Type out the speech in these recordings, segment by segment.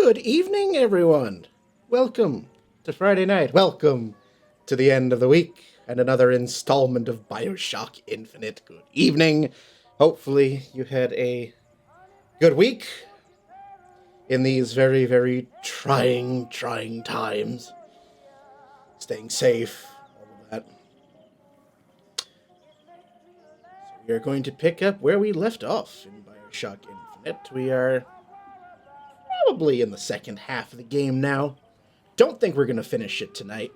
Good evening, everyone. Welcome to Friday night. Welcome to the end of the week and another installment of BioShock Infinite. Good evening. Hopefully you had a good week in these very, very trying times. Staying safe, all of that. So we are going to pick up where we left off in BioShock Infinite. We are probably in the second half of the game now. Don't think we're going to finish it tonight.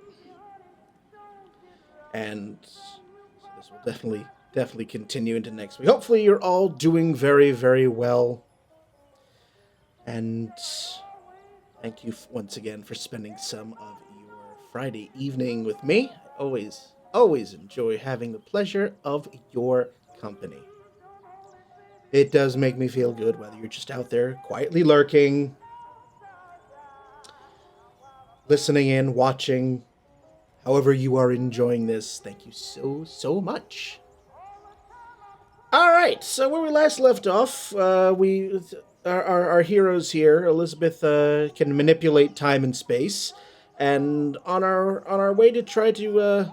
And so this will definitely continue into next week. Hopefully you're all doing very, very well. And thank you once again for spending some of your Friday evening with me. I always enjoy having the pleasure of your company. It does make me feel good, whether you're just out there quietly lurking, listening in, watching, however you are enjoying this. Thank you so much. All right, so where we last left off, our heroes here, Elizabeth, can manipulate time and space, and on our way to try to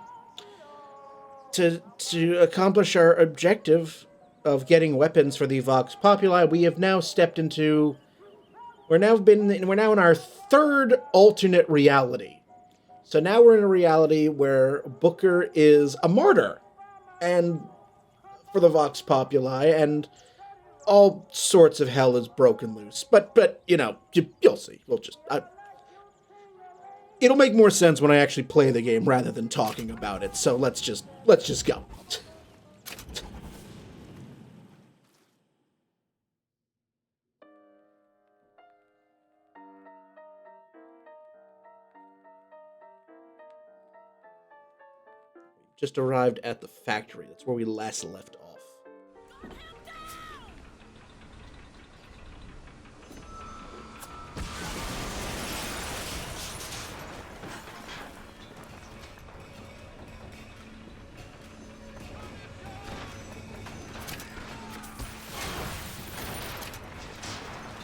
accomplish our objective of getting weapons for the Vox Populi, we have now stepped into. We're now in our third alternate reality. So now we're in a reality where Booker is a martyr, and for the Vox Populi, and all sorts of hell is broken loose. But you know, you'll see. It'll make more sense when I actually play the game rather than talking about it. So let's just go. Just arrived at the factory. That's where we last left off.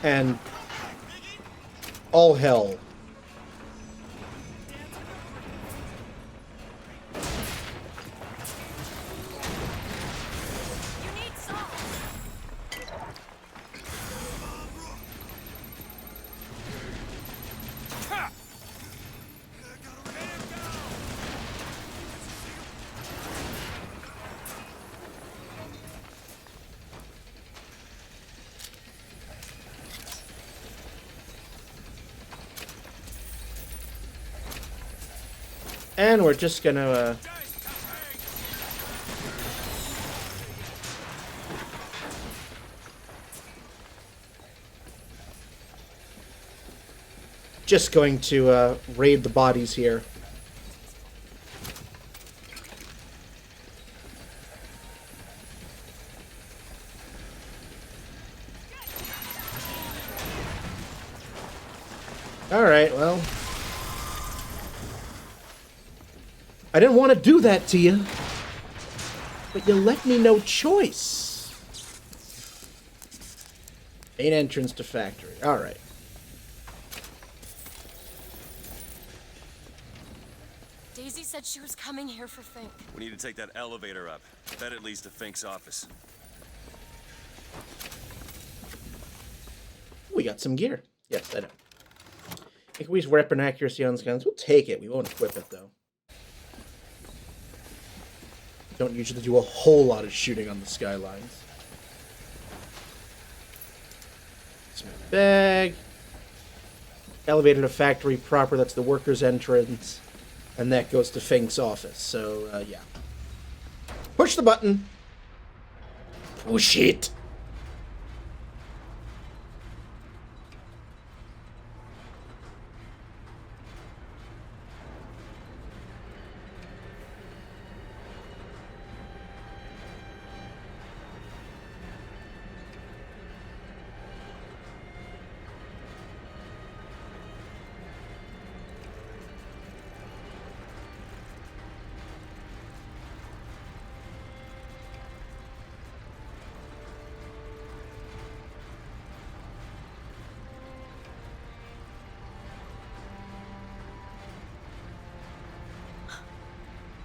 And all hell. And we're just gonna, raid the bodies here. Alright, well. I didn't want to do that to you, but you left me no choice. Main entrance to factory. All right. Daisy said she was coming here for Fink. We need to take that elevator up. Bet it leads to Fink's office. We got some gear. Yes, I know. Increased weapon accuracy on guns. We'll take it. We won't equip it, though. Don't usually do a whole lot of shooting on the skylines. Smith bag. Elevator to factory proper. That's the workers' entrance. And that goes to Fink's office. So, yeah. Push the button. Push it.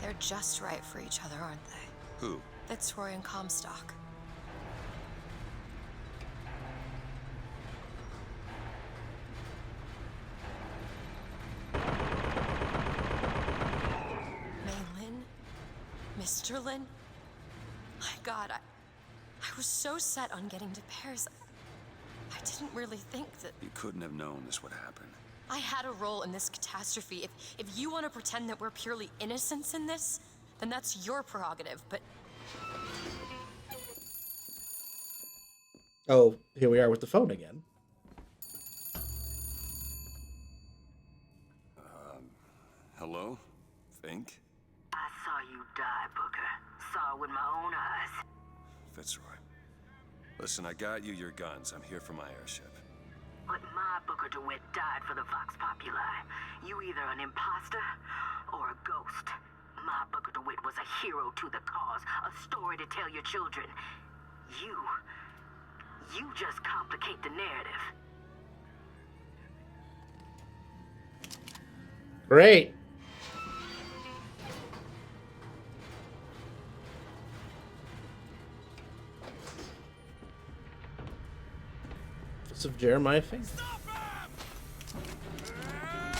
They're just right for each other, aren't they? Who? Fitzroy and Comstock. Maylin? Mr. Lin? My God, I was so set on getting to Paris. I didn't really think that You couldn't have known this would happen. I had a role in this catastrophe. If you want to pretend that we're purely innocents in this, then that's your prerogative, but Oh, here we are with the phone again. Hello? Fink? I saw you die, Booker. Saw it with my own eyes. Fitzroy. Listen, I got you your guns. I'm here for my airship. But my Booker DeWitt died for the Vox Populi. You either an imposter or a ghost. My Booker DeWitt was a hero to the cause, a story to tell your children. You just complicate the narrative. Great. Of Jeremiah Fink.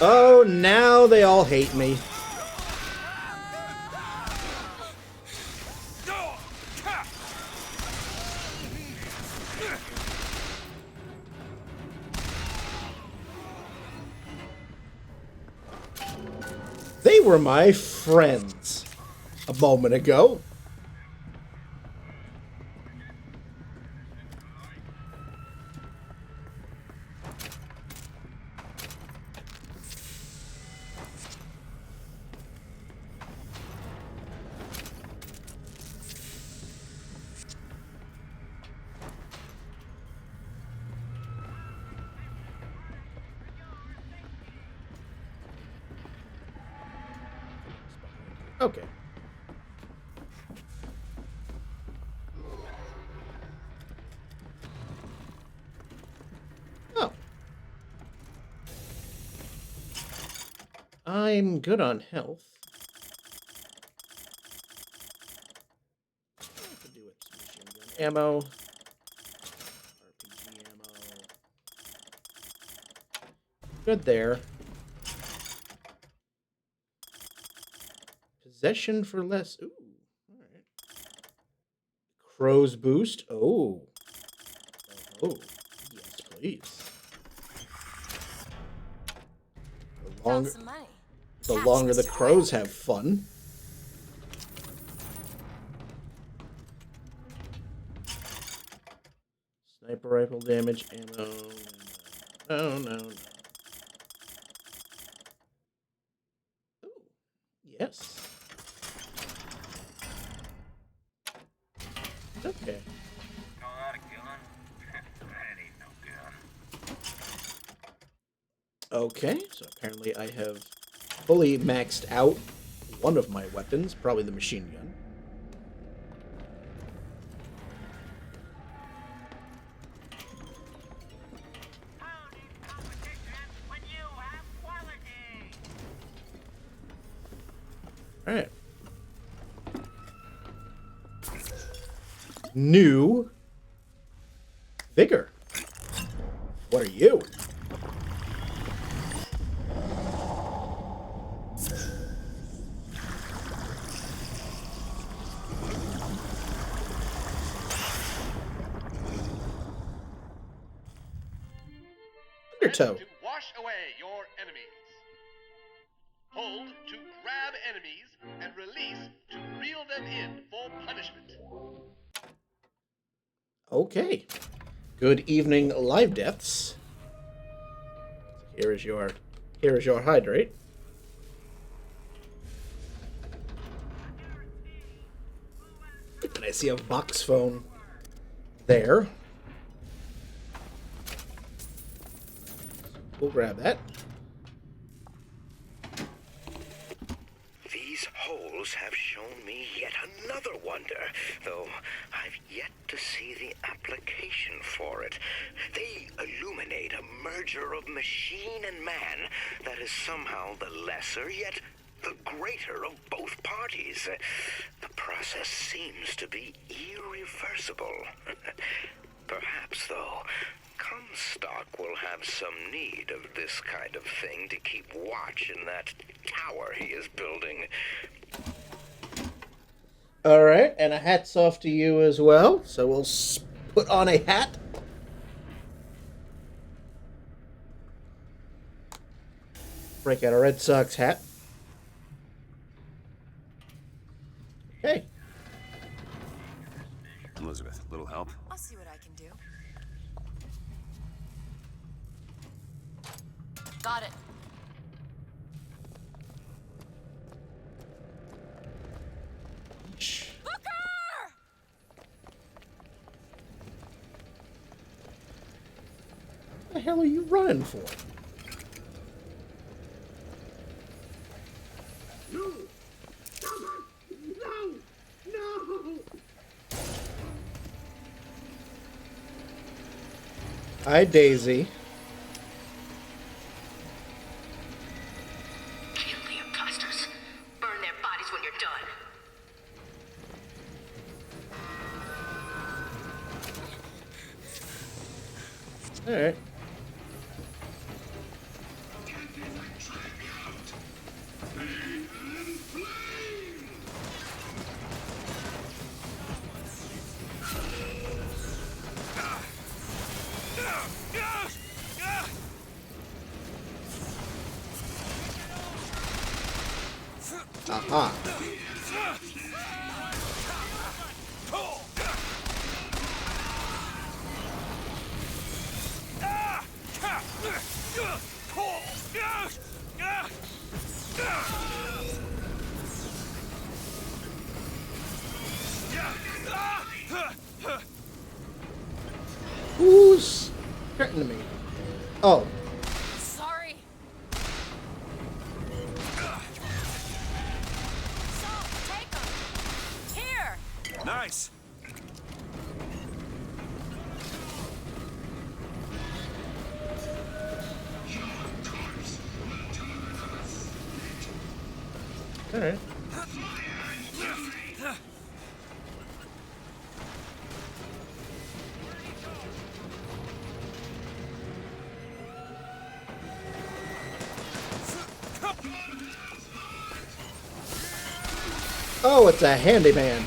Oh, now they all hate me. They were my friends a moment ago. Okay. Oh. I'm good on health. What to do with some machine gun ammo. RPG ammo. Good there. Possession for less. Ooh. Alright. Crow's boost. Oh. Oh. Yes, please. The found longer, some money. the Cash, longer the Mr. crows Wright. have fun. Sniper rifle damage, ammo. No, no, no. Ooh. Yes. Okay. Know how to kill him? That ain't no gun. Okay, so apparently I have fully maxed out one of my weapons, probably the machine gun. How need competition when you have quality? Alright. New vigor. What are you? Undertow. To wash away your enemies. Hold to grab enemies and release to reel them in for punishment. Okay. Good evening, live deaths. Here is your hydrate. And I see a Vox phone there. We'll grab that. These holes have shown me yet another wonder, though I've yet to see the application for it. They illuminate a merger of machine and man that is somehow the lesser yet the the greater of both parties. The process seems to be irreversible. Perhaps, though, Comstock will have some need of this kind of thing to keep watch in that tower he is building. All right, and a hat's off to you as well. So we'll put on a hat. Break out a Red Sox hat. Okay. Elizabeth, little help? I'll see what I can do. Got it. Booker! What the hell are you running for? Hi, Daisy. Kill the imposters. Burn their bodies when you're done. All right. Aha. Who's threatening me? Oh. Sorry. So, take them. Here. Nice! All right. Oh, it's a handyman.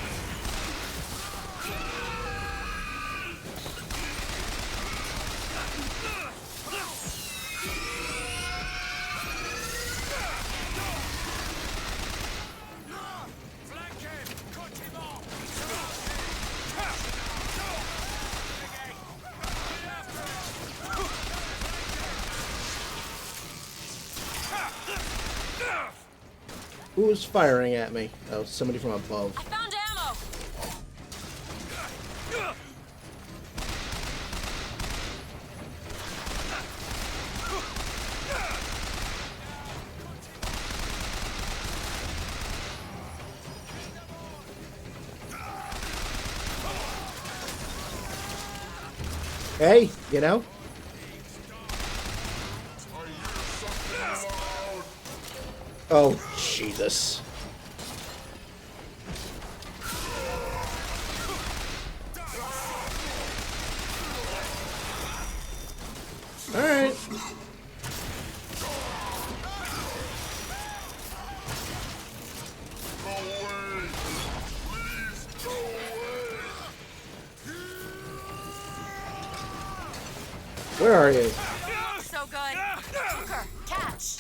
Who's firing at me? Oh, somebody from above. I found ammo. Hey, you know? Oh, Jesus. Alright. Where are you? So good. Booker, catch.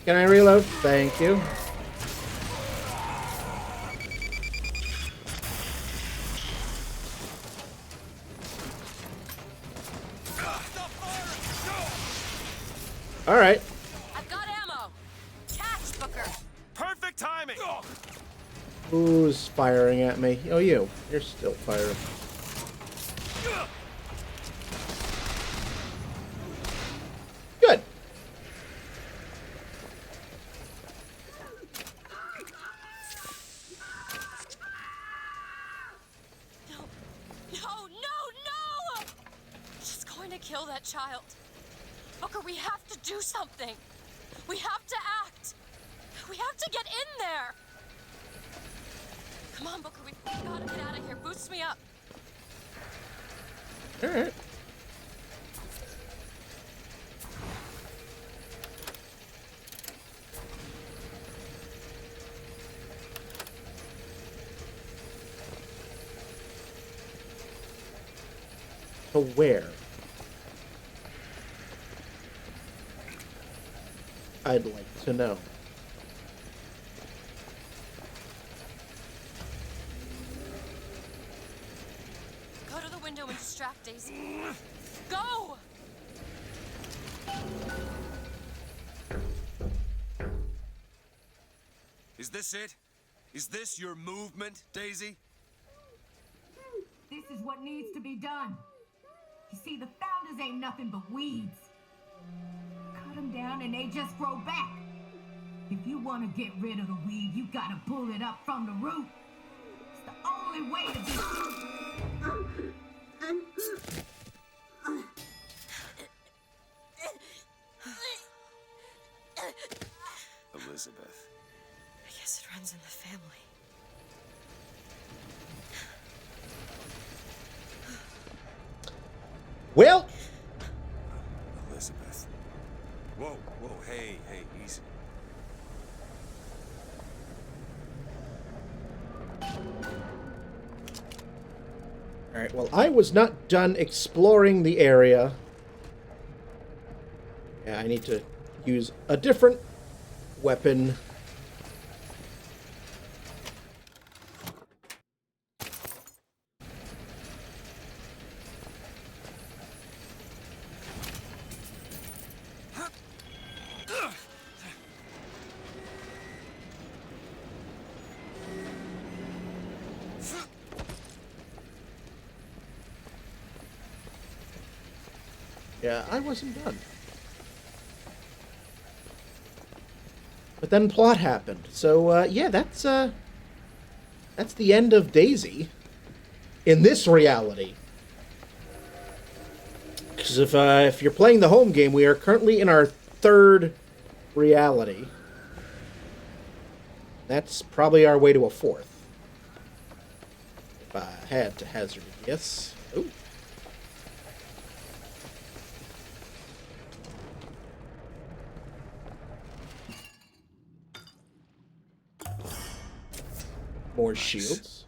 Can I reload? Thank you. Alright. I've got ammo. Catch, Booker. Perfect timing! Who's firing at me? Oh, you. You're still firing. Good. No, no, no, no! kill that child. Booker, we have to do something. We have to act. We have to get in there. Come on, Booker, we gotta get out of here. Boost me up. All right. To where? I'd like to know. Go to the window and distract Daisy. Go! Is this it? Is this your movement, Daisy? This is what needs to be done. You see, the founders ain't nothing but weeds. Cut them down and they just grow back. If you want to get rid of the weed, you gotta pull it up from the root. It's the only way to be... Elizabeth. I guess it runs in the family. Well, Elizabeth. Whoa, hey, easy. all right. Well, I was not done exploring the area. Yeah, I need to use a different weapon. Yeah, I wasn't done. But then plot happened. So, yeah, that's the end of Daisy in this reality. Because if you're playing the home game, we are currently in our third reality. That's probably our way to a fourth. If I had to hazard a guess. Ooh. More shields.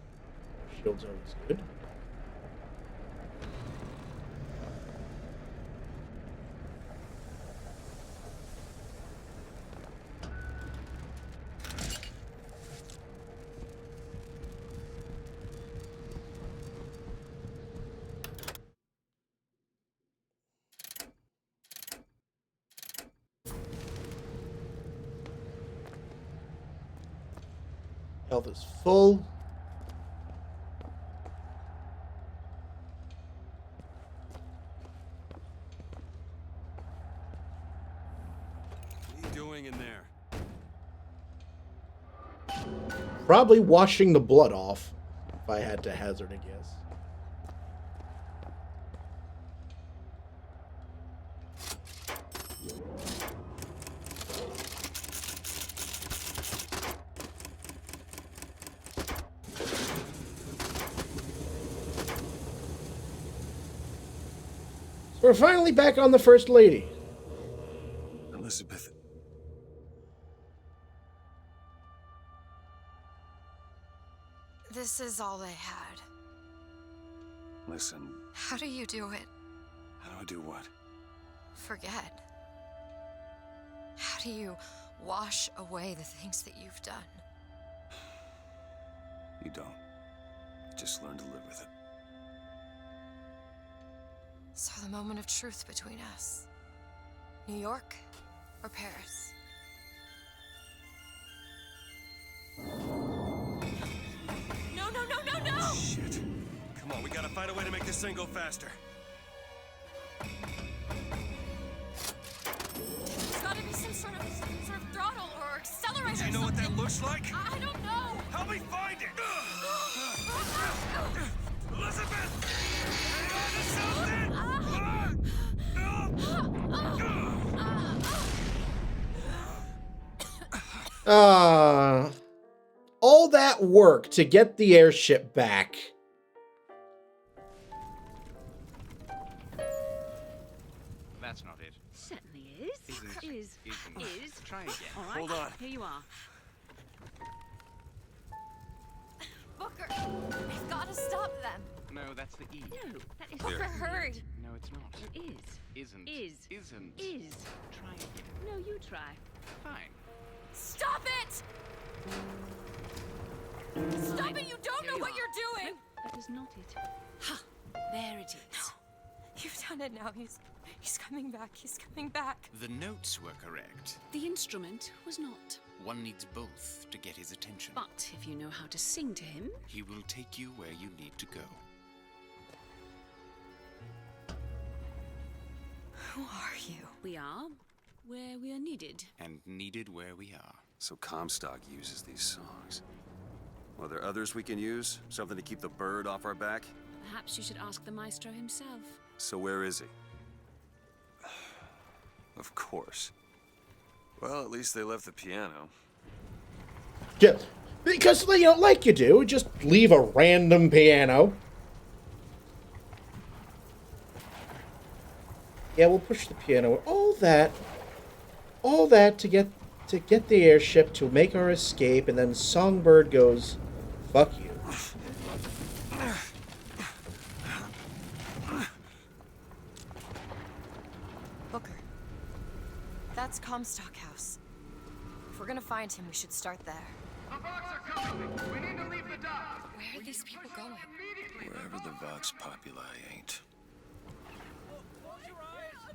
Shields are always good. Health is full. What are you doing in there? Probably washing the blood off, if I had to hazard a guess. So we're finally back on the First Lady. Elizabeth. This is all they had. Listen, How do you do it? how do I do what? Forget. How do you wash away the things that you've done? You don't. Just learn to live with it. So the moment of truth between us. New York or Paris? No, no, no, no, no! Shit. Come on, we gotta find a way to make this thing go faster. There's gotta be some sort of throttle or accelerator. Do you know or what that something. looks like? I don't know. Help me find it! Elizabeth! Hang on to something! All that work to get the airship back. That's not it. Certainly is. Isn't. Is. Try again. All right. Hold on. Here you are. Booker, I've got to stop them. No, that's the E. No, that is Booker, hurry. No, it's not. It is. Isn't. Is. Isn't. Is. Try again. No, you try. Fine. Stop it! Stop it! You don't know what you're doing! That is not it. Ha! There it is. You've done it now. He's coming back. He's coming back. The notes were correct. The instrument was not. One needs both to get his attention. But if you know how to sing to him, He will take you where you need to go. Who are you? we are where we are needed. And needed where we are. So Comstock uses these songs. Are there others we can use? Something to keep the bird off our back? Perhaps you should ask the maestro himself. So where is he? Of course. Well, at least they left the piano. Yeah, because, you know, like you do, just leave a random piano. Yeah, we'll push the piano. All that to get the airship to make our escape, and then Songbird goes, "Fuck you." Booker. That's Comstock House. If we're gonna find him, we should start there. The Vox are coming! We need to leave the dock! Where are these people going? Immediately! Wherever the Vox Populi ain't. Close your eyes!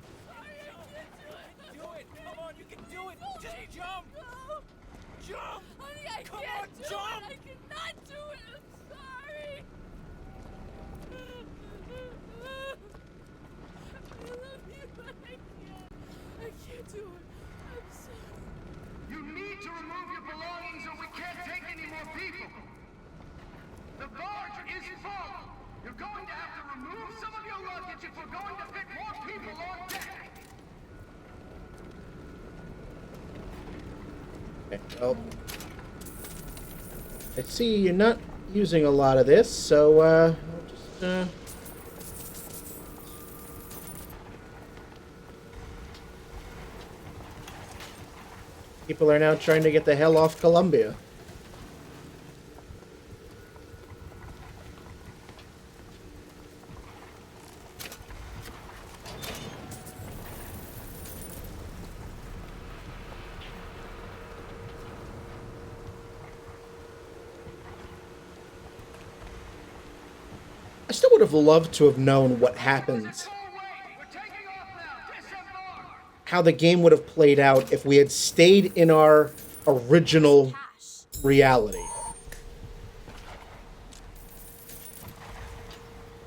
Do it! Come on, you can do it! Just jump! Jump! Honey, I Come can't on, do jump! it! I cannot do it! I'm sorry! I love you, but I can't. I can't do it. I'm sorry. You need to remove your belongings or we can't take any more people! The barge is full! You're going to have to remove some of your luggage if we're going to fit more people on deck! Okay, well, I see you're not using a lot of this, so I'll just people are now trying to get the hell off Columbia. I still would have loved to have known what happens, Go away! We're taking off now! Disembark! how the game would have played out if we had stayed in our original Cash. reality.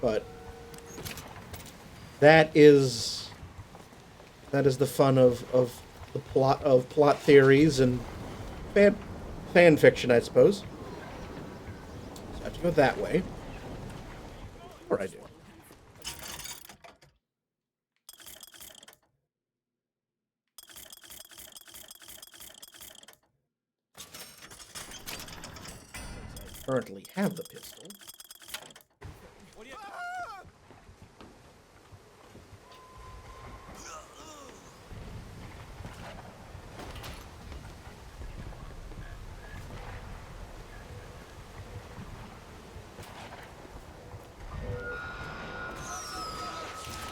But that is the fun of the plot theories and fan fiction, I suppose. So I have to go that way. Or I do. I currently have the pistol.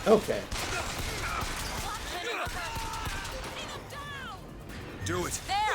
Okay. Do it! There!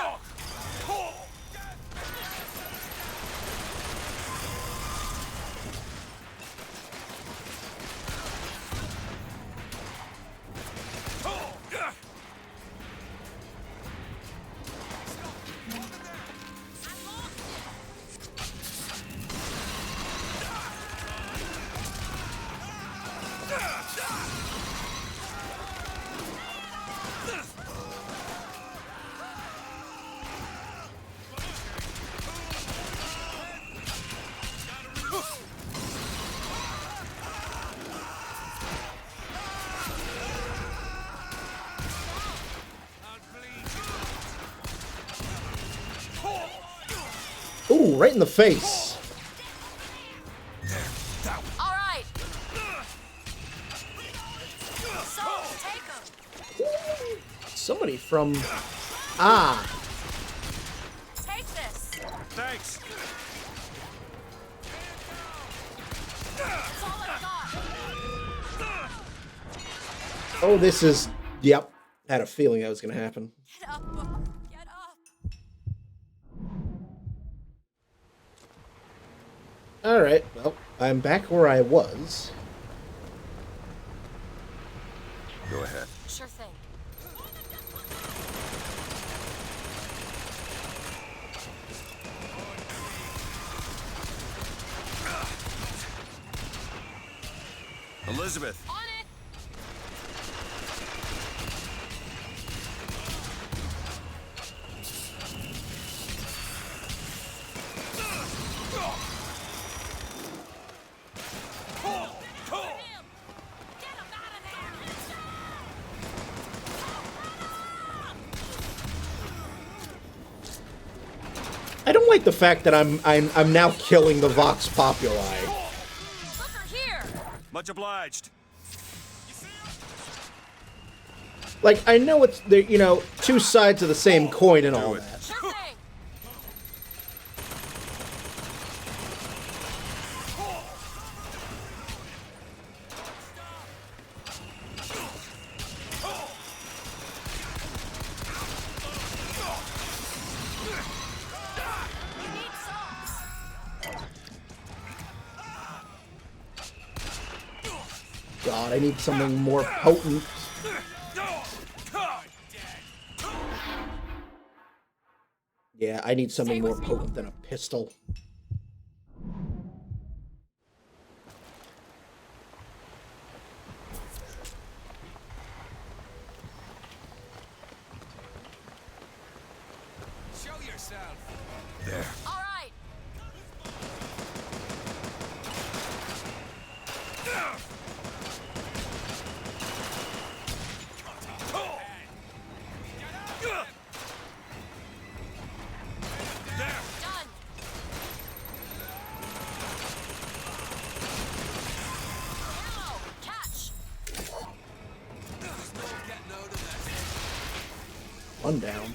right in the face. All right. So, take 'em. Somebody from... Ah. Take this. Thanks. That's all I got. Oh, this is... Yep. Had a feeling that was going to happen. Get up, Booker. Get up. Alright, well, I'm back where I was. Go ahead. Sure thing. Elizabeth. On it. I don't like the fact that I'm now killing the Vox Populi. Booker, here. Much obliged. Like, I know it's, you know, two sides of the same coin and all that. Sure thing. You need salts. God, I need something more potent. Yeah, I need something more potent than a pistol. Show yourself. There. All right. Done. Ammo. Catch. One down.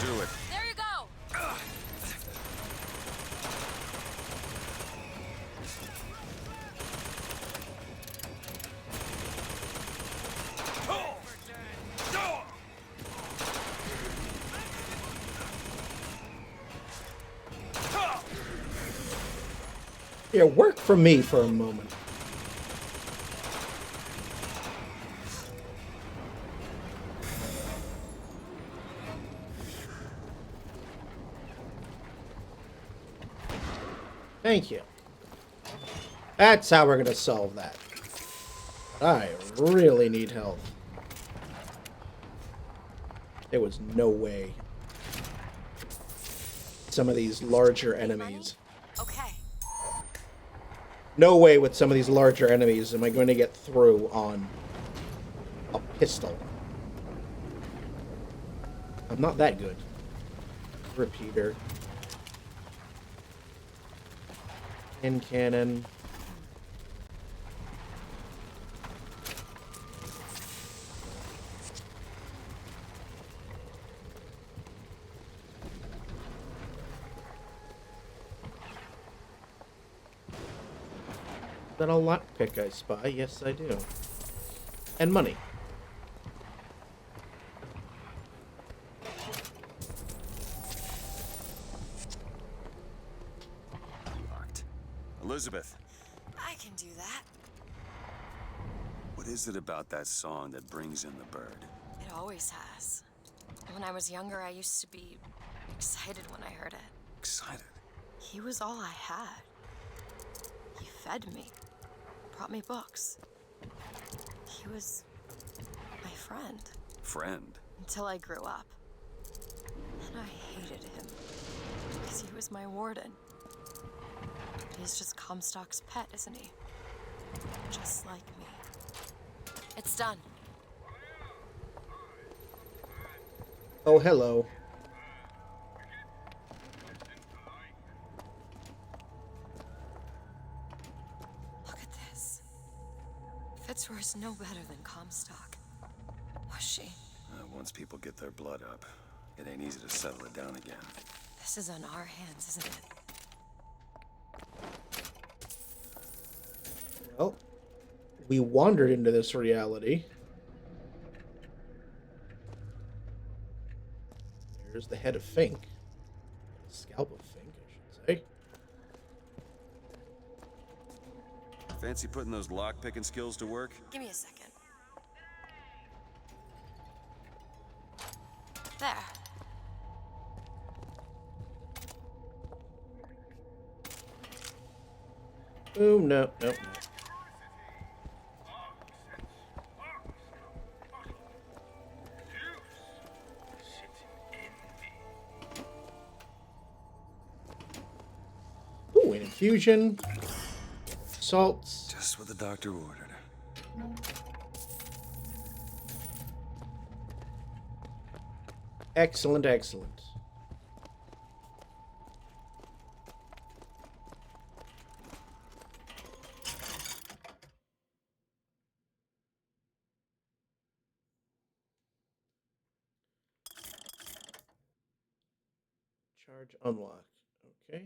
Do it. There you go. Yeah, work for me for a moment. Thank you. That's how we're gonna solve that. I really need help. There was no way some of these larger enemies. Okay. No way with some of these larger enemies am I going to get through on a pistol. I'm not that good. Repeater. In cannon. Is that a lockpick I spy? Yes, I do. And money. Locked. Elizabeth, I can do that. what is it about that song that brings in the bird? It always has. When I was younger, I used to be excited when I heard it. Excited. He was all I had. He fed me, brought me books. He was my friend. Friend? Until I grew up. And I hated him. Because he was my warden. He's just Comstock's pet, isn't he? Just like me. It's done. Oh, hello. Look at this. Fitzroy's no better than Comstock. Was she? Once people get their blood up, it ain't easy to settle it down again. This is on our hands, isn't it? Well, we wandered into this reality. There's the head of Fink. The scalp of Fink, I should say. Fancy putting those lock-picking skills to work? Give me a second. There. Boom, no, no, no. Ooh, an infusion. Salts. Just what the doctor ordered. Excellent, excellent. Charge unlocked. Okay.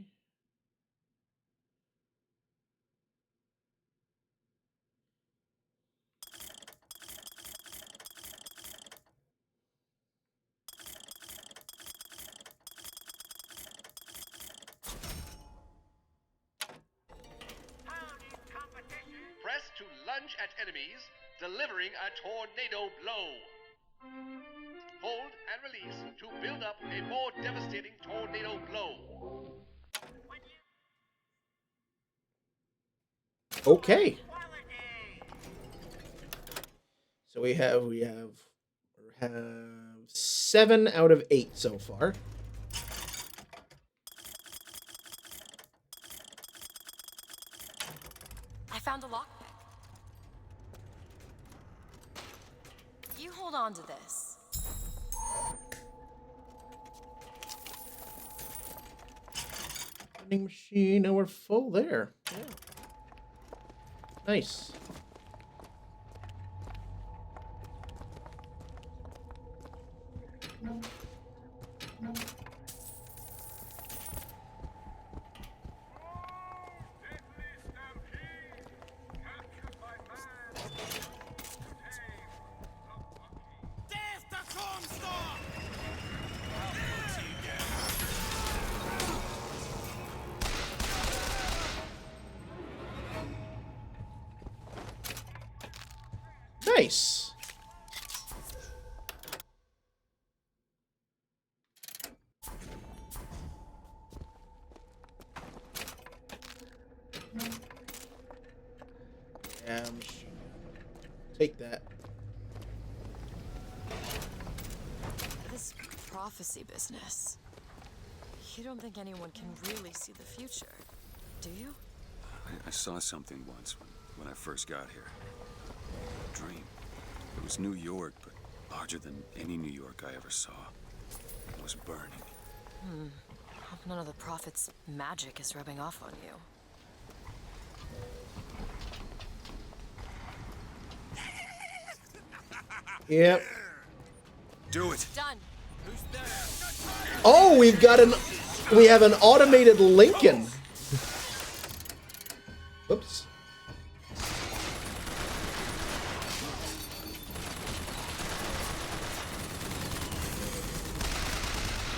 Press to lunge at enemies, delivering a tornado blow. Hold and release to build up a more devastating tornado blow. Okay. So we have 7 out of 8 so far. I found a lockpick. You hold on to this. Vending machine. Now we're full there. Yeah. Nice. Nice. Take that. This prophecy business. You don't think anyone can really see the future, do you? I saw something once when I first got here. A dream. It was New York, but larger than any New York I ever saw. It was burning. Hope none of the prophet's magic is rubbing off on you. Yep. Do it. Done. Oh, we have an automated Lincoln. Oops.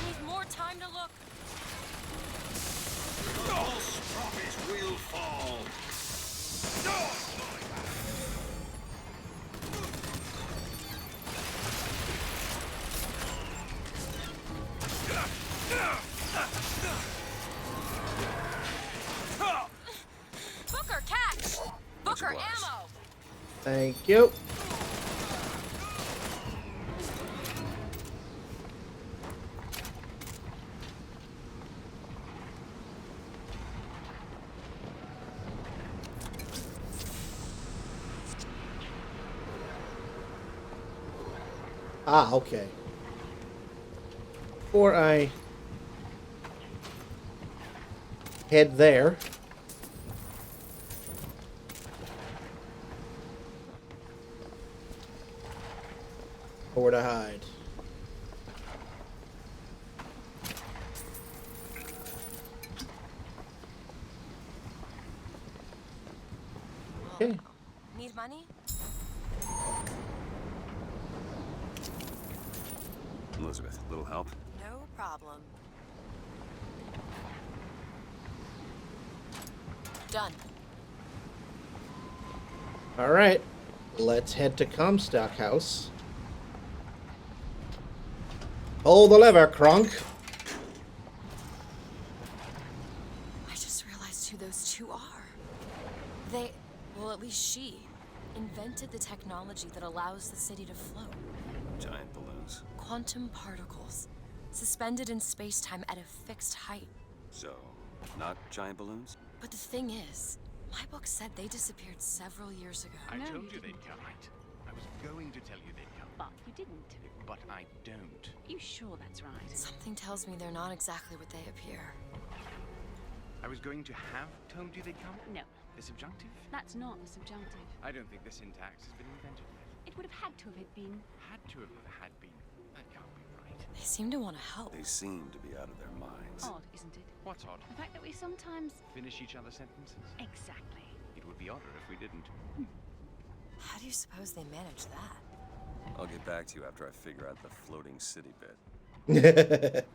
Need more time to look. False prophets will fall. Much Walker, obliged. ammo! Thank you. Ah, okay. Before I head there, or to hide. Okay. Need money? Elizabeth, little help? No problem. Done. All right. Let's head to Comstock House. Pull the lever, Kronk. I just realized who those two are. They, well, at least she, invented the technology that allows the city to float. Giant balloons. Quantum particles, suspended in space-time at a fixed height. So, not giant balloons? But the thing is, my book said they disappeared several years ago. I told you they'd come. I was going to tell you they'd come. But you didn't. But I don't. You sure that's right? Something tells me they're not exactly what they appear. I was going to have told you they'd come? No, The subjunctive? that's not the subjunctive. I don't think the syntax has been invented yet. It would have had to have been. Had to have had been. That can't be right. They seem to want to help. They seem to be out of their minds. Odd, isn't it? What's odd? The fact that we sometimes... Finish each other's sentences? Exactly. It would be odder if we didn't. How do you suppose they manage that? I'll get back to you after I figure out the floating city bit.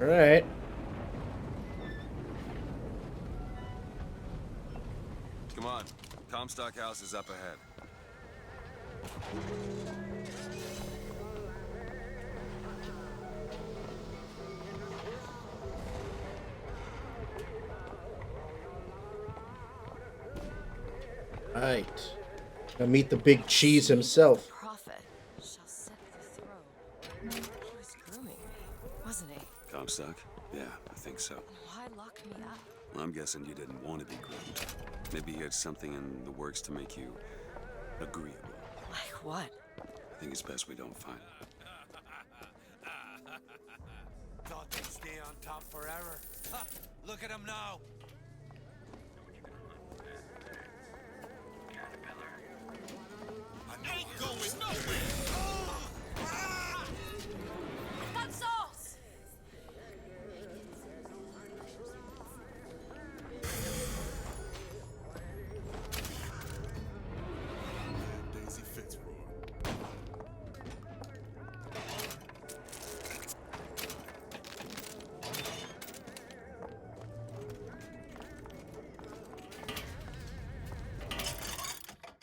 All right. Come on. Comstock House is up ahead. Right. Gonna meet the big cheese himself. Prophet shall sit the throne. He was grooming me, wasn't he? Comstock? Yeah, I think so. Why lock me up? Well, I'm guessing you didn't want to be groomed. Maybe he had something in the works to make you agreeable. Like what? I think it's best we don't find Thought they'd stay on top forever. Ha! Look at them now. I'm not going nowhere. I've got sauce! Daisy Fitzroy.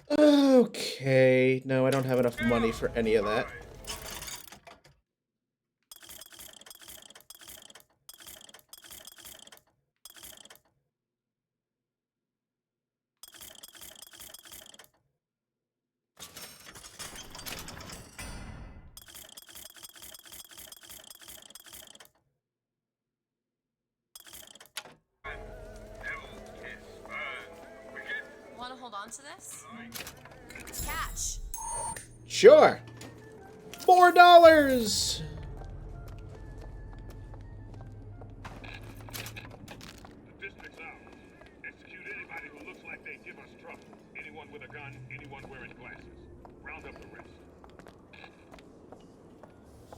Okay. No, I don't have enough money for any of that. Want to hold on to this? Catch! Sure. $4. The district's out. Execute anybody who looks like they give us trouble. Anyone with a gun, anyone wearing glasses. Round up the rest.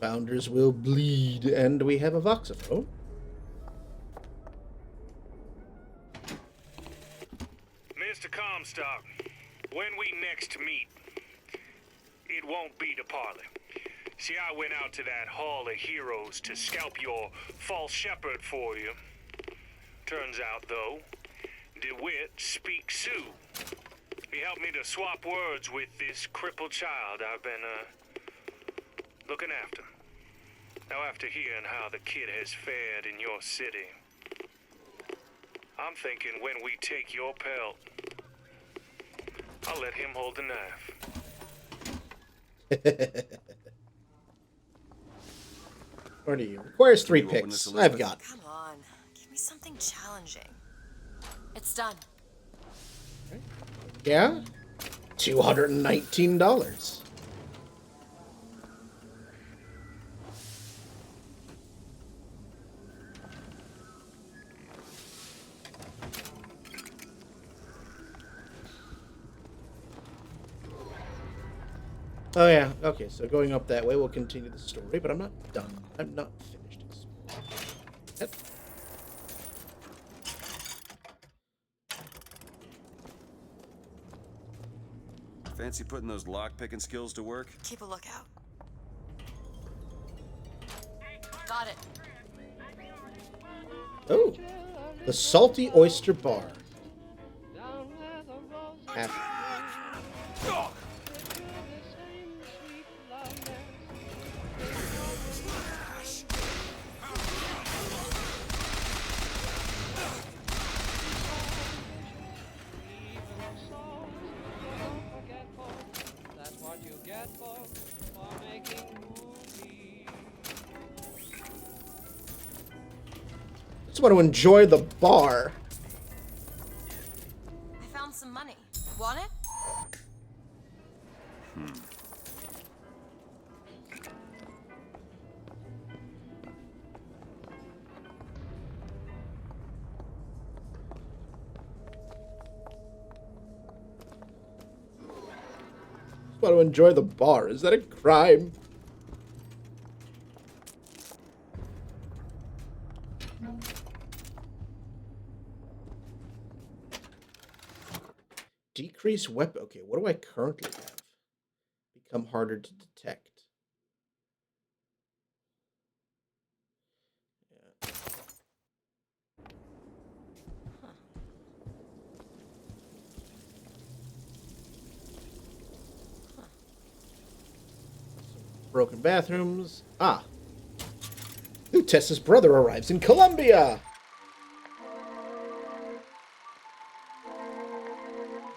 Founders will bleed, and we have a voxophone. Mr. Comstock, when we next meet, it won't be to parley. See, I went out to that Hall of Heroes to scalp your false shepherd for you. Turns out, though, DeWitt speaks Sioux. He helped me to swap words with this crippled child I've been, looking after. Now, after hearing how the kid has fared in your city, I'm thinking when we take your pelt, I'll let him hold the knife. What are you? Requires 3 Can you open picks. this, I've Elizabeth? got. Come on, give me something challenging. It's done. Yeah? $219. Oh yeah, okay, so going up that way, we'll continue the story, but I'm not done. I'm not finished exploring. Yep. Fancy putting those lock-picking skills to work? Keep a lookout. Got it. Oh, the Salty Oyster Bar. Half. Just want to enjoy the bar. I found some money. Want it? Just want to enjoy the bar. Is that a crime? Decrease weapon. Okay, what do I currently have? Become harder to detect. Yeah. Broken bathrooms. Ah. New Tessa's brother arrives in Colombia.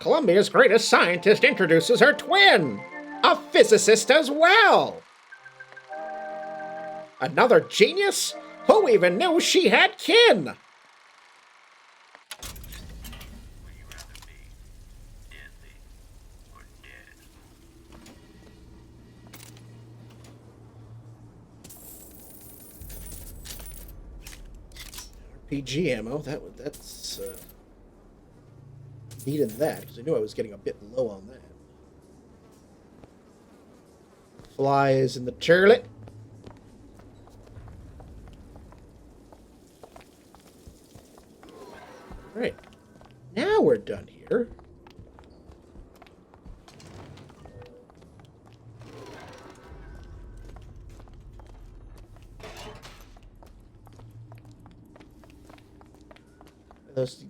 Colombia's greatest scientist introduces her twin, a physicist as well. Another genius? Who even knew she had kin? RPG ammo. That's needed that because I knew I was getting a bit low on that. Flies in the turlet. Right. Now we're done here.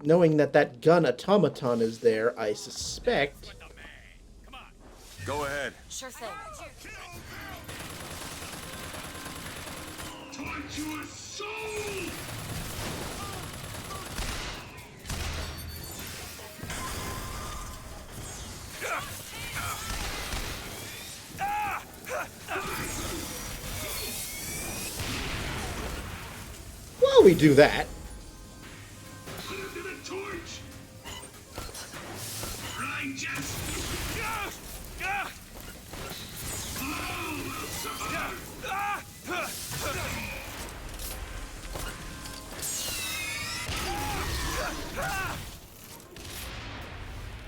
Knowing that that gun automaton is there, I suspect... Go ahead. Sure thing. Torture soul! While we do that... Under the torch! Righteous! All will suffer!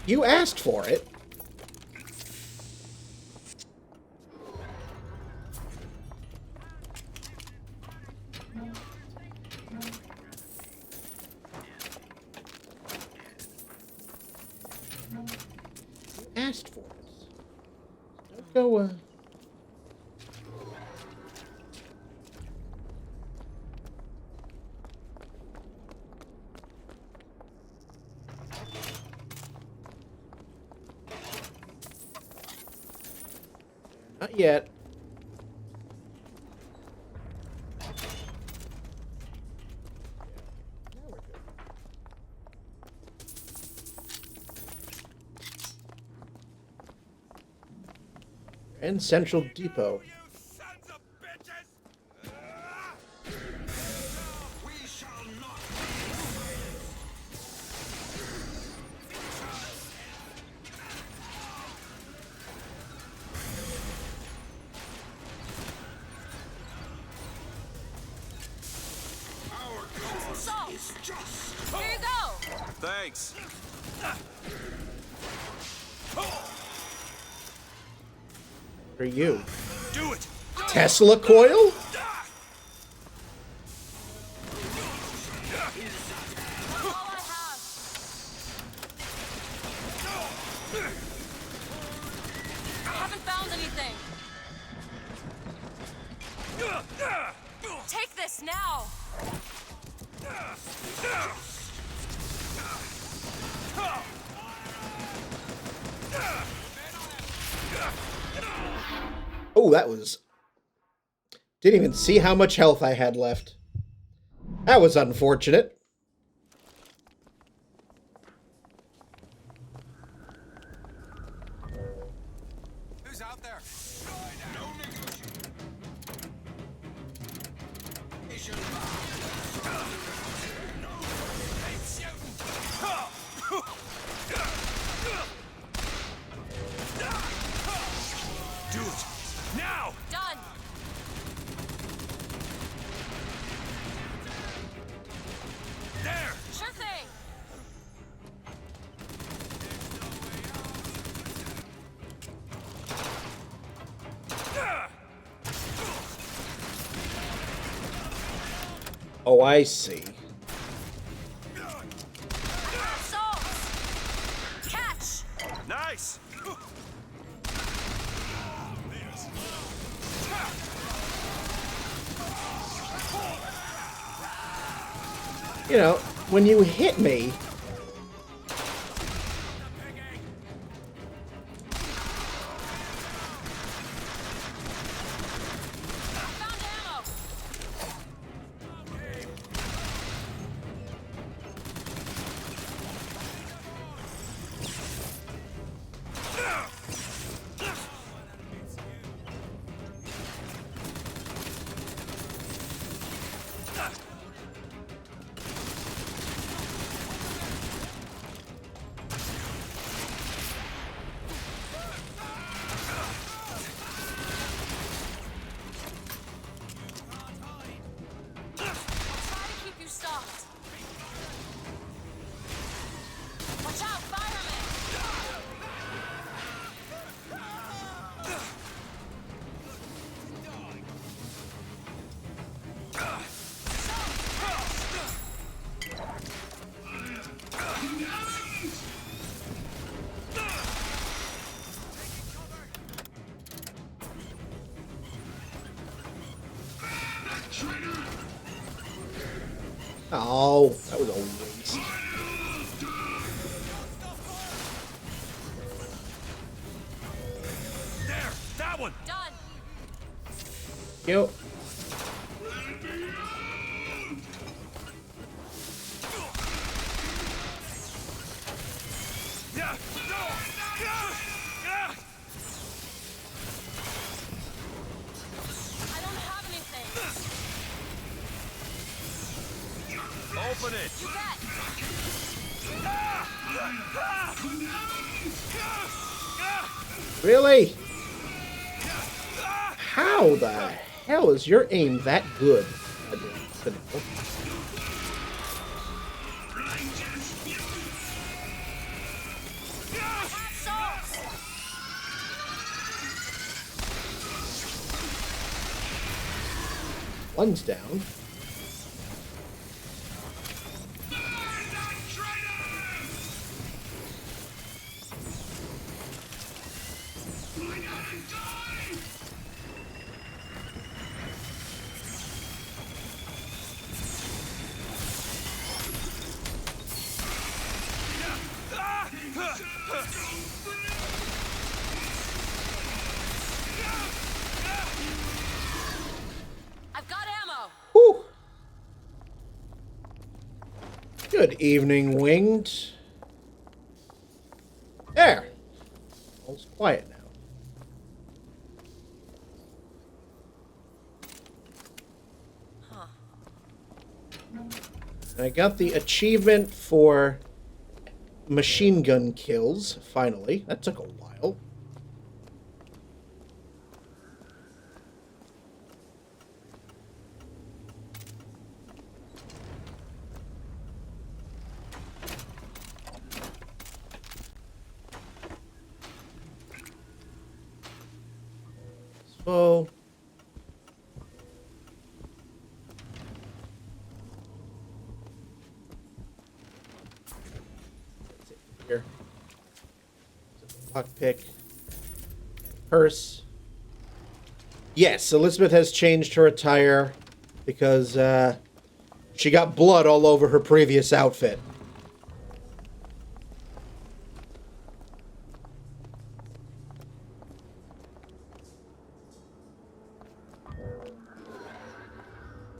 You asked for it. You asked for it. Don't go, Not yet. Now we're good. And Central Depot. Here you go! Thanks. For you. Do it! Tesla coil? That's all I have. I haven't found anything. Take this now! Oh, that was... Didn't even see how much health I had left. That was unfortunate. Who's out there? No negotiation. Do it! Now! Done! There! Sure thing! Oh, I see. Souls! Catch! Nice! You know, when you hit me... Found ammo! Try to keep you stopped. Watch out, fireman! Oh, that was a waste. There! That one! Done! Yo. Yeah! No! Yeah! I don't have anything. Open it! You bet! Really? How the hell is your aim that good? Souls! One's down. I've got ammo! Whew. Good evening, Winged. There. All's quiet now. I got the achievement for machine gun kills, finally. That took a while. So... here. Lockpick. Purse. Yes, Elizabeth has changed her attire because she got blood all over her previous outfit.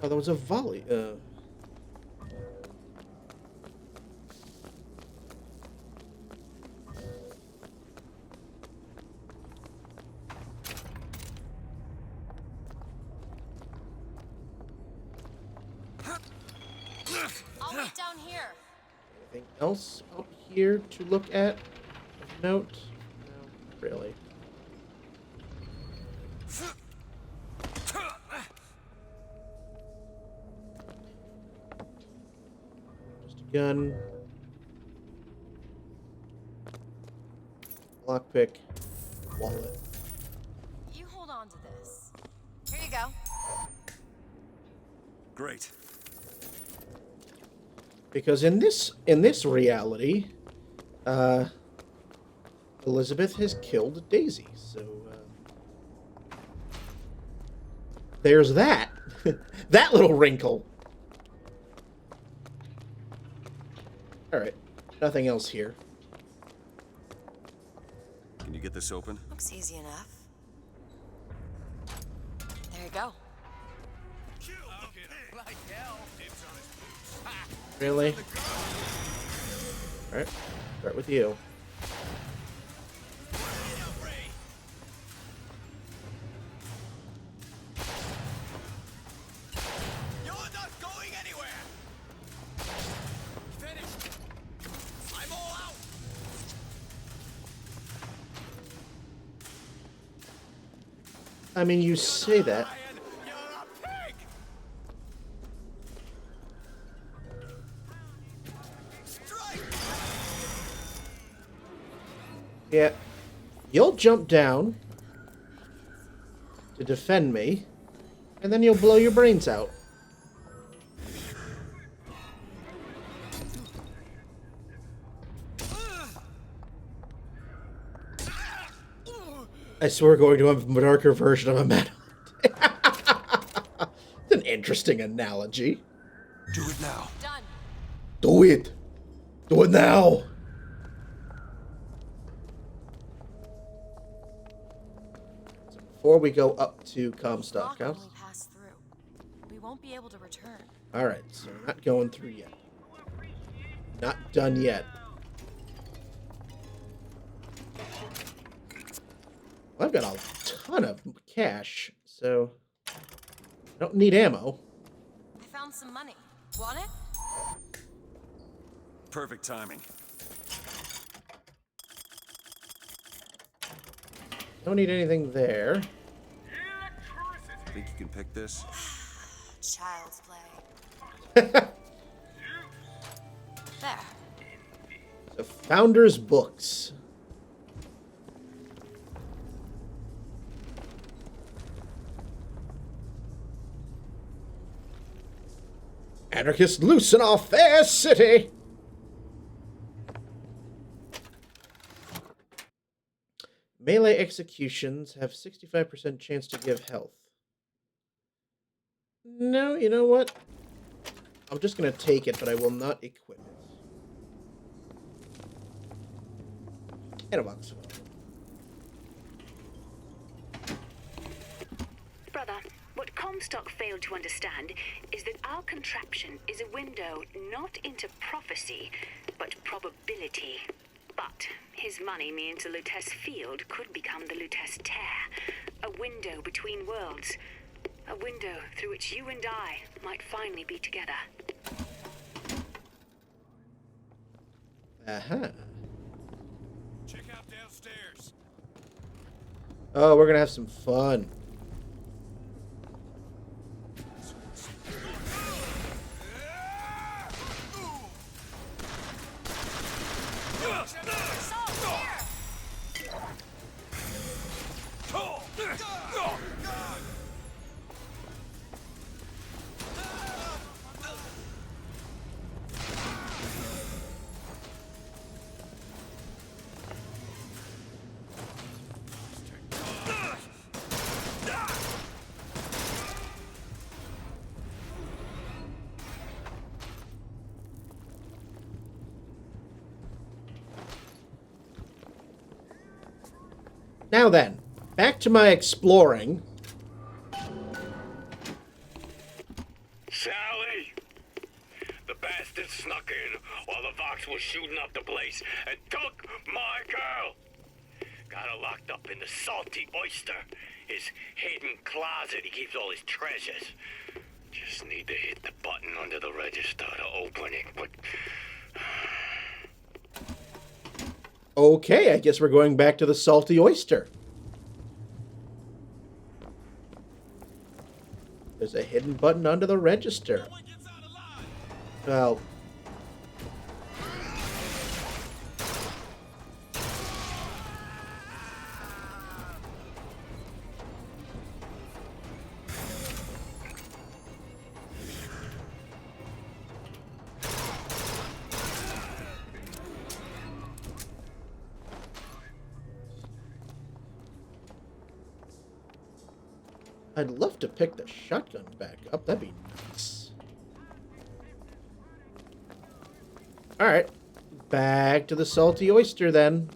Oh, there was a volley. I'll wait down here. Anything else up here to look at? Of note? No, really. Just a gun. Lockpick. Wallet. You hold on to this. Here you go. Great. Because in this reality, Elizabeth has killed Daisy, so there's that. That little wrinkle. Alright, nothing else here. Can you get this open? Looks easy enough. There you go. Really? Alright, start with you. You're not going anywhere! Finished! I'm all out! I mean, you say that. Yeah, you'll jump down to defend me, and then you'll blow your brains out. I swear we're going to a darker version of a man. It's an interesting analogy. Do it now. Done. Do it. Do it now. Before we go up to Comstock Lock when House. we pass through. We won't be able to return. Alright, so we're not going through yet. Not done yet. Well, I've got a ton of cash, so I don't need ammo. I found some money. Want it? Perfect timing. Don't need anything there. Think you can pick this? Child's play. There. The Founder's Books. Anarchists loose in our fair city. Melee executions have 65% chance to give health. No, you know what? I'm just going to take it, but I will not equip it. And a box. Brother, what Comstock failed to understand is that our contraption is a window not into prophecy, but probability. But his money means the Lutece field could become the Lutece tear, a window between worlds, a window through which you and I might finally be together. Uh-huh. Check out downstairs. Oh, we're gonna have some fun. Now then, back to my exploring. Sally! The bastard snuck in while the Vox was shooting up the place and took my girl! Got her locked up in the Salty Oyster, his hidden closet he keeps all his treasures. Just need to hit the button under the register to open it, but... Okay, I guess we're going back to the Salty Oyster. There's a hidden button under the register. Well... I'd love to pick the shotgun back up. That'd be nice. Alright. Back to the Salty Oyster, then.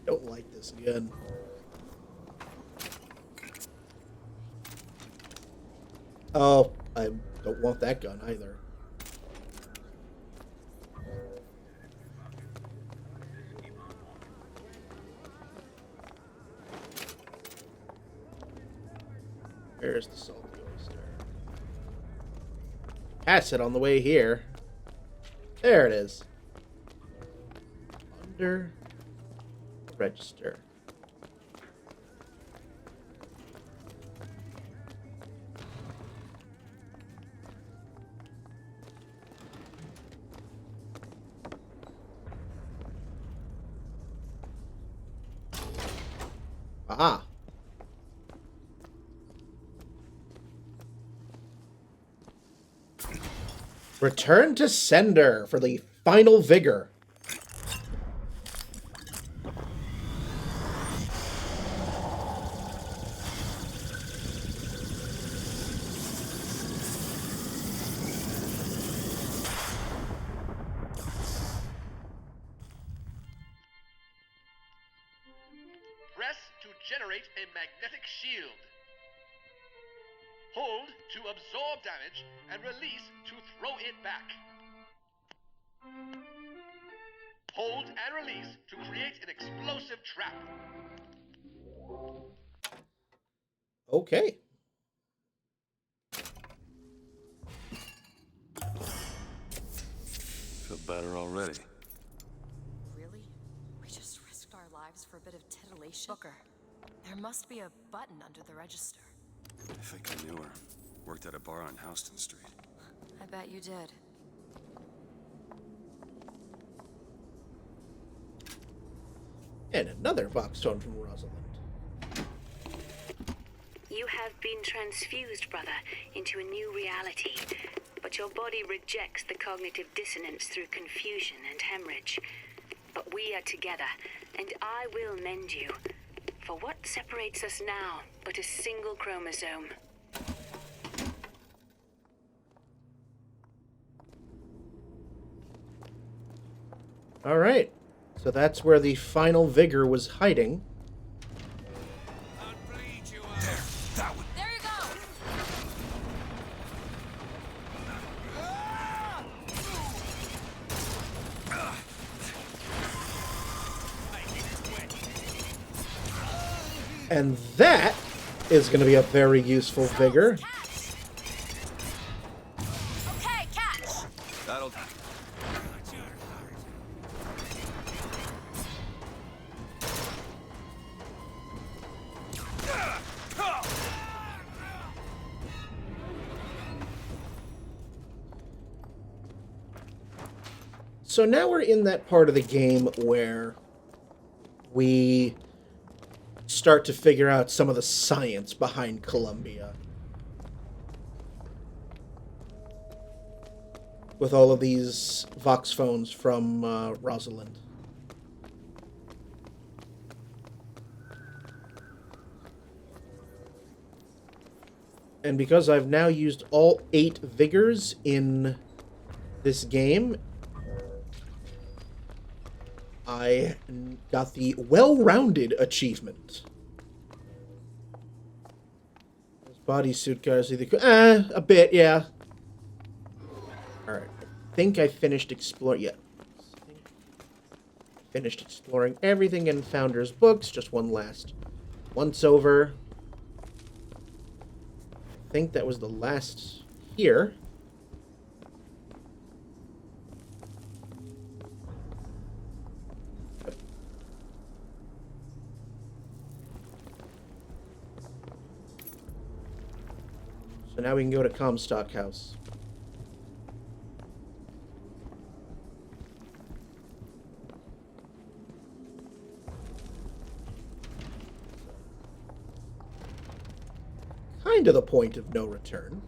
Don't like this gun. Oh, I don't want that gun either. Where's the Salty Oyster? Pass it on the way here. There it is. Under register. Ah. Return to sender for the final vigor. Press to generate a magnetic shield. Hold to absorb damage and release to throw it back. Hold and release to create an explosive trap. Okay. Feel better already. Really? We just risked our lives for a bit of titillation? Booker, there must be a button under the register. I think I knew her. Worked at a bar on Houston Street. I bet you did. And another Vox tone from Rosalind. You have been transfused, brother, into a new reality. But your body rejects the cognitive dissonance through confusion and hemorrhage. But we are together, and I will mend you. For what separates us now but a single chromosome? All right. So that's where the final vigor was hiding. There you go. And that is going to be a very useful vigor. Okay, catch. That'll... So now we're in that part of the game where we start to figure out some of the science behind Columbia. With all of these Vox phones from Rosalind. And because I've now used all 8 vigors in this game, I got the well-rounded achievement. Bodysuit guys, a bit, yeah. Alright, I think I finished exploring, yeah. Finished exploring everything in Founder's books, just one last once-over. I think that was the last here. So now we can go to Comstock House. Kind of the point of no return.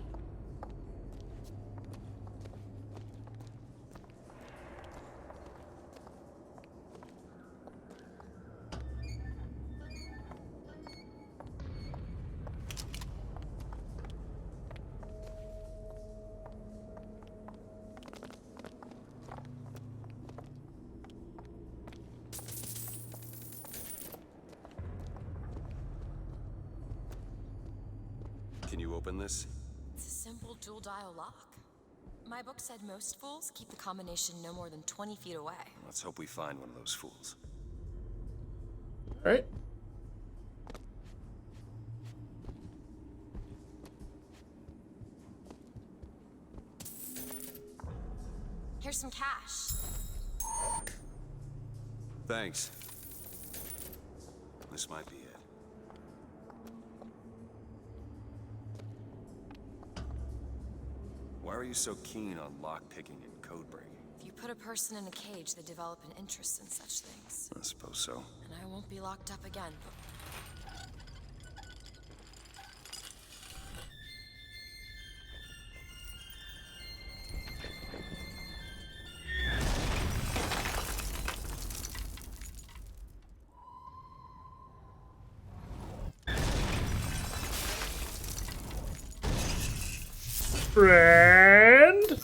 Can you open this? It's a simple dual dial lock. My book said most fools keep the combination no more than 20 feet away. Let's hope we find one of those fools. All right. Here's some cash. Thanks. This might be it. Why are you so keen on lockpicking and code breaking? If you put a person in a cage, they develop an interest in such things. I suppose so. And I won't be locked up again. Friend?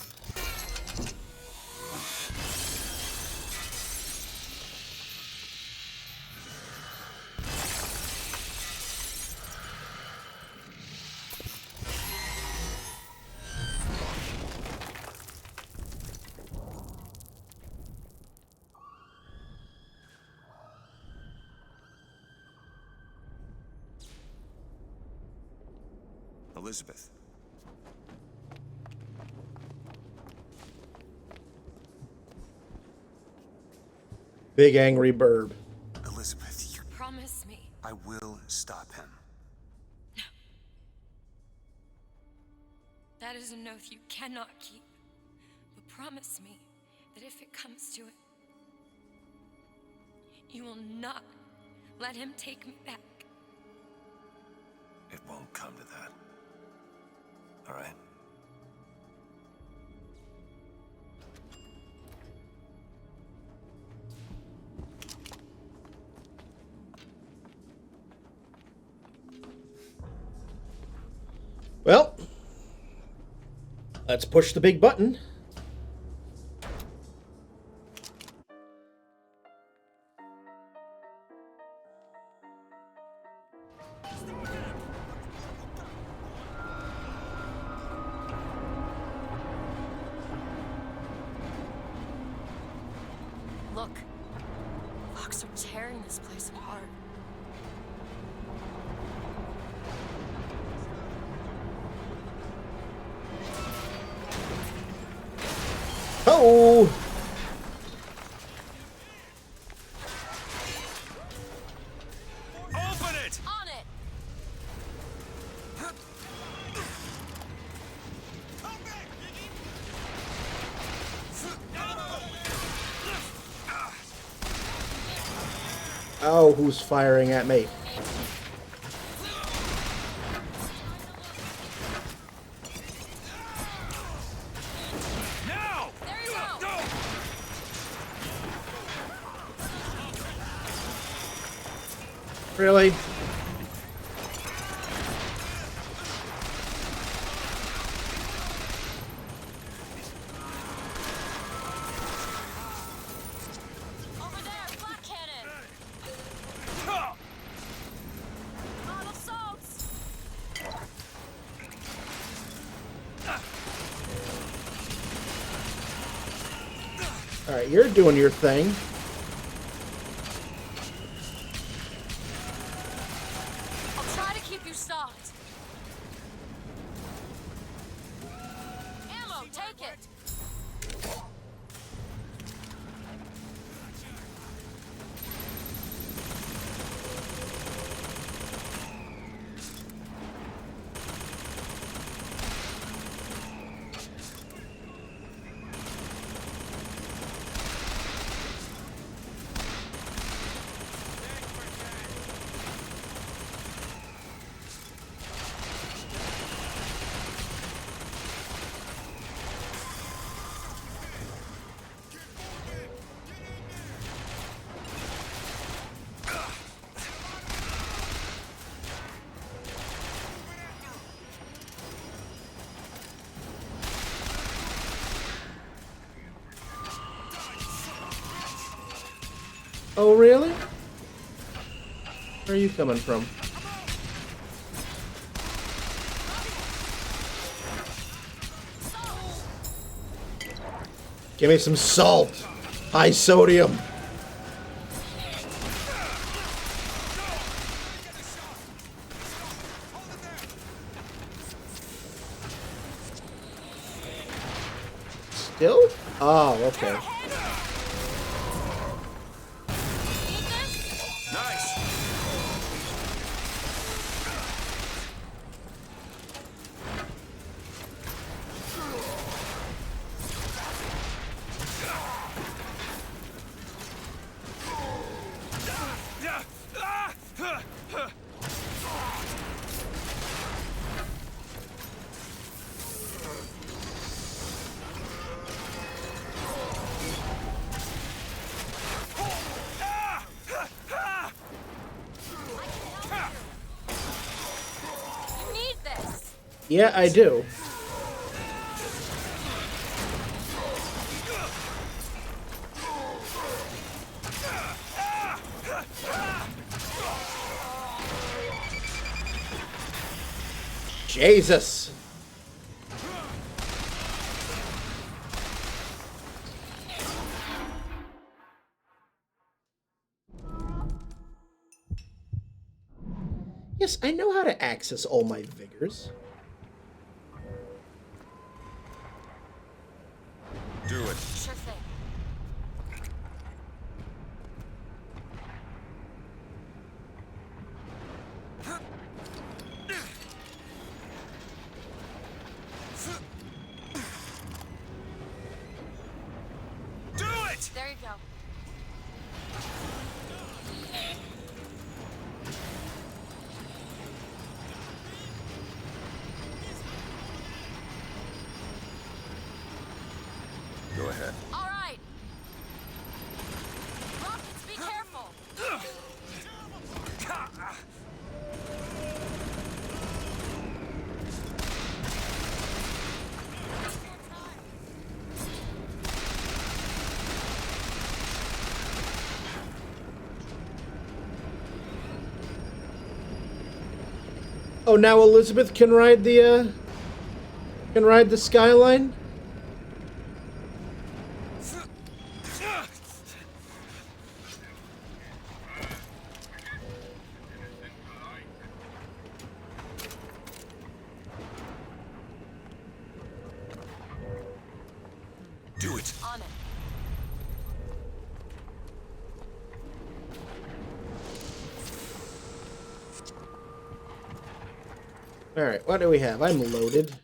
Elizabeth. Big angry burb. Elizabeth, you... Promise me. I will stop him. That is an oath you cannot keep. But promise me that if it comes to it, you will not let him take me back. It won't come to that. All right? Well, let's push the big button. Look, Vox are tearing this place apart. Oh! Open it! On it! Oh, who's firing at me? Now! There you go! Really? Over there, black cannon! Model salts! Alright, you're doing your thing. I'll try to keep you stocked. Ammo, take it! Oh, really? Where are you coming from? Give me some salt! High sodium! Still? Oh, okay. Nice! You need this! Yeah, I do. Jesus! Yes, I know how to access all my vigors. Do it. Sure thing. Do it! There you go. Oh, now Elizabeth can ride the skyline? Do it. On it. Alright, what do we have? I'm loaded.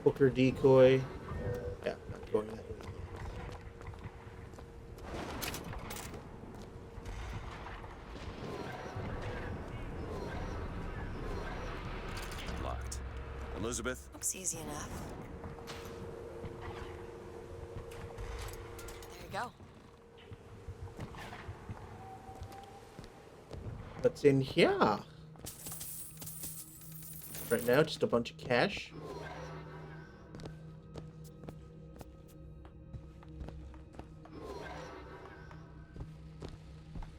Hooker decoy. Yeah, not going that way. Locked. Elizabeth? Looks easy enough. There you go. What's in here? Right now, just a bunch of cash.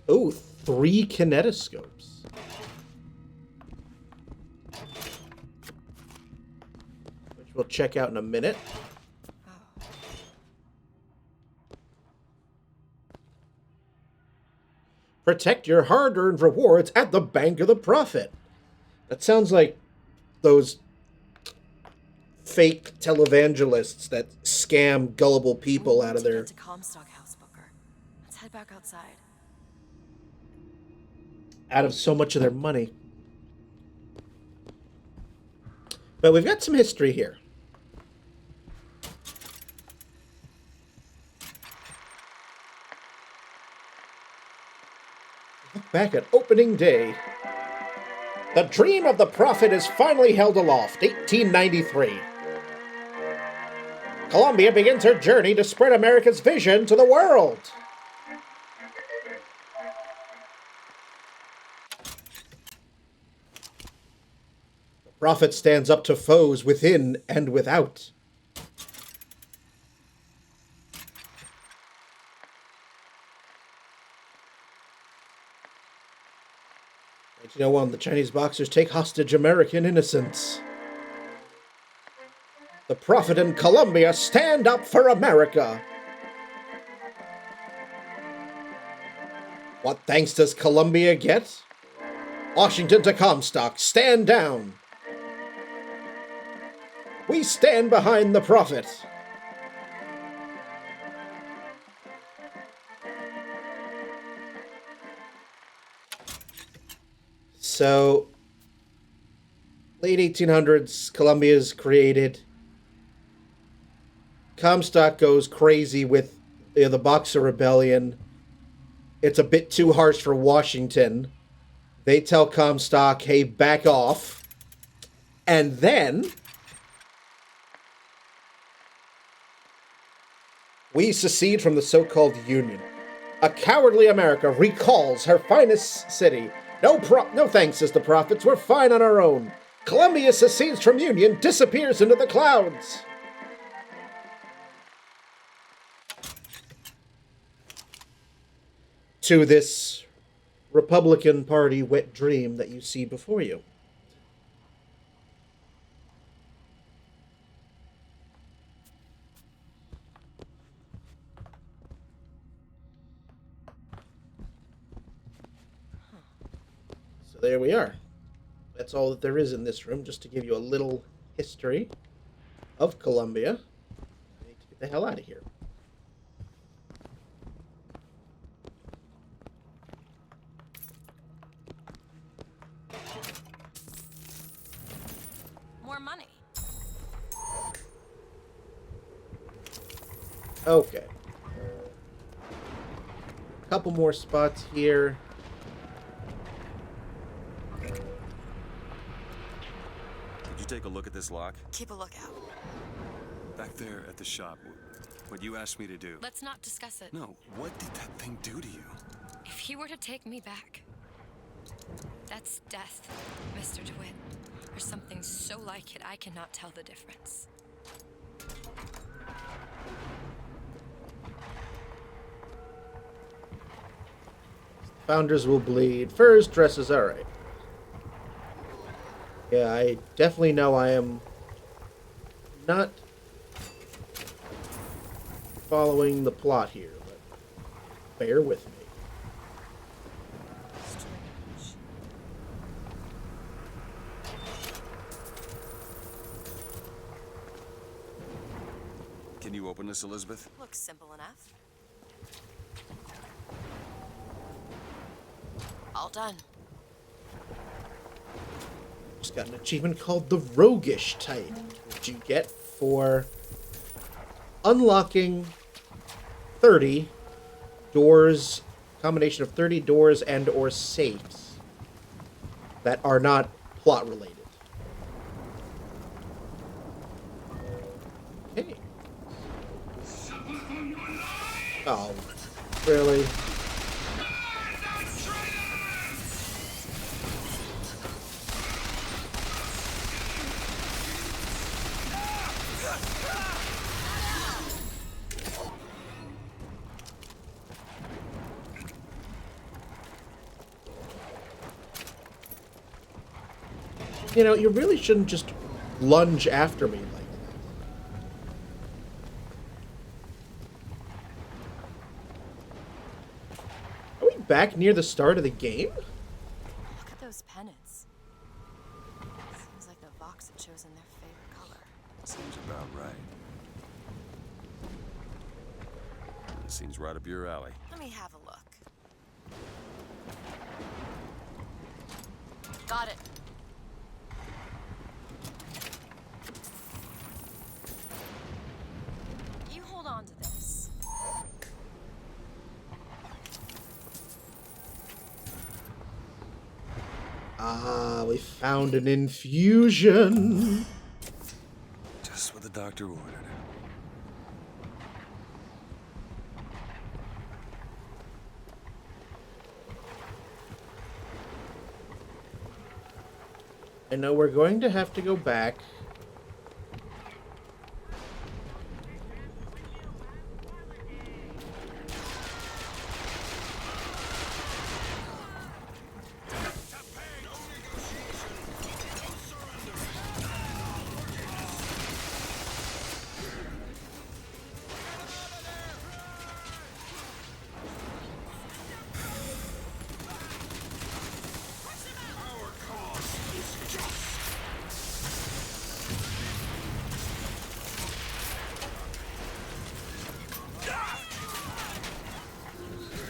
Oh, 3 kinetoscopes. Which we'll check out in a minute. Protect your hard-earned rewards at the Bank of the Prophet. That sounds like those fake televangelists that scam gullible people out of their... Get to Comstock House, Booker. Let's head back outside. out of so much of their money. But we've got some history here. Look back at opening day. The dream of the prophet is finally held aloft, 1893. Columbia begins her journey to spread America's vision to the world. The prophet stands up to foes within and without. In 1901, the Chinese boxers take hostage American innocents. The prophet and Columbia stand up for America. What thanks does Columbia get? Washington to Comstock, stand down. We stand behind the prophet. So, late 1800s, Columbia is created. Comstock goes crazy with the Boxer Rebellion. It's a bit too harsh for Washington. They tell Comstock, hey, back off. And then we secede from the so-called Union. A cowardly America recalls her finest city. No thanks, says the prophets. We're fine on our own. Columbia secedes from Union, disappears into the clouds. To this Republican Party wet dream that you see before you. So there we are. That's all that there is in this room, just to give you a little history of Columbia. I need to get the hell out of here. More money. Okay. Couple more spots here. Did you take a look at this lock? Keep a lookout. Back there at the shop, what you asked me to do. Let's not discuss it. No, what did that thing do to you? If he were to take me back, that's death, Mr. DeWitt. Or something so like it I cannot tell the difference. Founders will bleed first. Dresses, alright. Yeah, I definitely know I am not following the plot here, but bear with me. Can you open this, Elizabeth? Looks simple enough. All done. Just got an achievement called the Roguish type, which you get for unlocking 30 doors, combination of 30 doors and or safes that are not plot related. Okay. Oh, really? You know, you really shouldn't just lunge after me like that. Are we back near the start of the game? Look at those pennants. Seems like the Vox have chosen their favorite color. Seems about right. Seems right up your alley. Let me have a look. Got it. You hold on to this. Ah, we found an infusion. Just what the doctor ordered. I know we're going to have to go back.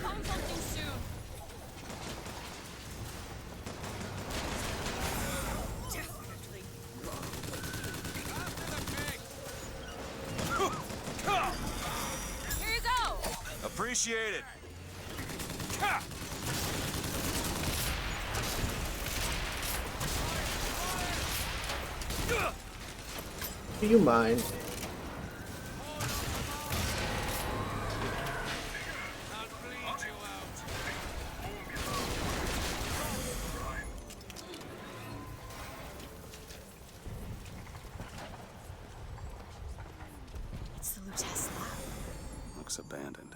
Find something soon. Definitely. Here you go. Appreciate it. Do you mind? It's the Lutece lab. Looks abandoned.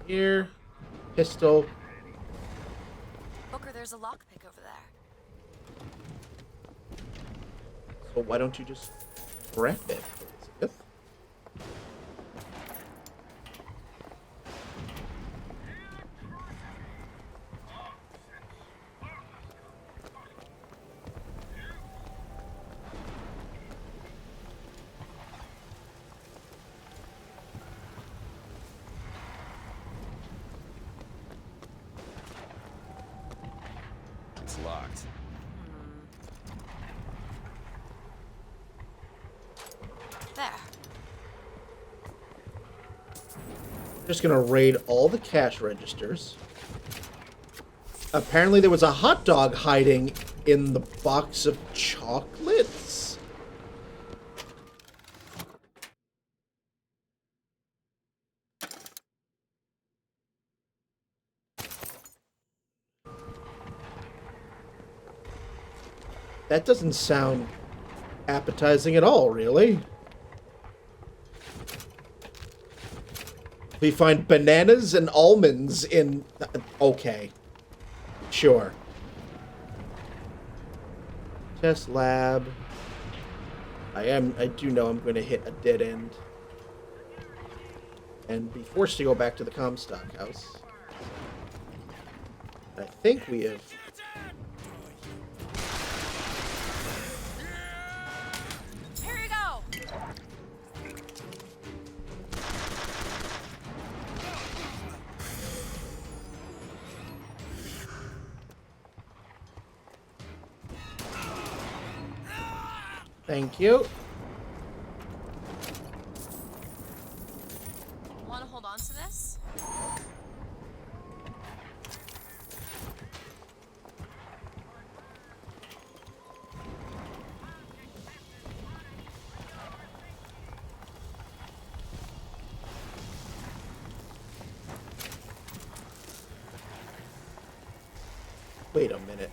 Here, pistol. Booker, there's a lockpick over there. So why don't you just grab it, Elizabeth? It's locked. There. Just gonna raid all the cash registers. Apparently there was a hot dog hiding in the box of chocolates. That doesn't sound appetizing at all, really. We find bananas and almonds in... Okay. Sure. Test lab. I do know I'm going to hit a dead end. And be forced to go back to the Comstock house. I think we have... Here you go! Thank you. Want to hold on to this? Wait a minute.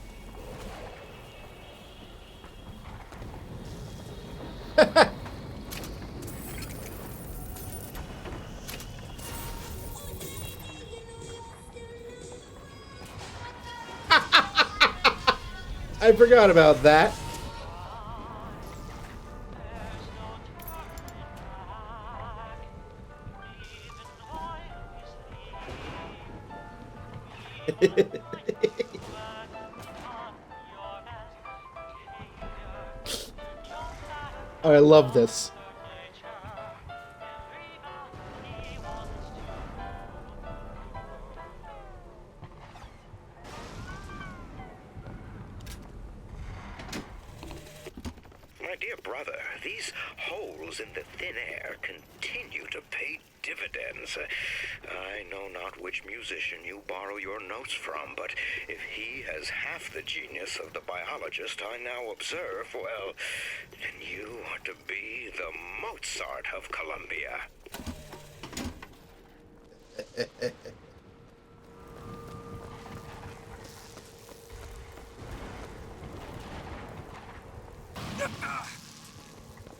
I forgot about that. Oh, I love this. My dear brother, these holes in the thin air continue to pay dividends. I know not which musician you borrow your notes from, but if he has half the genius of the biologist I now observe, well, then you are to be the Mozart of Columbia.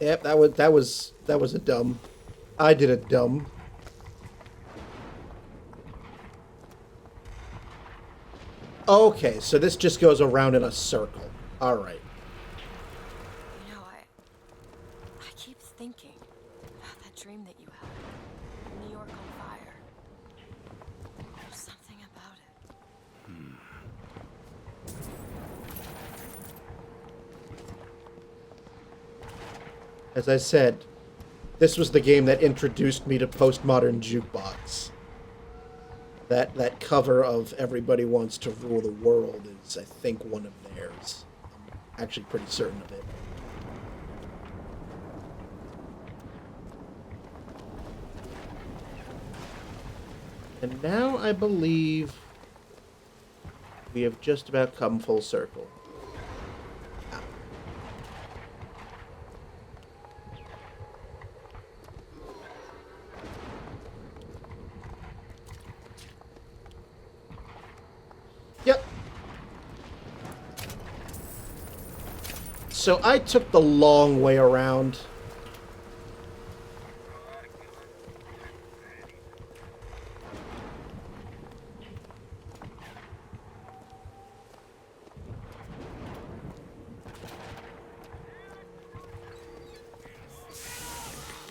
Yep, that was a dumb. I did a dumb. Okay, so this just goes around in a circle. All right. You know, I keep thinking about that dream that you had. New York on fire. There's something about it. As I said, this was the game that introduced me to Postmodern Jukebox. That cover of Everybody Wants to Rule the World is, I think, one of theirs. I'm actually pretty certain of it. And now I believe we have just about come full circle. Yep. So I took the long way around.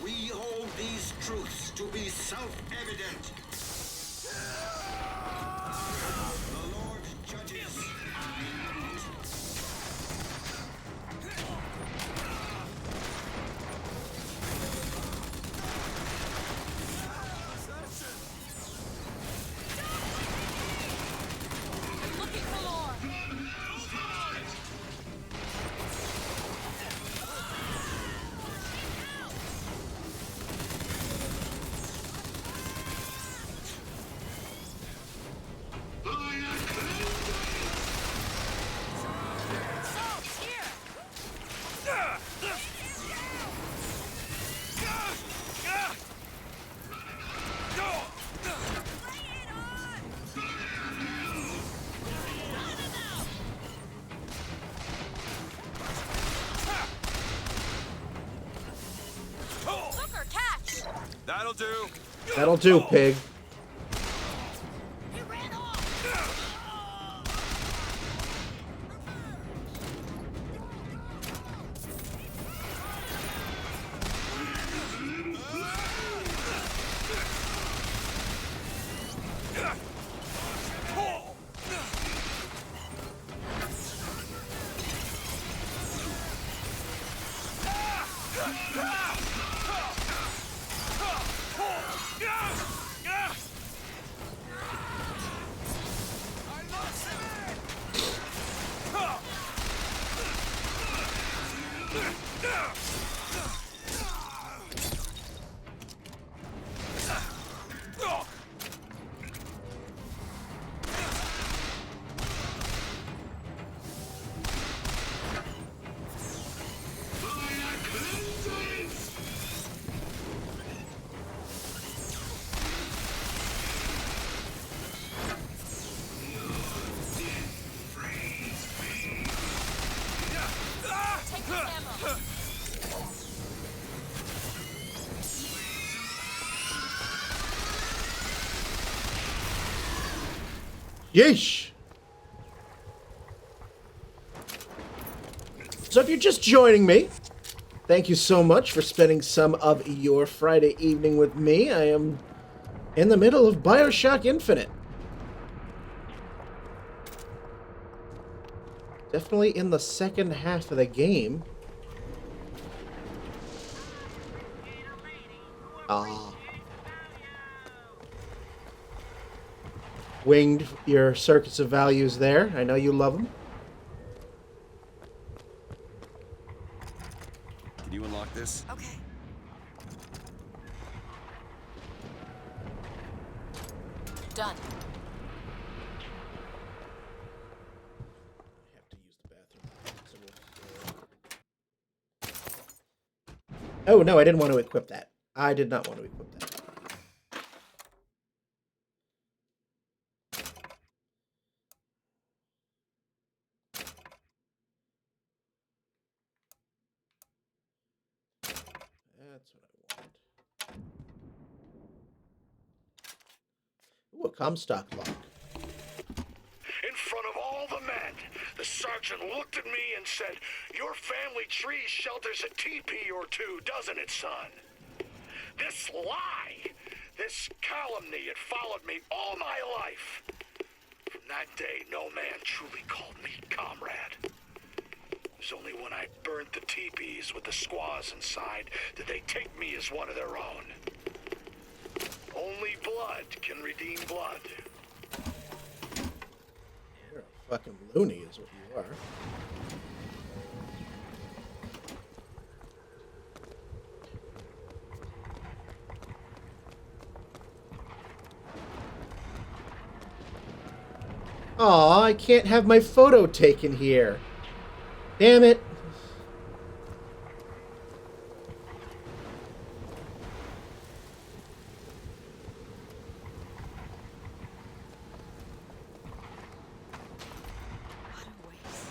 We hold these truths to be self-evident. The Lord judges. Looking for more. That'll do. That'll do, pig. Yeesh! So if you're just joining me, thank you so much for spending some of your Friday evening with me. I am in the middle of BioShock Infinite. Definitely in the second half of the game. Winged your circuits of values there. I know you love them. Can you unlock this? Okay. Done. Oh, no, I didn't want to equip that. I did not want to equip that. That's what I wanted. Ooh, a Comstock lock. In front of all the men, the sergeant looked at me and said, "Your family tree shelters a teepee or two, doesn't it, son?" This lie, this calumny, it followed me all my life. From that day, no man truly called me comrade. It was only when I burnt the teepees with the squaws inside did they take me as one of their own. Only blood can redeem blood. You're a fucking loony is what you are. Aw, I can't have my photo taken here. Damn it. What a waste.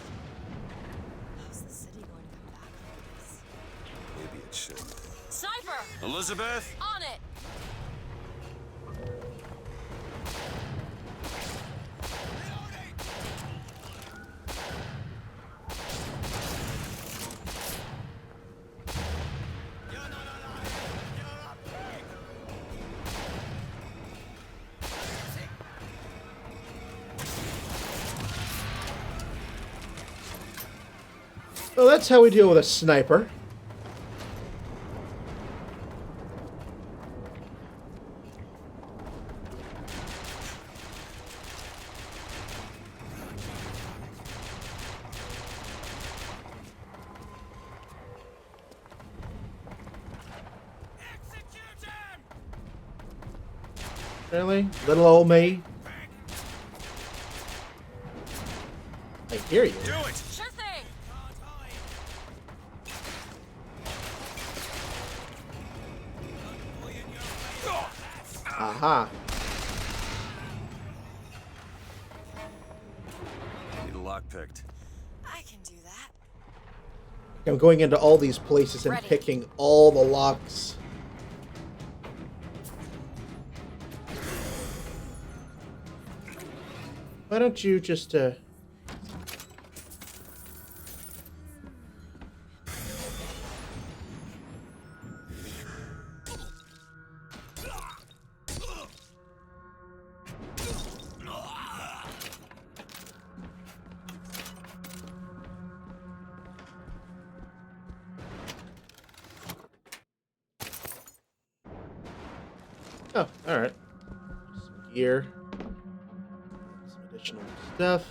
How's the city going to come back from this? Maybe it should. Sniper! Elizabeth? On it! Well, that's how we deal with a sniper. Really? Little old me? I hear you. Do it! Sure thing! Aha. Need a lock picked. I can do that. I'm going into all these places and Ready. picking all the locks. Why don't you just, Oh, alright. Some gear. Some additional stuff.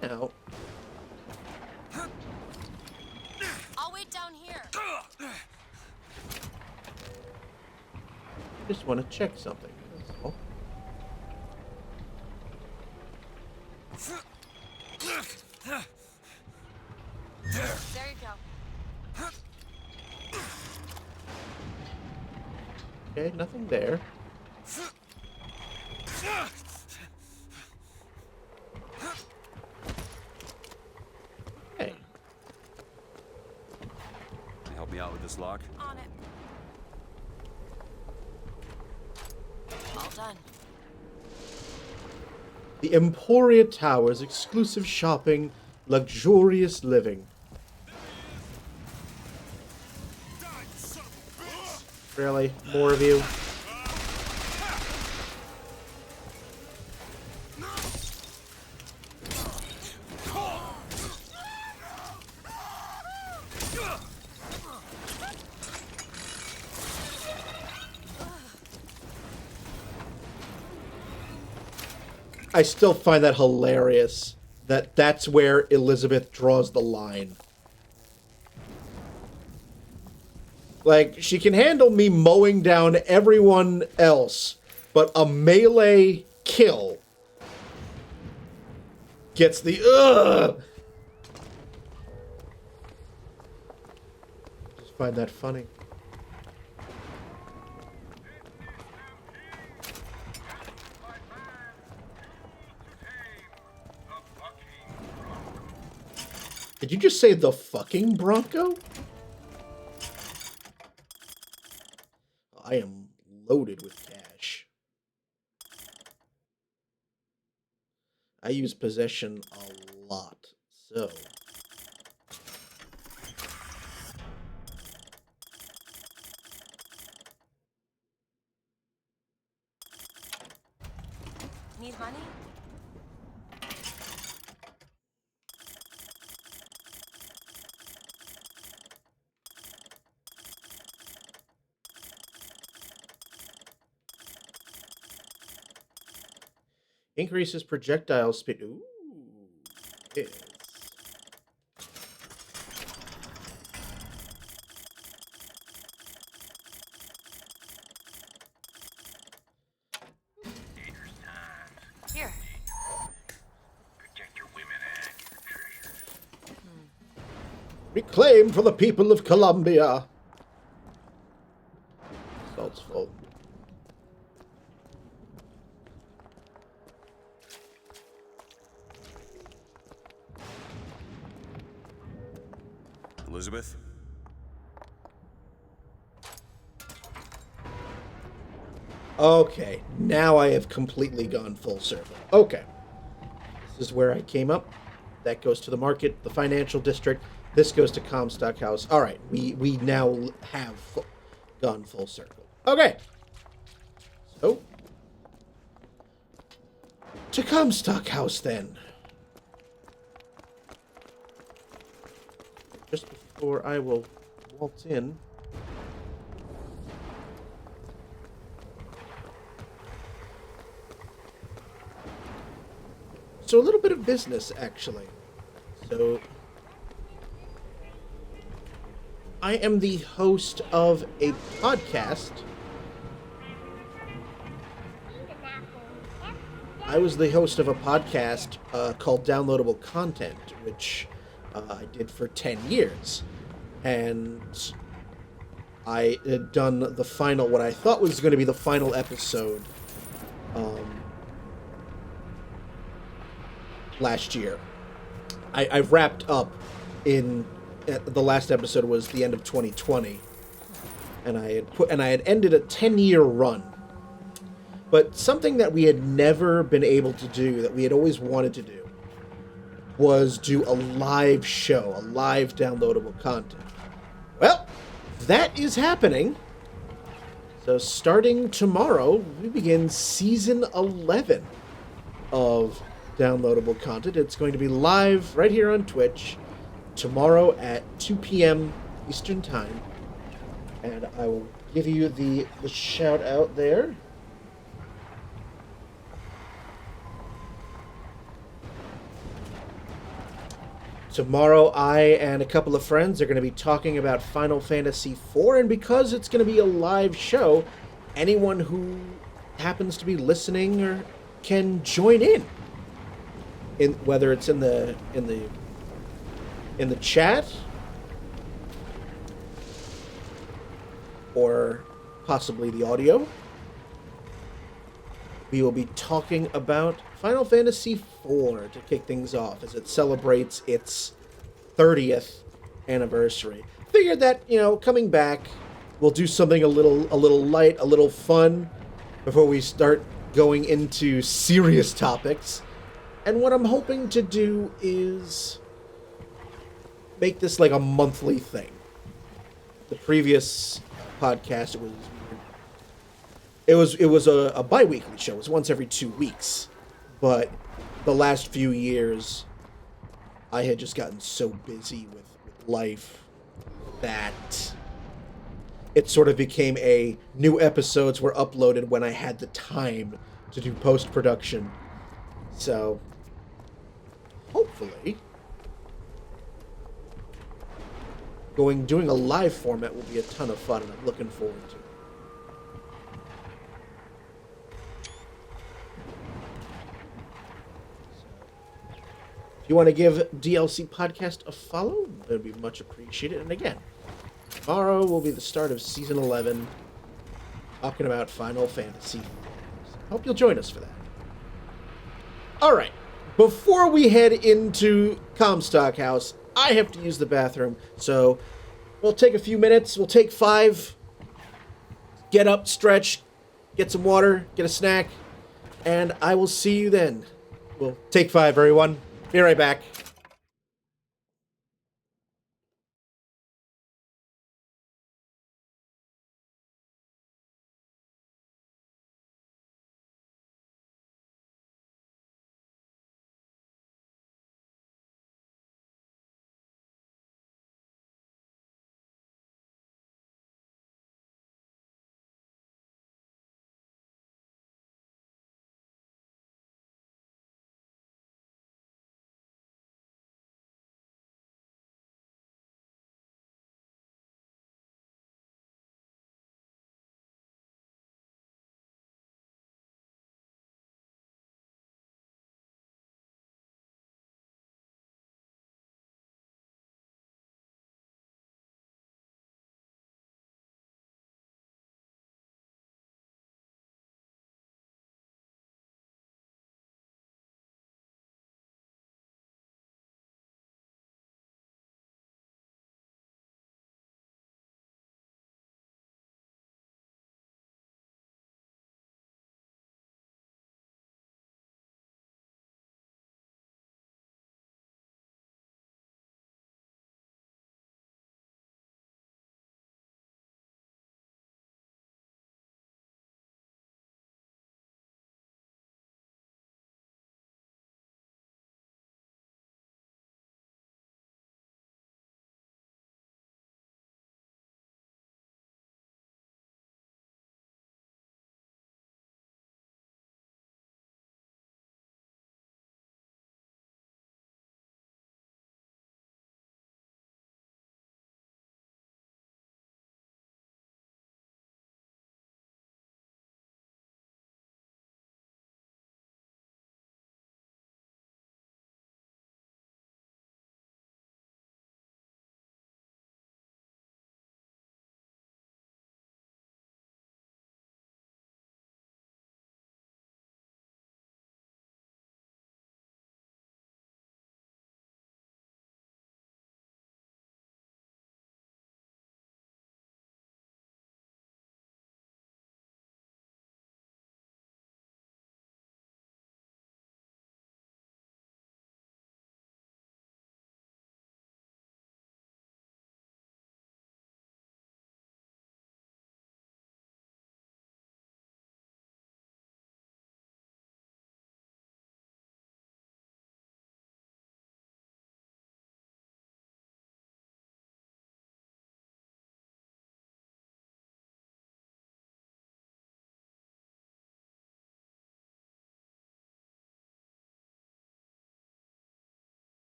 Now, I'll wait down here. I just want to check something. That's all. There you go. Okay, nothing there. Okay. Can you help me out with this lock? On it. All done. The Emporia Towers, exclusive shopping, luxurious living. Really? More of you? I still find that hilarious. That's where Elizabeth draws the line. Like, she can handle me mowing down everyone else, but a melee kill gets the ugh. Just find that funny. Did you just say the fucking Bronco? I am loaded with cash. I use possession a lot, so... Need money? Increases projectile speed. Ooh, yes. Here. Protect your women and your treasures. Reclaim for the people of Columbia. Salt's full. Elizabeth? Okay, now I have completely gone full circle. Okay. This is where I came up. That goes to the market, the financial district. This goes to Comstock House. All right, we now have gone full circle. Okay. So, to Comstock House then. Just before I will waltz in. So a little bit of business, actually. So, I am the host of a podcast. I was the host of a podcast called Downloadable Content, which I did for 10 years. And I had done the final, what I thought was going to be the final episode last year. I wrapped up in the last episode was the end of 2020, and I had ended a 10-year run. But something that we had never been able to do, that we had always wanted to do, was do a live show, a live downloadable content. Well, that is happening. So starting tomorrow, we begin Season 11 of downloadable content. It's going to be live right here on Twitch tomorrow at 2 p.m. Eastern Time. And I will give you the shout out there. Tomorrow, I and a couple of friends are going to be talking about Final Fantasy IV, and because it's going to be a live show, anyone who happens to be listening or can join in whether it's in the chat or possibly the audio. We will be talking about Final Fantasy IV to kick things off as it celebrates its 30th anniversary. Figured that, coming back, we'll do something a little light, a little fun before we start going into serious topics. And what I'm hoping to do is make this like a monthly thing. The previous podcast, it was a bi-weekly show. It was once every 2 weeks. But the last few years, I had just gotten so busy with life that it sort of became a new episodes were uploaded when I had the time to do post-production. So, hopefully, doing a live format will be a ton of fun, and I'm looking forward to it. If you want to give DLC Podcast a follow, it would be much appreciated. And again, tomorrow will be the start of Season 11, talking about Final Fantasy. So hope you'll join us for that. All right, before we head into Comstock House, I have to use the bathroom, so we'll take a few minutes. We'll take 5, get up, stretch, get some water, get a snack, and I will see you then. We'll take 5, everyone. Be right back.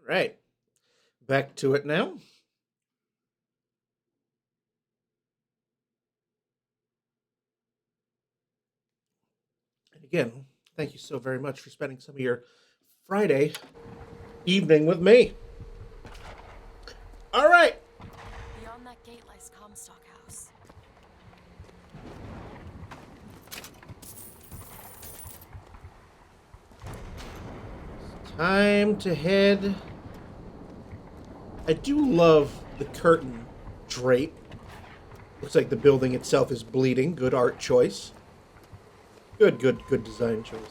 Right. Back to it now. And again, thank you so very much for spending some of your Friday evening with me. All right. Beyond that gate lies Comstock House. Time to head. I do love the curtain drape. Looks like the building itself is bleeding. Good art choice. Good design choice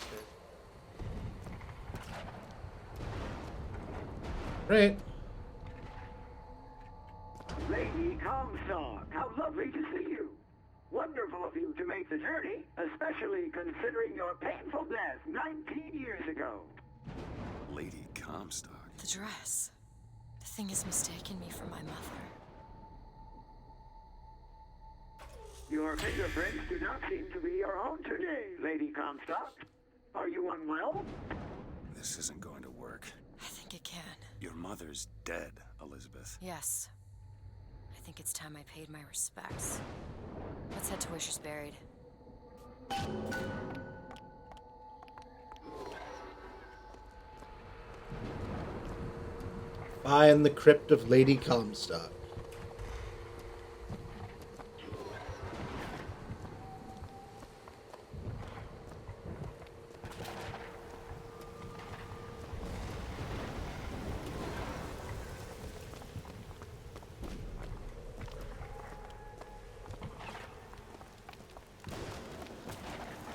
there. Right. Lady Comstock, how lovely to see you. Wonderful of you to make the journey, especially considering your painful death 19 years ago. Lady Comstock? The dress. The thing has mistaken me for my mother. Your fingerprints do not seem to be your own today, Lady Comstock. Are you unwell? This isn't going to work. I think it can. Your mother's dead, Elizabeth. Yes. I think it's time I paid my respects. Let's head to where she's buried. Find the crypt of Lady Comstock.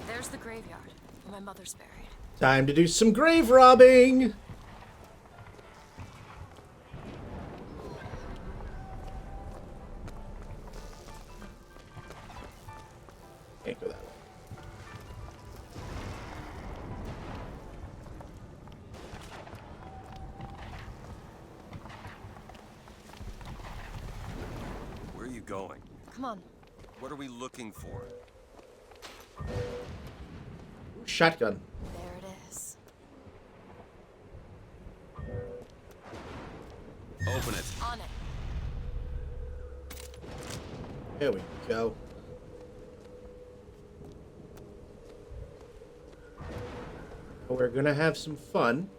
There's the graveyard, where my mother's buried. Time to do some grave robbing! Can't go that way. Where are you going? Come on. What are we looking for? Shotgun. There it is. Open it. On it. There we go. We're gonna have some fun.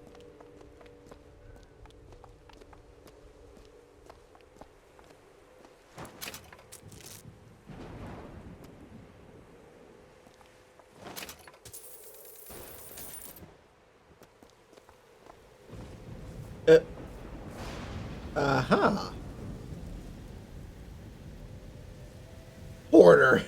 Aha. Order.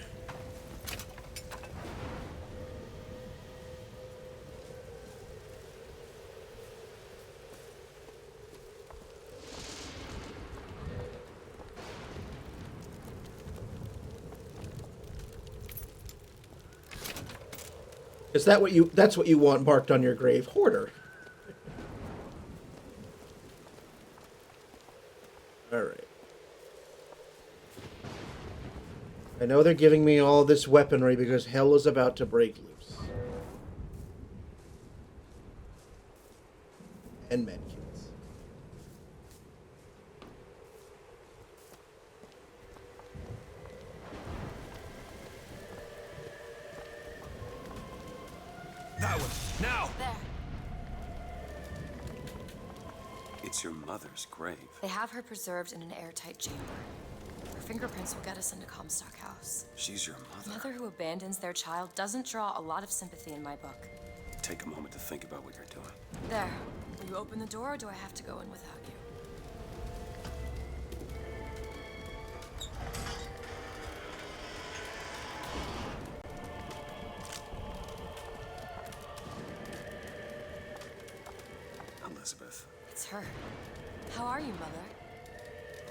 Is that what you, that's what you want marked on your grave? Hoarder. Alright. I know they're giving me all this weaponry because hell is about to break loose. And medkits. That one! Now! There. It's your mother's grave. They have her preserved in an airtight chamber. Her fingerprints will get us into Comstock House. She's your A mother. mother who abandons their child doesn't draw a lot of sympathy in my book. Take a moment to think about what you're doing. There. Will you open the door, or do I have to go in without you? Elizabeth. It's her. How are you, Mother?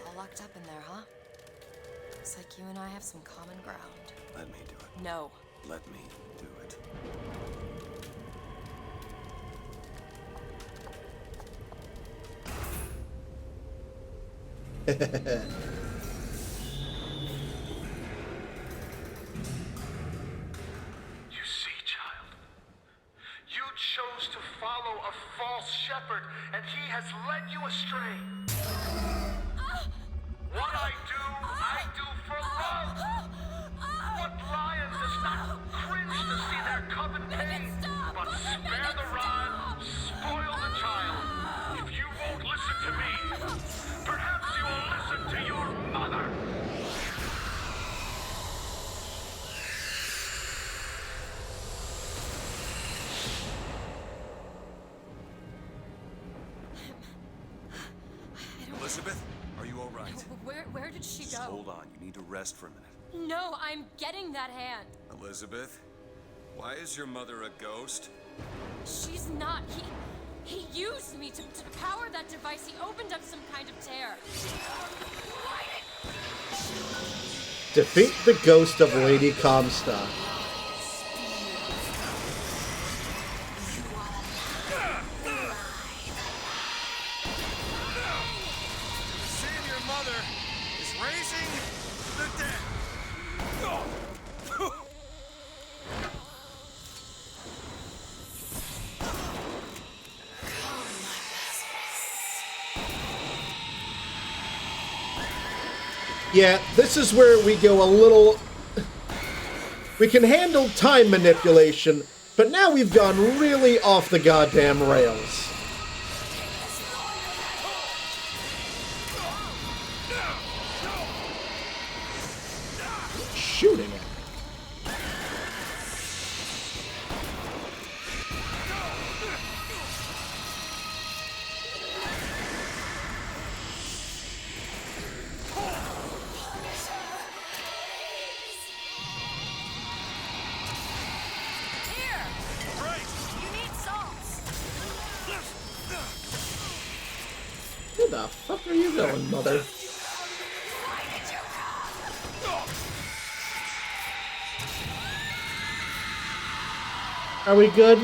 All locked up in there, huh? Looks like you and I have some common ground. Let me do it. No. Let me do it. You see, child, you chose to follow a false shepherd, and he has led you astray. What I do for love. What lion does not cringe to see their coven pain? But spare the rod, spoil the child. If you won't listen to me, perhaps you will listen to your mother. Elizabeth, are you all right? Where did she Just go? hold on. You need to rest for a minute. No, I'm getting that hand. Elizabeth, why is your mother a ghost? She's not. He used me to power that device. He opened up some kind of tear. Defeat the ghost of Lady Comstock. Seeing your mother is raising the dead. Yeah, this is where we go a little... We can handle time manipulation, but now we've gone really off the goddamn rails. Shooting it. Where the fuck are you going, mother? Are we good?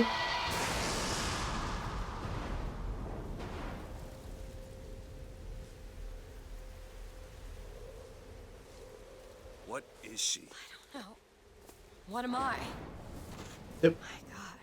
What is she? No. What am I? Yep. My God.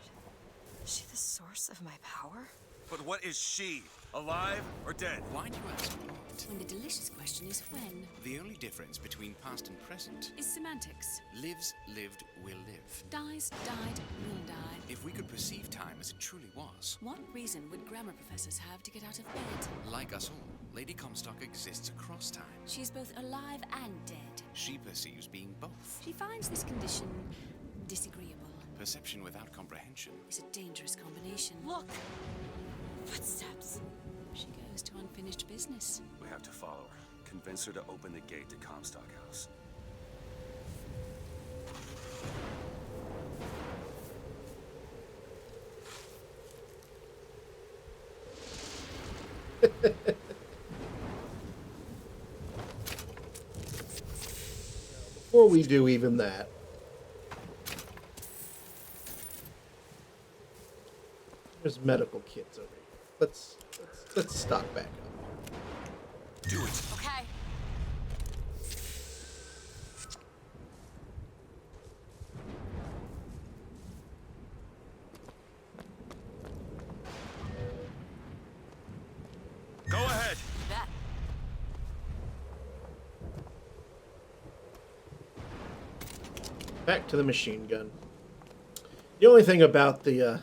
Is she the source of my power? But what is she? Alive or dead? Why do you ask what? When the delicious question is when. The only difference between past and present Is semantics. lives, lived, will live. Dies, died, will die. If we could perceive time as it truly was, What reason would grammar professors have to get out of bed? like us all, Lady Comstock exists across time. She's both alive and dead. She perceives being both. She finds this condition disagreeable. Perception without comprehension Is a dangerous combination. Look! Footsteps. She goes to unfinished business. We have to follow her. Convince her to open the gate to Comstock House. Before we do even that, there's medical kits over here. Let's stock back up. Do it. Okay. Go ahead. Bet. Back to the machine gun. The only thing about the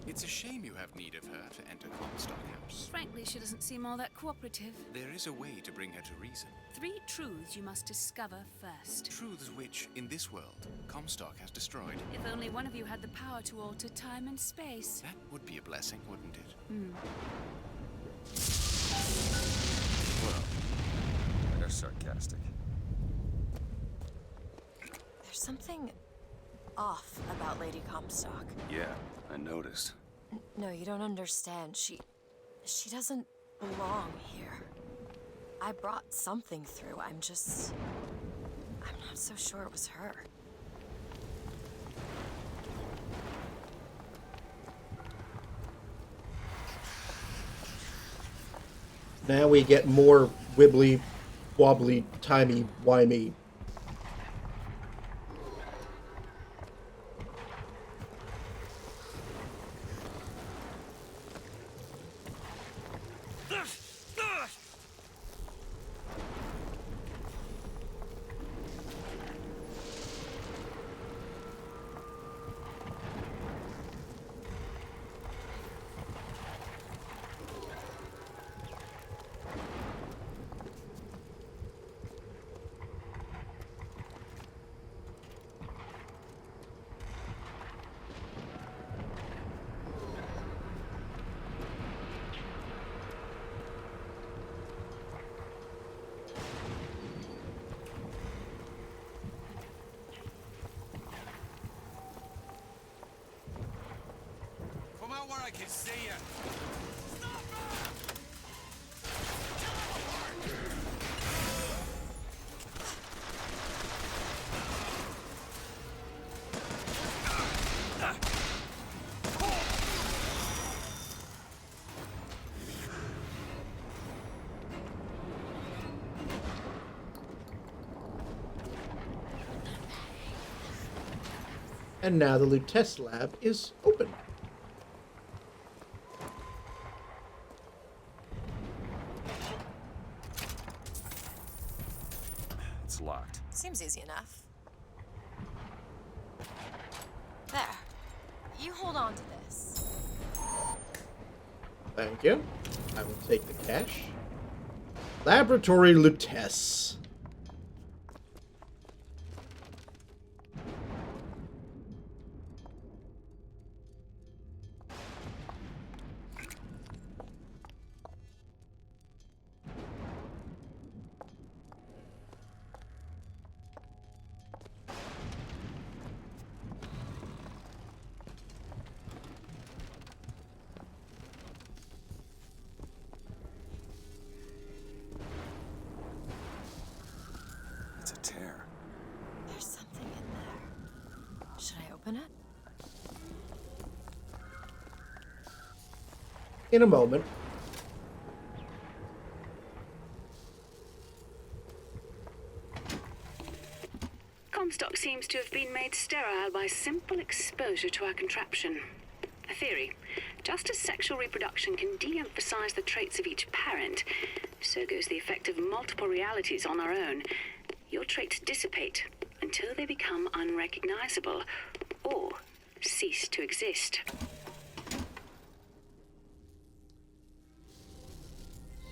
It's a shame you have need of her to enter Comstock House. Frankly, she doesn't seem all that cooperative. There is a way to bring her to reason. 3 truths you must discover first. Truths which, in this world, Comstock has destroyed. If only one of you had the power to alter time and space. That would be a blessing, wouldn't it? Well, they're sarcastic. There's something off about Lady Comstock. Yeah, I noticed. No, you don't understand. She doesn't belong here. I brought something through. I'm not so sure it was her. now we get more wibbly, wobbly, timey, wimey. out where I can see you. And now the loot test lab is open. It's locked. Seems easy enough. There. You hold on to this. Thank you. I will take the cash. Laboratory loot tests. It's a tear. There's something in there. Should I open it? In a moment. Comstock seems to have been made sterile by simple exposure to our contraption. A theory. Just as sexual reproduction can de-emphasize the traits of each parent, so goes the effect of multiple realities on our own. Your traits dissipate until they become unrecognizable or cease to exist.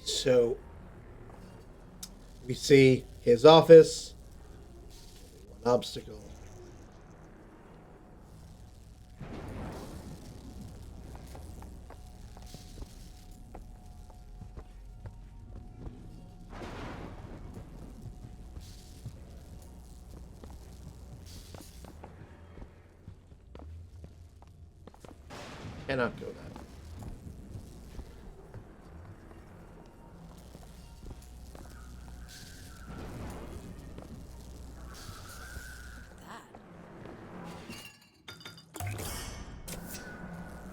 So, we see his office. One obstacle. Cannot go that way.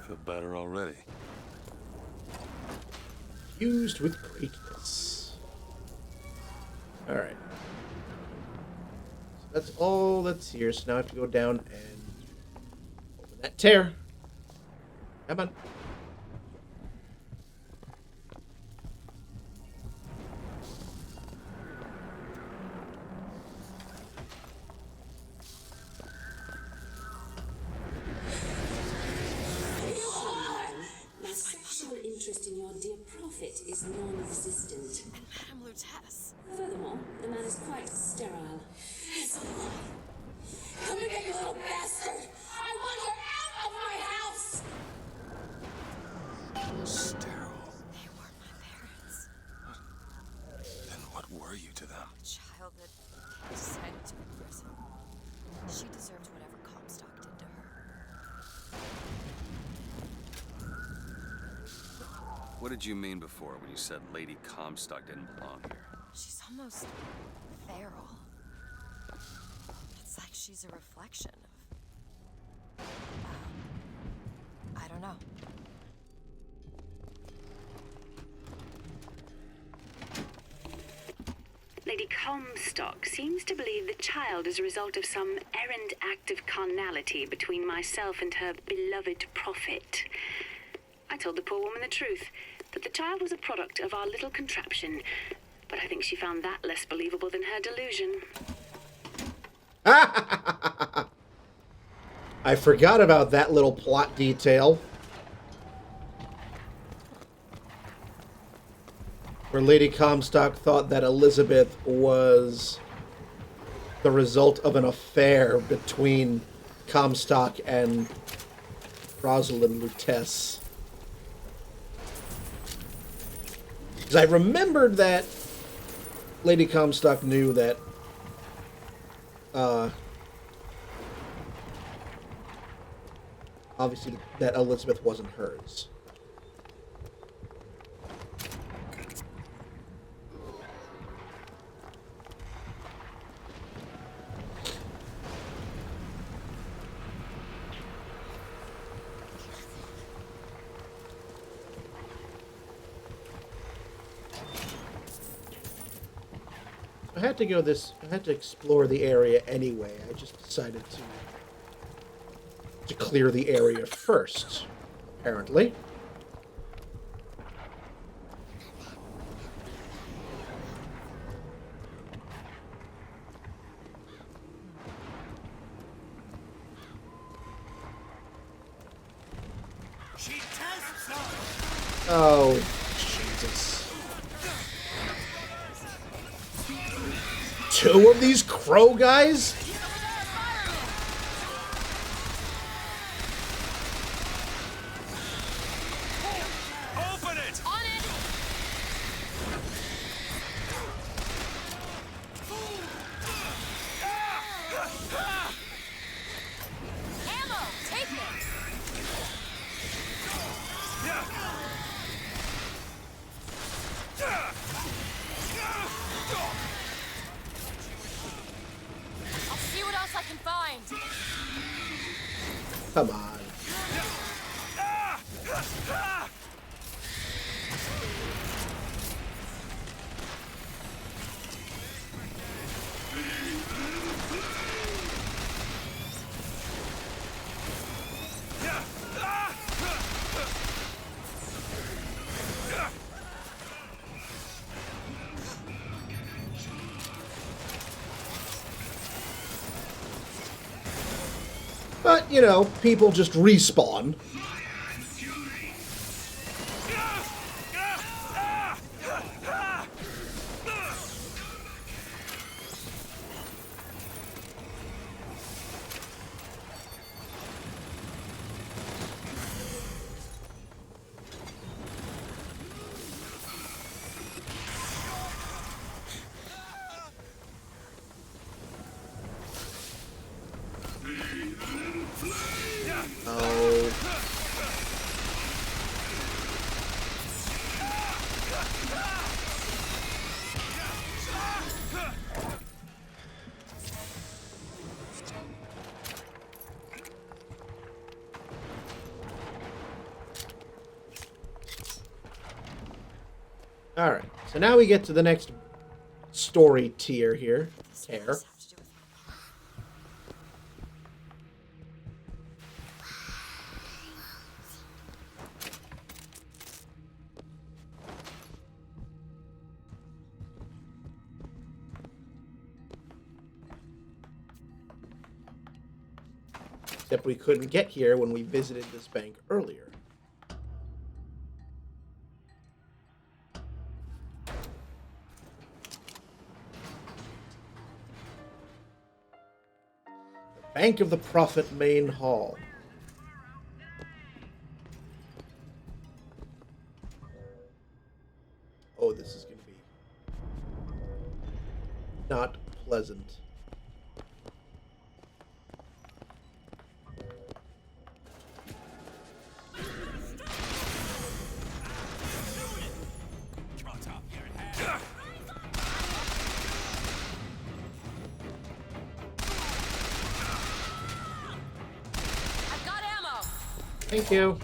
Feel better already. Used with greatness. Alright. So that's all that's here. So now I have to go down and open that tear. Come on. My sexual interest in your dear prophet is non-existent. And Madame Lutece. Furthermore, the man is quite sterile. It's a lie. Come again, you little bastard! I want her out of my house! Sterile. They weren't my parents. Then what were you to them? A child that decided to imprison. She deserved whatever Comstock did to her. What did you mean before when you said Lady Comstock didn't belong here? She's almost feral. It's like she's a reflection of... I don't know. Lady Comstock seems to believe the child is a result of some errant act of carnality between myself and her beloved prophet. I told the poor woman the truth, that the child was a product of our little contraption, but I think she found that less believable than her delusion. I forgot about that little plot detail. Where Lady Comstock thought that Elizabeth was the result of an affair between Comstock and Rosalind Lutece. Because I remembered that Lady Comstock knew that obviously that Elizabeth wasn't hers. I had to explore the area anyway. I just decided to clear the area first, apparently. Oh, Jesus. 2 of these crow guys? Open it! On it! Ammo! Take it! I'll see what else I can find. Come on. But, you know, people just respawn. Oh. Alright, so now we get to the next story tier here. Tear. Except we couldn't get here when we visited this bank earlier. Bank of the Prophet Main Hall. Oh, this is going to be not pleasant. Thank you.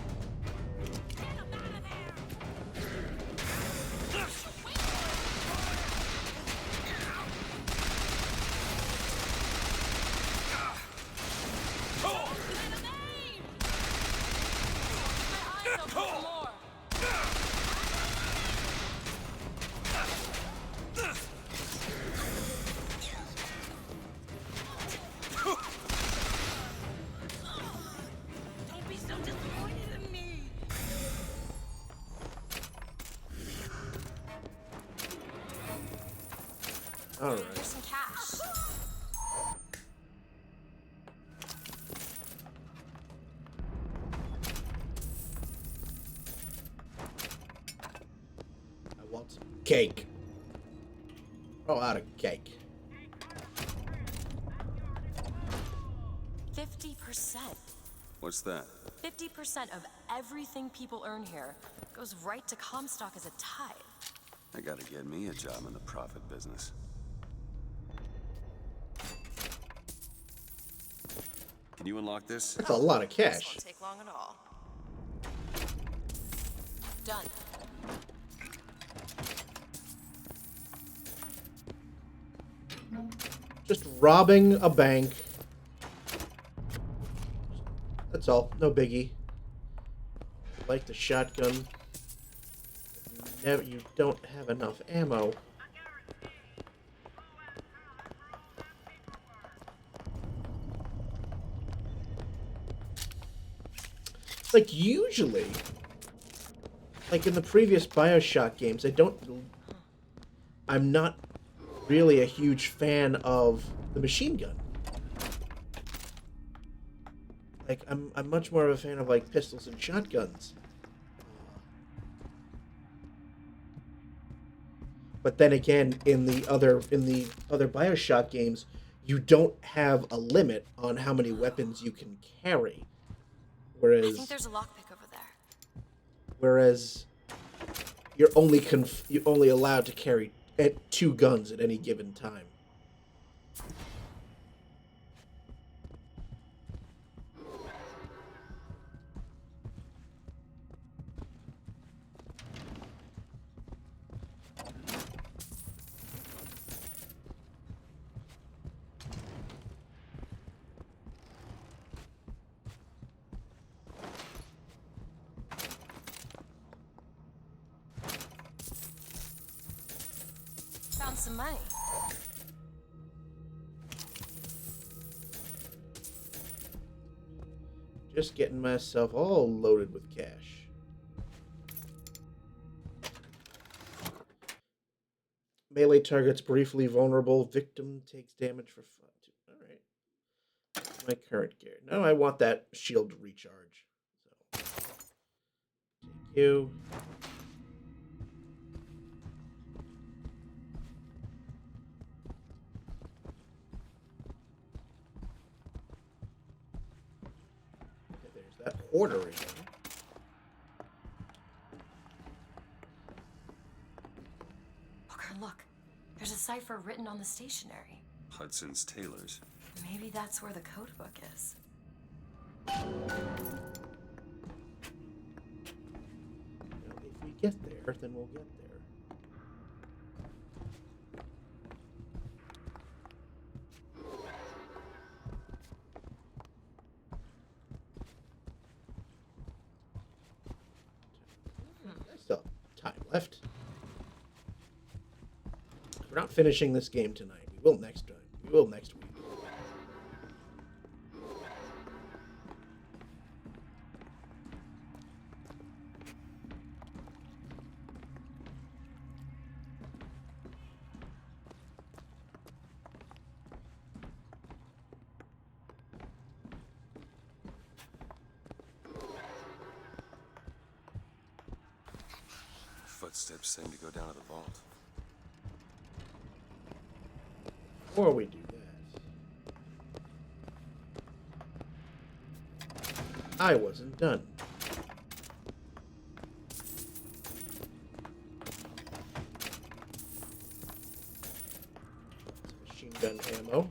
All right. Here's some cash. I want some cake. Oh, out of cake. 50%. What's that? 50% of everything people earn here goes right to Comstock as a tithe. I gotta get me a job in the profit business. Can you unlock this? That's a lot of This cash. won't take long at all. Done. Just robbing a bank. That's all. No biggie. Like the shotgun. Never, you don't have enough ammo. Like, usually, like in the previous BioShock games, I'm not really a huge fan of the machine gun. Like, I'm much more of a fan of, like, pistols and shotguns. But then again, in the other BioShock games, you don't have a limit on how many weapons you can carry. I think there's a lockpick over there. Whereas you're only allowed to carry 2 guns at any given time. Found some money. Just getting myself all loaded with cash. Melee targets briefly vulnerable. Victim takes damage for fun. Alright. That's my current gear. No, I want that shield to recharge. So take you. Okay, there's that order again. Look, there's a cipher written on the stationery. Hudson's Tailors. Maybe that's where the code book is. If we get there, then we'll get there. I still have time left. We're not finishing this game tonight. We will next time. We will next week. Footsteps seem to go down to the vault. Before we do that, I wasn't done. Machine gun ammo.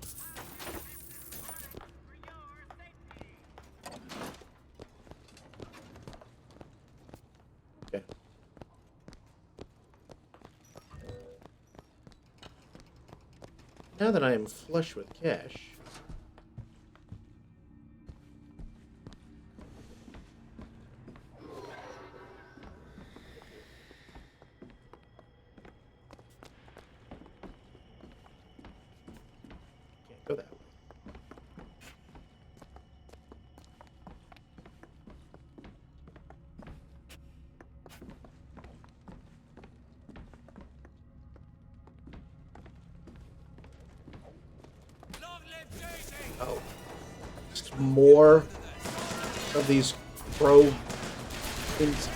Okay. Now that I am flush with cash, can't go that way. Oh. Just more of these pro things.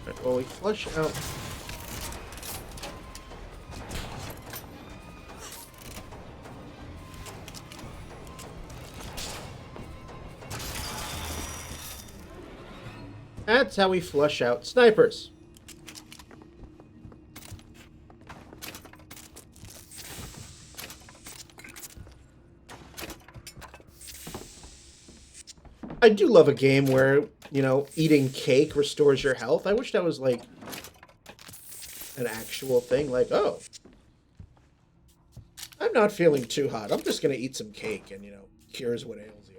Alright, well, we flush out. That's how we flush out snipers. I do love a game where, you know, eating cake restores your health. I wish that was, like, an actual thing. Like, oh, I'm not feeling too hot. I'm just going to eat some cake and, you know, cures what ails you.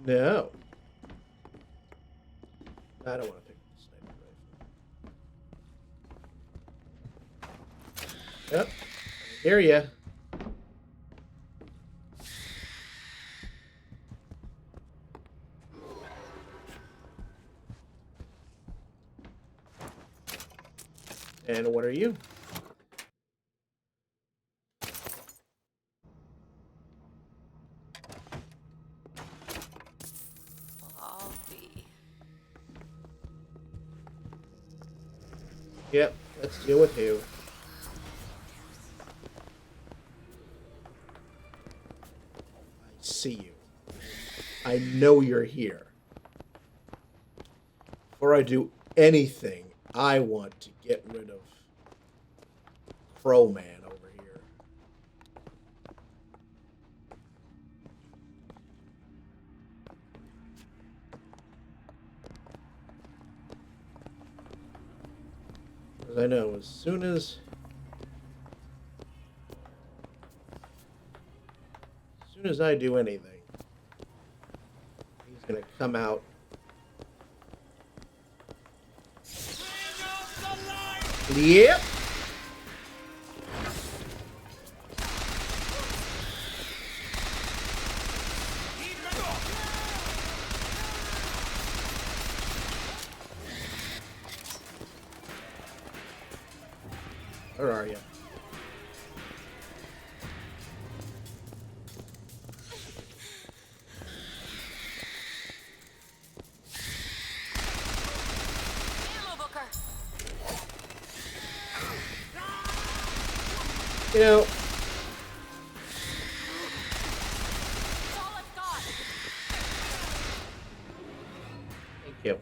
No. I don't want to pick the sniper rifle. Yep. I hear ya. And what are you? I'll be. Yep, let's deal with who. I see you. I know you're here. Before I do anything, I want to get rid of Crowman over here. Because I know as soon as I do anything, he's gonna come out. Yep. Where are you? You know, thank you.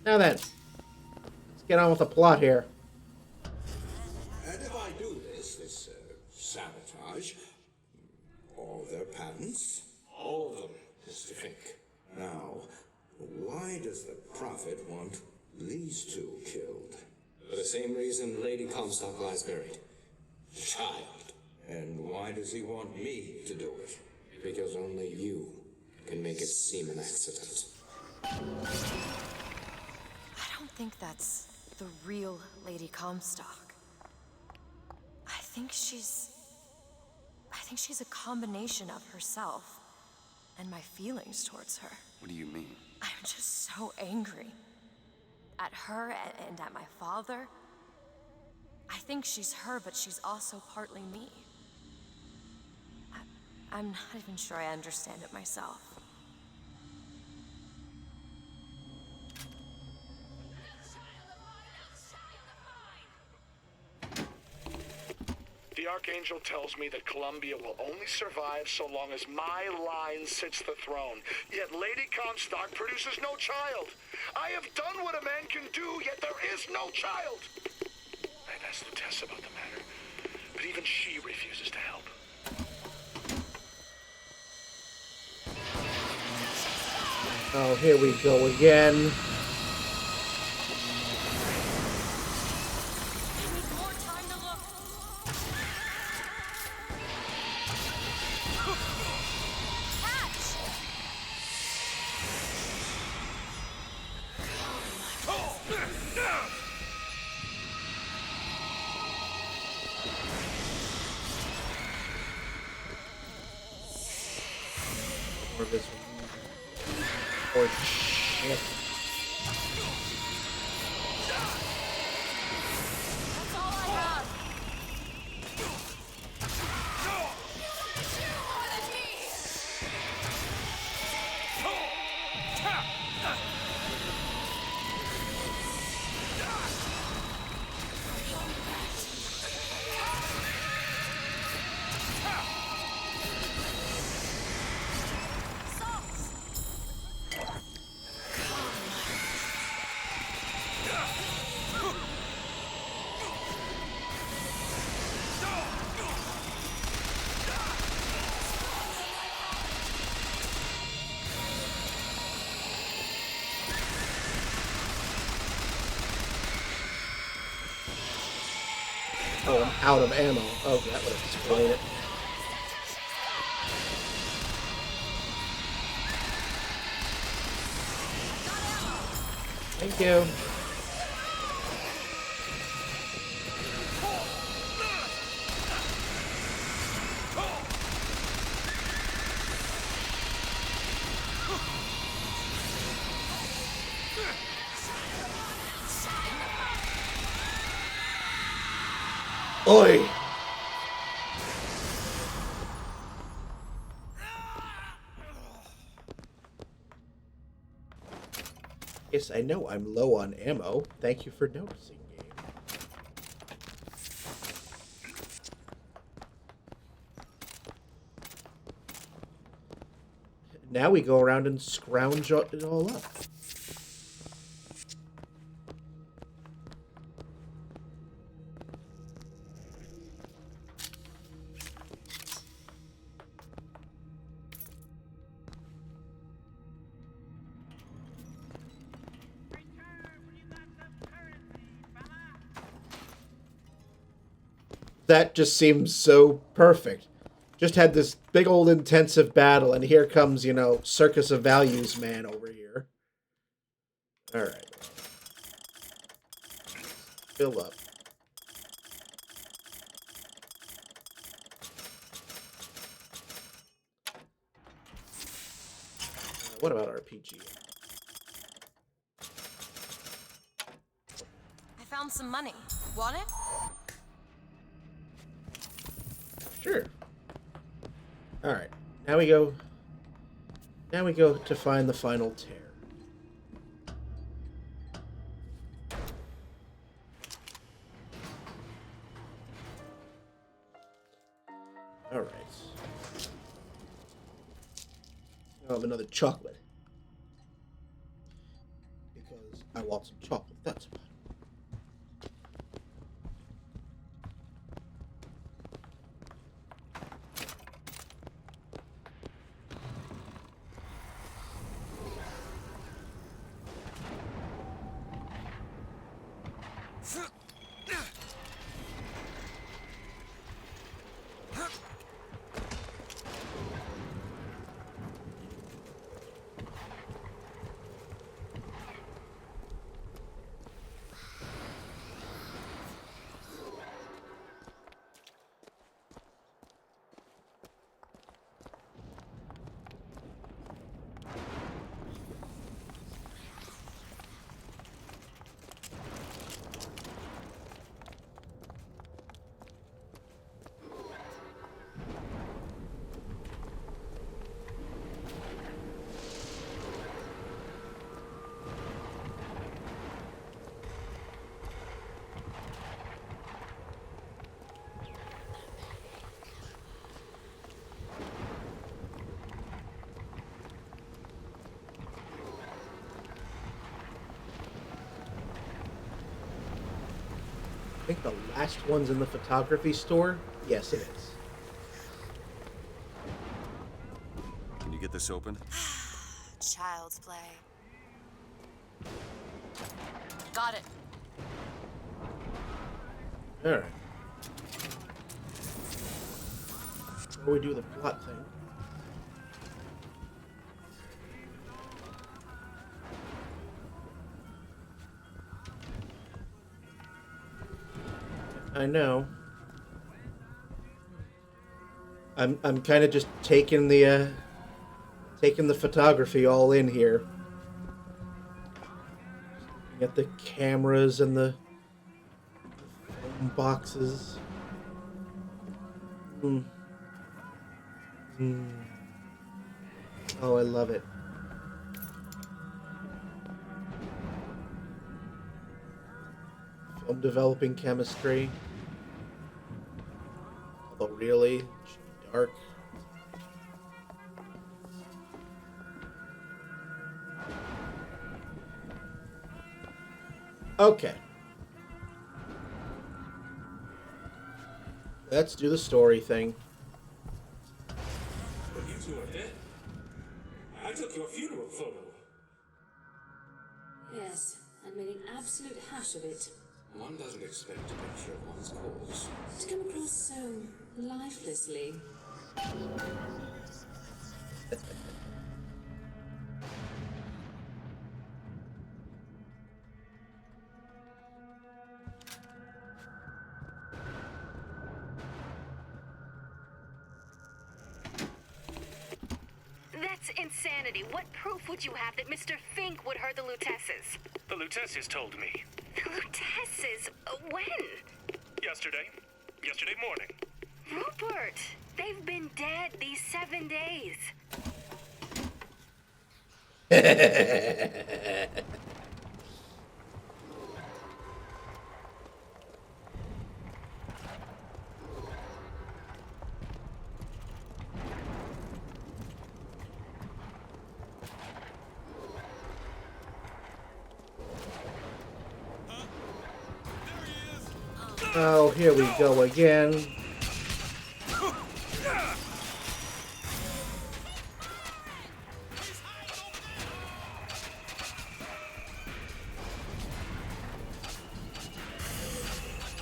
Now then, let's get on with the plot here. And if I do this sabotage, all their patents, all of them, Mr. Fink. Now, why does the Prophet want these two killed? For the same reason Lady Comstock lies buried. Child. And why does he want me to do it? Because only you can make it seem an accident. I don't think that's the real Lady Comstock. I think she's a combination of herself and my feelings towards her. What do you mean? I'm just so angry. At her and at my father. I think she's her, but she's also partly me. I'm not even sure I understand it myself. The Archangel tells me that Columbia will only survive so long as my line sits the throne. Yet Lady Comstock produces no child. I have done what a man can do, yet there is no child. I've asked Lutessa about the matter, but even she refuses to help. Oh, here we go again. more of this or shit. That's all I have. Oh, I'm out of ammo. Oh, that would explain it. Thank you. Oi! Yes, I know I'm low on ammo. Thank you for noticing, game. Now we go around and scrounge it all up. That just seems so perfect. Just had this big old intensive battle, and here comes, you know, Circus of Values man over here. Alright. Fill up. What about RPG? I found some money. Want it? Sure. Alright. Now we go to find the final tear. Alright. I'll have another chocolate. Because I want some chocolate, that's why. I think the last one's in the photography store. Yes, it is. Can you get this open? Child's play. Got it. Alright. Before we do the plot thing. I know. I'm kind of just taking the taking the photography all in here. Looking at the cameras and the film boxes. Oh, I love it. Film developing chemistry. Although really, it should be dark. Okay. Let's do the story thing. When you two are dead, I took your funeral photo. Yes, and made an absolute hash of it. One doesn't expect to picture one's cause. To come across so lifelessly. That's insanity. What proof would you have that Mr. Fink would hurt the Lutesses? The Lutesses told me. The Lutesses? When? Yesterday. Yesterday morning. Rupert! They've been dead these 7 days. Oh, here we go again.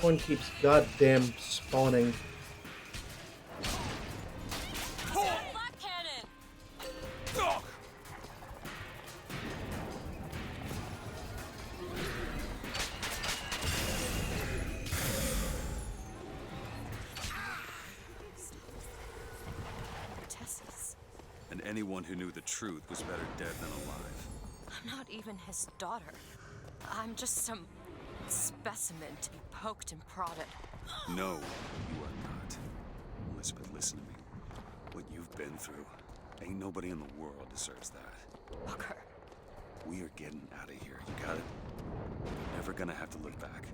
One keeps goddamn spawning. And anyone who knew the truth was better dead than alive. I'm not even his daughter. I'm just some specimen to be poked and prodded. No, you are not. Elizabeth, listen to me. What you've been through, ain't nobody in the world deserves that. Booker. We are getting out of here, you got it? You're never gonna have to look back.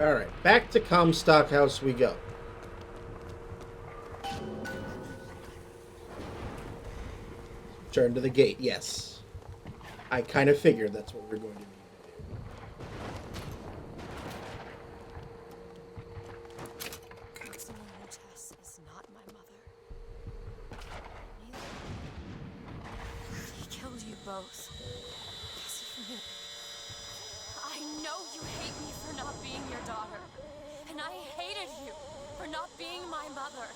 Alright, back to Comstock House we go. Turn to the gate, yes. I kind of figured that's what we're going to do. Tess is not my mother. Neither. He killed you both. Because of me. I know you hate me for not being your daughter. And I hated you for not being my mother.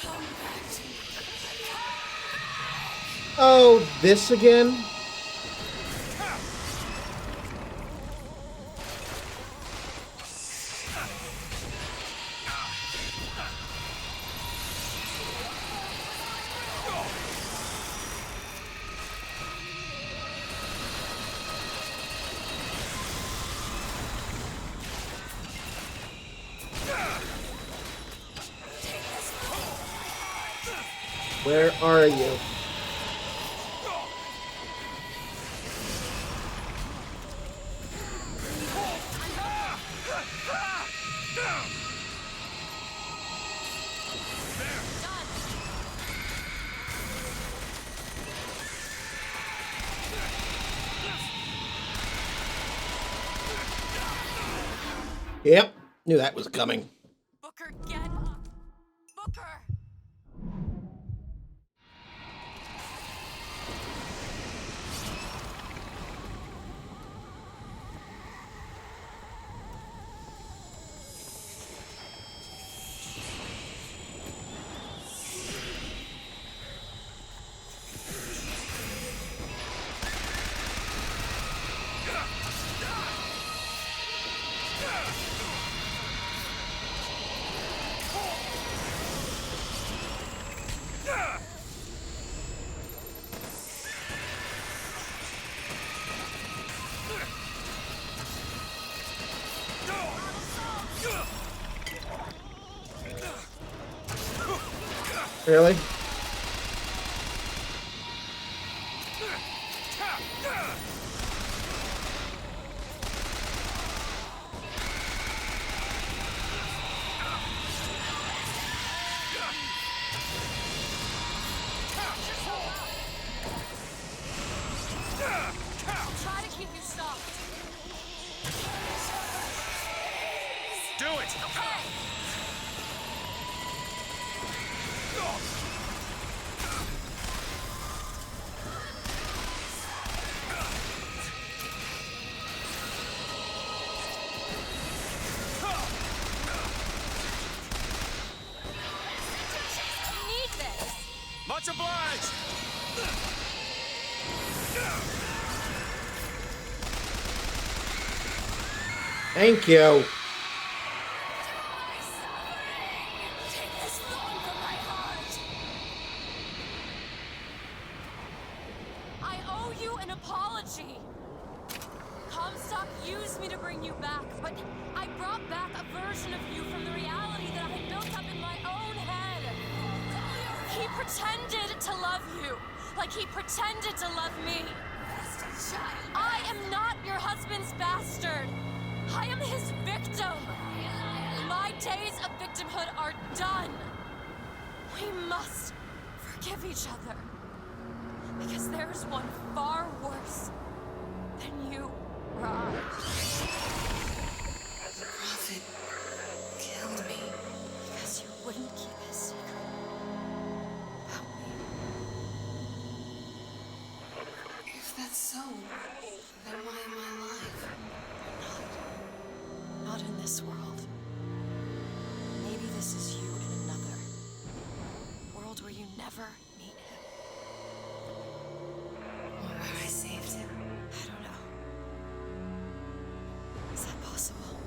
Come back to me. Oh, this again? Where are you? Yep, knew that was coming. Booker, get up! Booker! Really? Try to keep you soft. Do it! Okay. You need this. Much obliged! Thank you. Take this thorn from my heart. I owe you an apology. Comstock used me to bring you back, but I brought back a version of you from the reality that I had built up in my own head. He pretended to love you, like he pretended to love me. I am not your husband's bastard. I am his victim. My days of victimhood are done. We must forgive each other. Because there's one far worse than you, Raj. The Prophet killed me. Because you wouldn't keep his secret about me. If that's so, then why am I alive? Not in this world. Maybe this is you in another world where you never meet him. Or where I saved him. I don't know. Is that possible?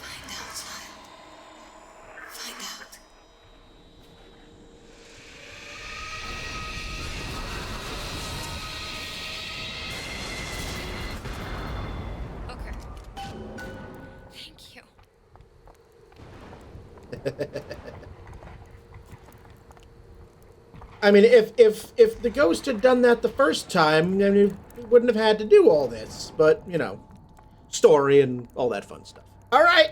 Find out, child. Find out. Okay. Thank you. I mean, if the ghost had done that the first time, then we wouldn't have had to do all this. But, you know, story and all that fun stuff. All right.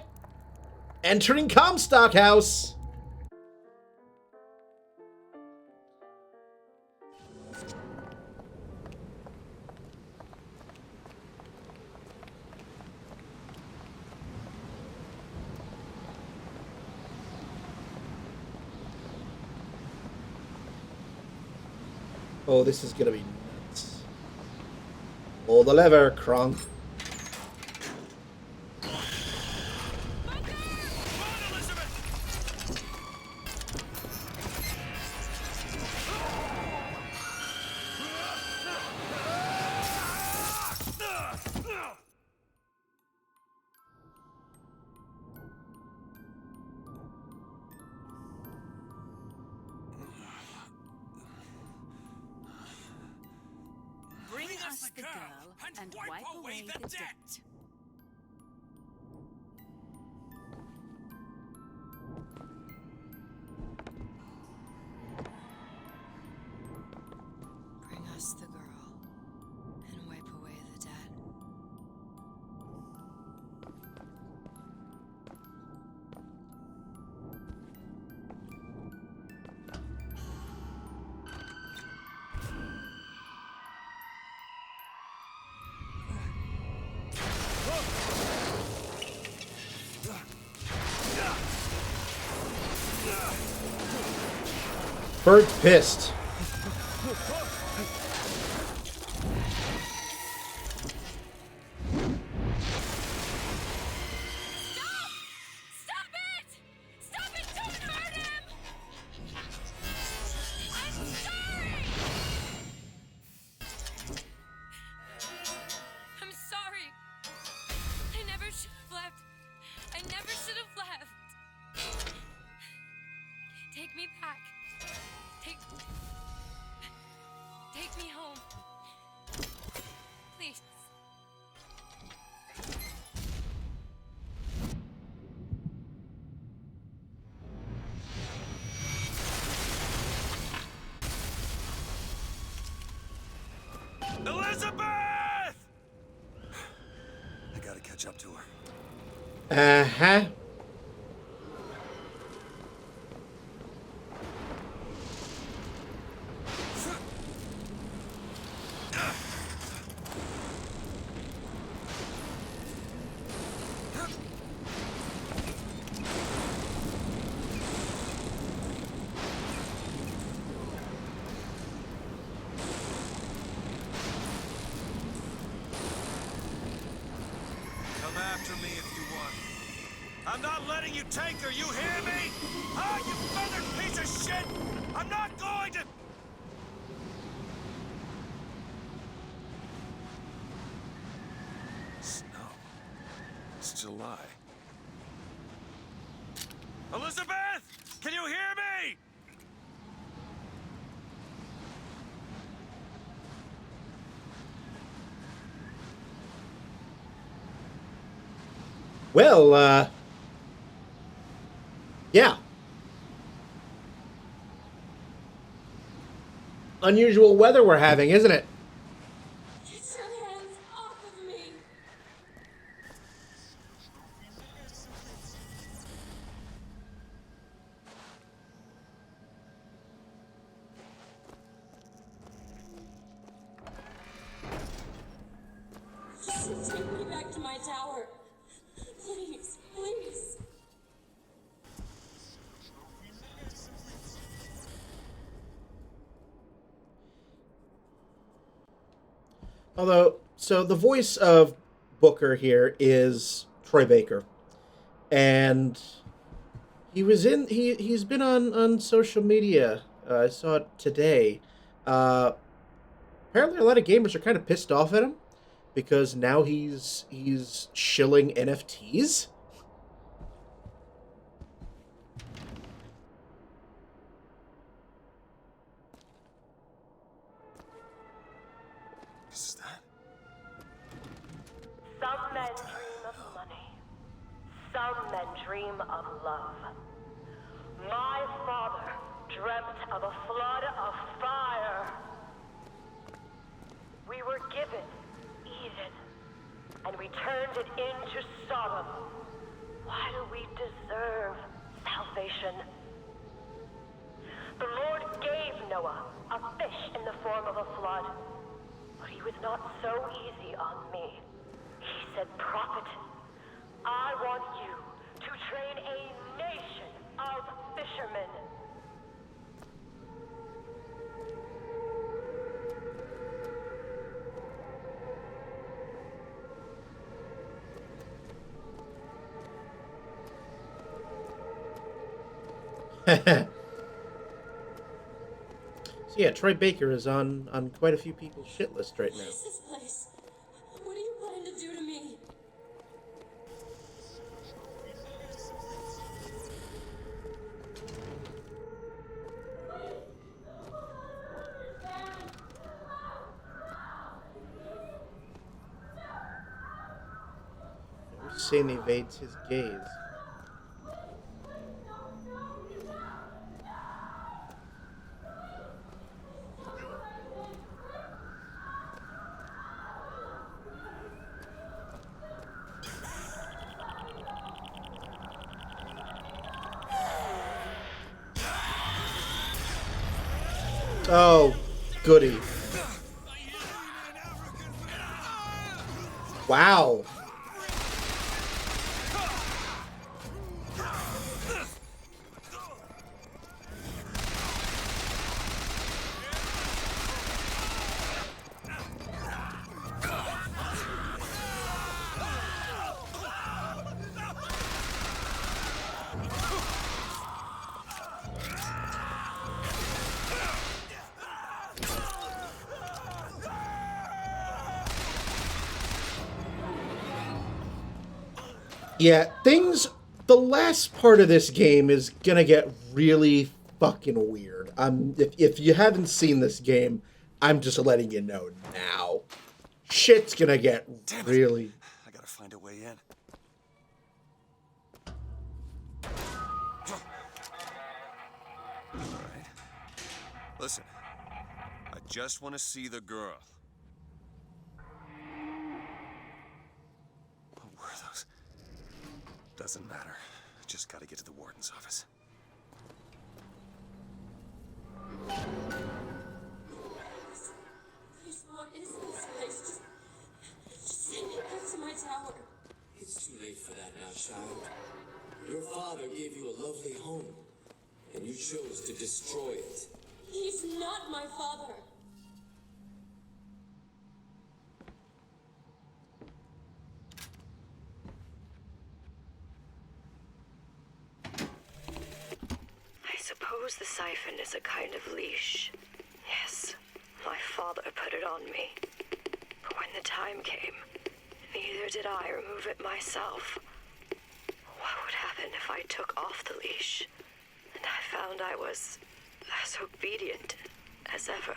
Entering Comstock House. Oh, this is gonna be nuts. Pull the lever, Kronk. Bring us the girl and wipe away the debt. Bring us the girl and wipe away the debt. Bird's pissed. Stop it! Stop it! Don't hurt him! I'm sorry! I'm sorry. I never should have left. I never should have left. Take me back. Elizabeth! I gotta catch up to her. Uh-huh. Come after me if you want. I'm not letting you take her, you hear me? Ah, you feathered piece of shit! I'm not going to... Snow. It's July. Elizabeth! Can you hear me? Well, yeah. Unusual weather we're having, isn't it? Get your hands off of me! Just take me back to my tower. Please, please. Although, so the voice of Booker here is Troy Baker, and he's been on social media. I saw it today. Apparently, a lot of gamers are kind of pissed off at him because now he's shilling NFTs. Is that? Some men dream of money. Some men dream of love. My father dreamt of a flood of fire. We were given Eden, and we turned it into Sodom. Why do we deserve salvation? The Lord gave Noah a fish in the form of a flood, but he was not so easy on me. He said, "Prophet, I want you to train a nation of fishermen." So yeah, Troy Baker is on quite a few people's shit list right now. What is this place? What do you plan to do to me? Hussein evades his gaze. Oh, goody. Wow. Yeah, the last part of this game is gonna get really fucking weird. If you haven't seen this game, I'm just letting you know now. Shit's gonna get really... I gotta find a way in. All right. Listen, I just want to see the girl. Doesn't matter. Just gotta get to the warden's office. Please, what is this place? Just send me back to my tower. It's too late for that now, child. Your father gave you a lovely home, and you chose to destroy it. He's not my father. I suppose the siphon is a kind of leash. Yes, my father put it on me. But when the time came, neither did I remove it myself. What would happen if I took off the leash, and I found I was as obedient as ever?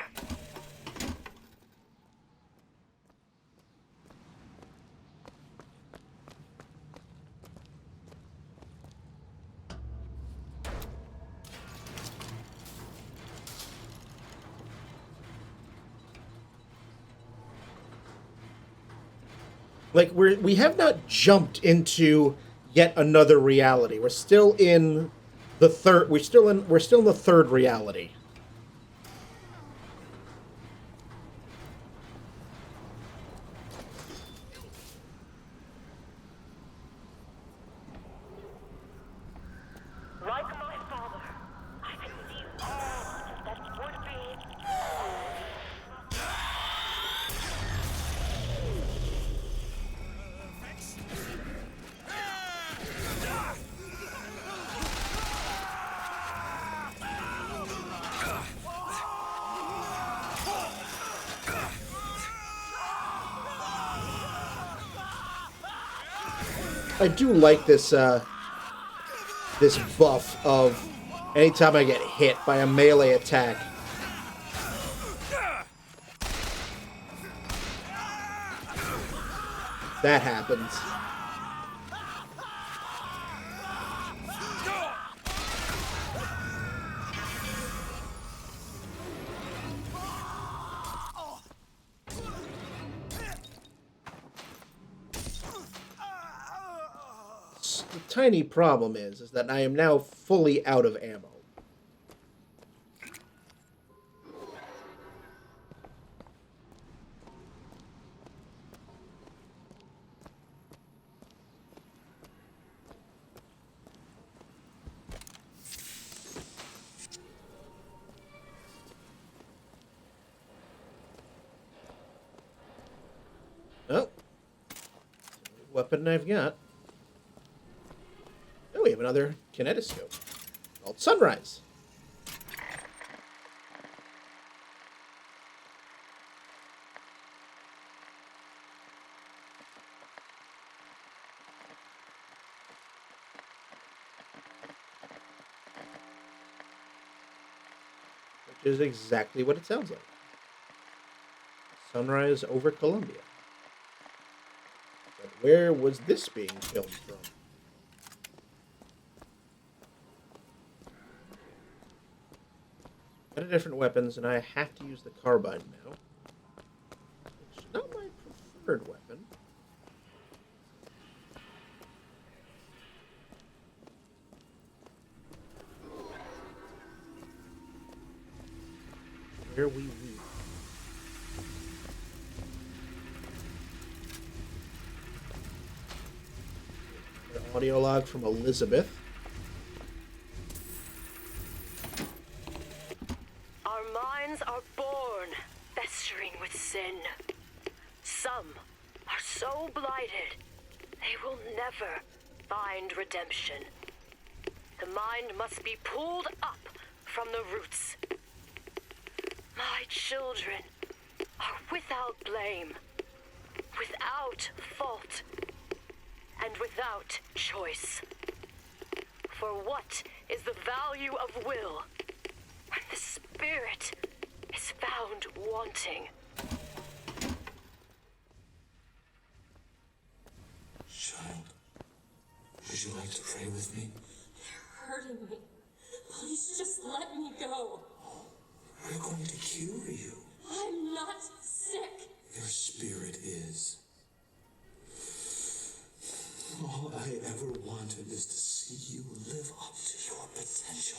Like, we have not jumped into yet another reality. We're still in the third. We're still in the third reality. Like my father, I can see all that would be. I do like this this buff of anytime I get hit by a melee attack. That happens. The tiny problem is that I am now fully out of ammo. Oh. Weapon I've got. Oh, we have another kinetoscope called Sunrise. Which is exactly what it sounds like. Sunrise over Columbia. But where was this being filmed from? Different weapons, and I have to use the carbine now. Which is not my preferred weapon. Where we weave. An audio log from Elizabeth. Are born festering with sin. Some are so blighted they will never find redemption. The mind must be pulled up from the roots. My children are without blame, without fault, and without choice. For what is the value of will when the spirit is found wanting? Child, would you like to pray with me? You're hurting me. Please just let me go. We're going to cure you. I'm not sick. Your spirit is. All I ever wanted is to see you live up to your potential.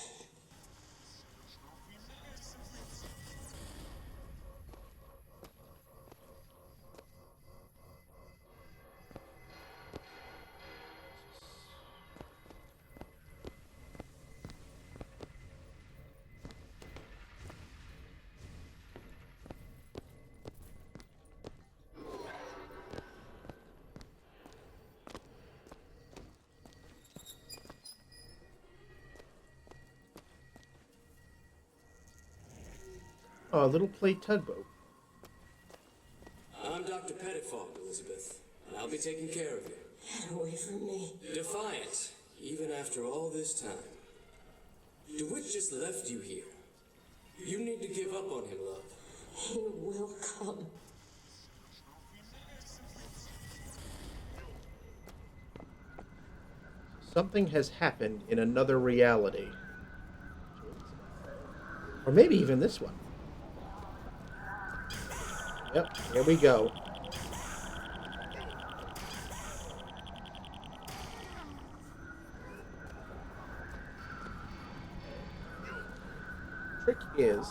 Oh, a little play tugboat. I'm Dr. Pettifog, Elizabeth, and I'll be taking care of you. Get away from me. Defiant, even after all this time. DeWitt just left you here. You need to give up on him, love. He will come. Something has happened in another reality. Or maybe even this one. Yep, here we go. Trick is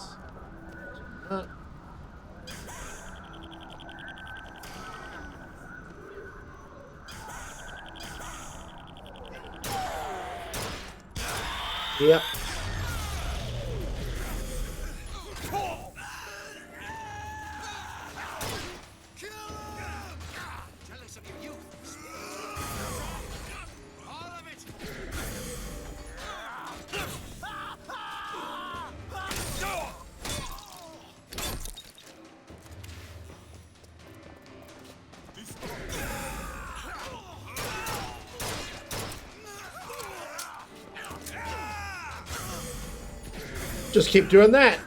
to not yep. Just keep doing that.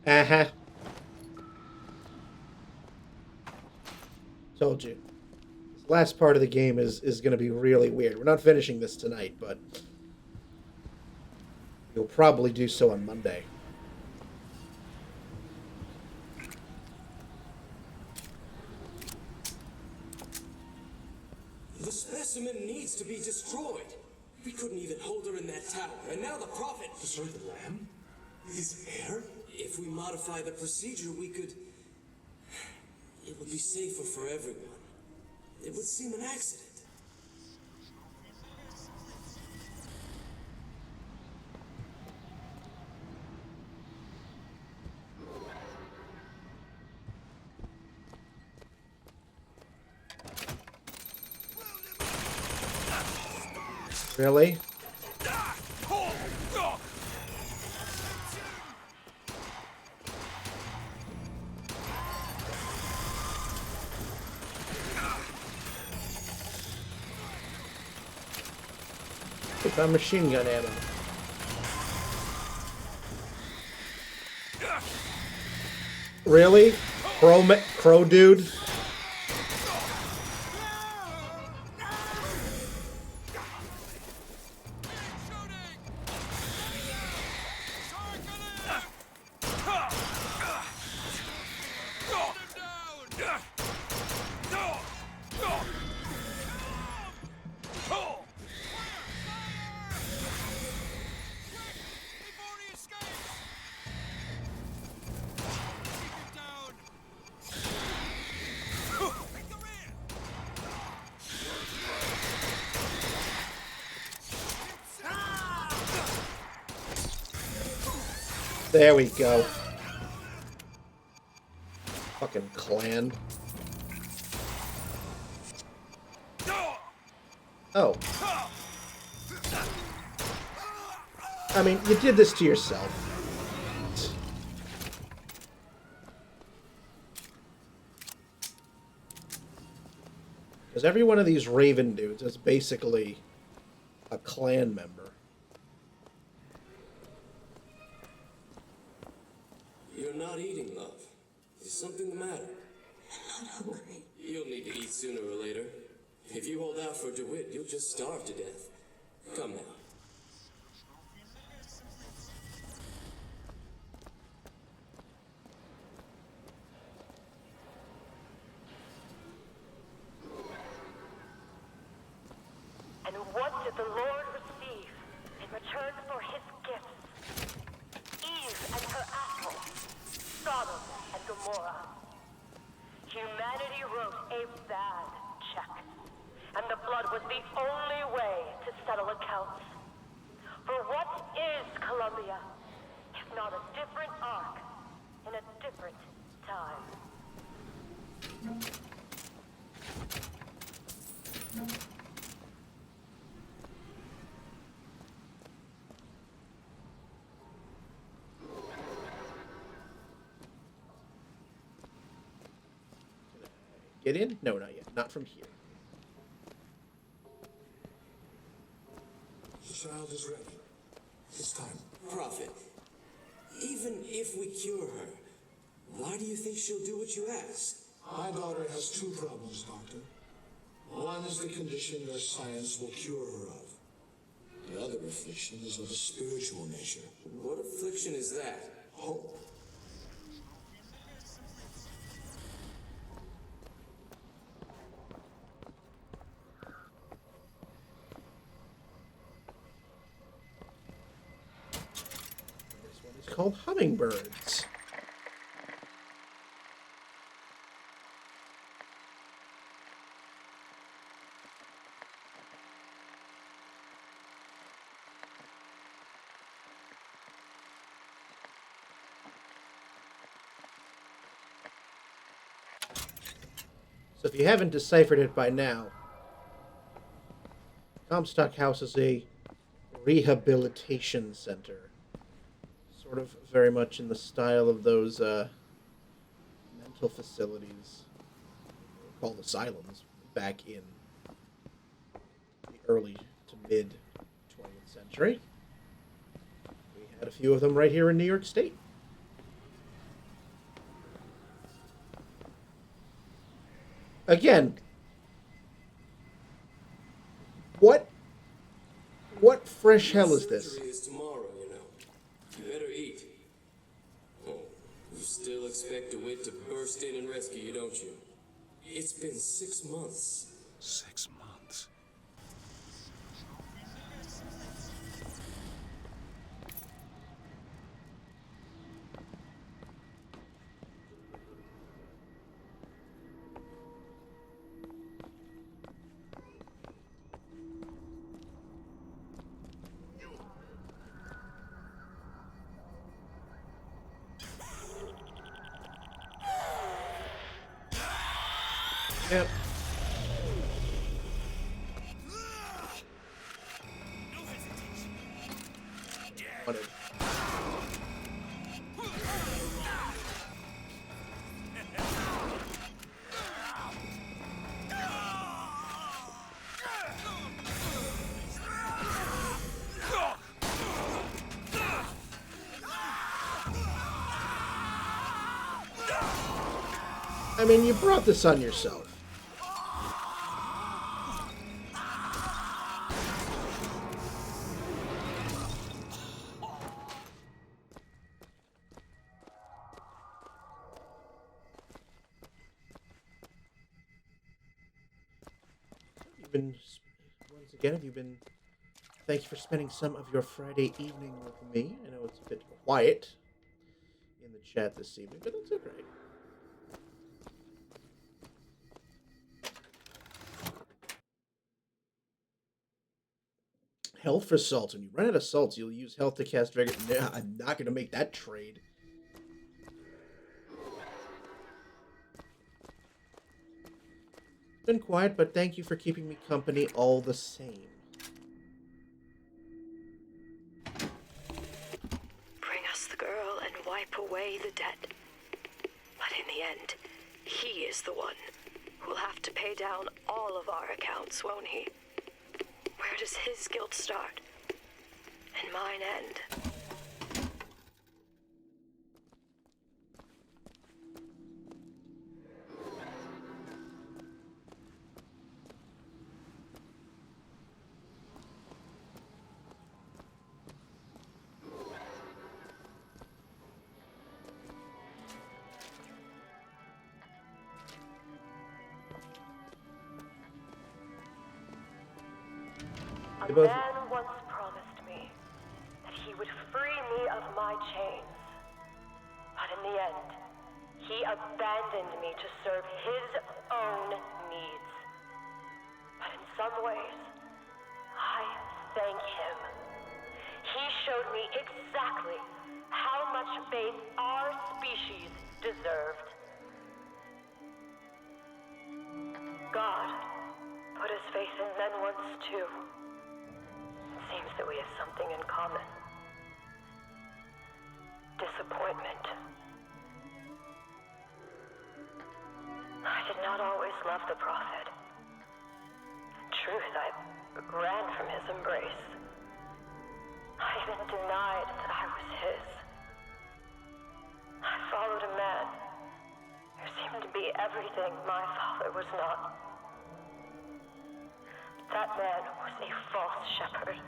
Uh-huh. Told you. This last part of the game is going to be really weird. We're not finishing this tonight, but we'll probably do so on Monday. The specimen needs to be destroyed. We couldn't even hold her in that tower, and now the Prophet... Destroy the lamb? His heir? If we modify the procedure, we could... It would be safer for everyone. It would seem an accident. Really? Take our machine gun ammo. Really? Crow dude? There we go. Fucking clan. Oh. I mean, you did this to yourself. Because every one of these Raven dudes is basically a clan member. You're not eating, love. Is something the matter? I'm not hungry. You'll need to eat sooner or later. If you hold out for DeWitt, you'll just starve to death. Come now. And what did the Lord receive in return for his gifts? Eve and her apple, Sodom and Gomorrah. Humanity wrote a bad check, and the blood was the only way to settle accounts. For what is Columbia, if not a different arc in a different time? Get in? No, not yet. Not from here. The child is ready. It's time. Prophet, even if we cure her, why do you think she'll do what you ask? My daughter has two problems, Doctor. One is the condition your science will cure her of. The other affliction is of a spiritual nature. What affliction is that? Hope. It's called hummingbirds. So if you haven't deciphered it by now, Comstock House is a rehabilitation center. Sort of very much in the style of those mental facilities called asylums back in the early to mid 20th century. We had a few of them right here in New York State. Again, what fresh hell is this? Surgery is tomorrow, you know. You better eat. Oh, you still expect DeWitt to burst in and rescue you, don't you? It's been 6 months. 6 months? Yep. Wanted. I mean, you brought this on yourself. Once again, have you been... Thank you for spending some of your Friday evening with me. I know it's a bit quiet in the chat this evening, but it's okay. Health for salts. When you run out of salts, you'll use health to cast Dragon. Nah, I'm not going to make that trade. Been quiet, but thank you for keeping me company all the same. Bring us the girl and wipe away the debt. But in the end, he is the one will have to pay down all of our accounts, won't he? Where does his guilt start? And mine end? They both... Man once promised me that he would free me of my chains. But in the end, he abandoned me to serve his own needs. But in some ways, I thank him. He showed me exactly how much faith our species deserved. God put his faith in men once too. Seems that we have something in common. Disappointment. I did not always love the prophet. In truth, I ran from his embrace. I even denied that I was his. I followed a man who seemed to be everything my father was not. That man was a false shepherd.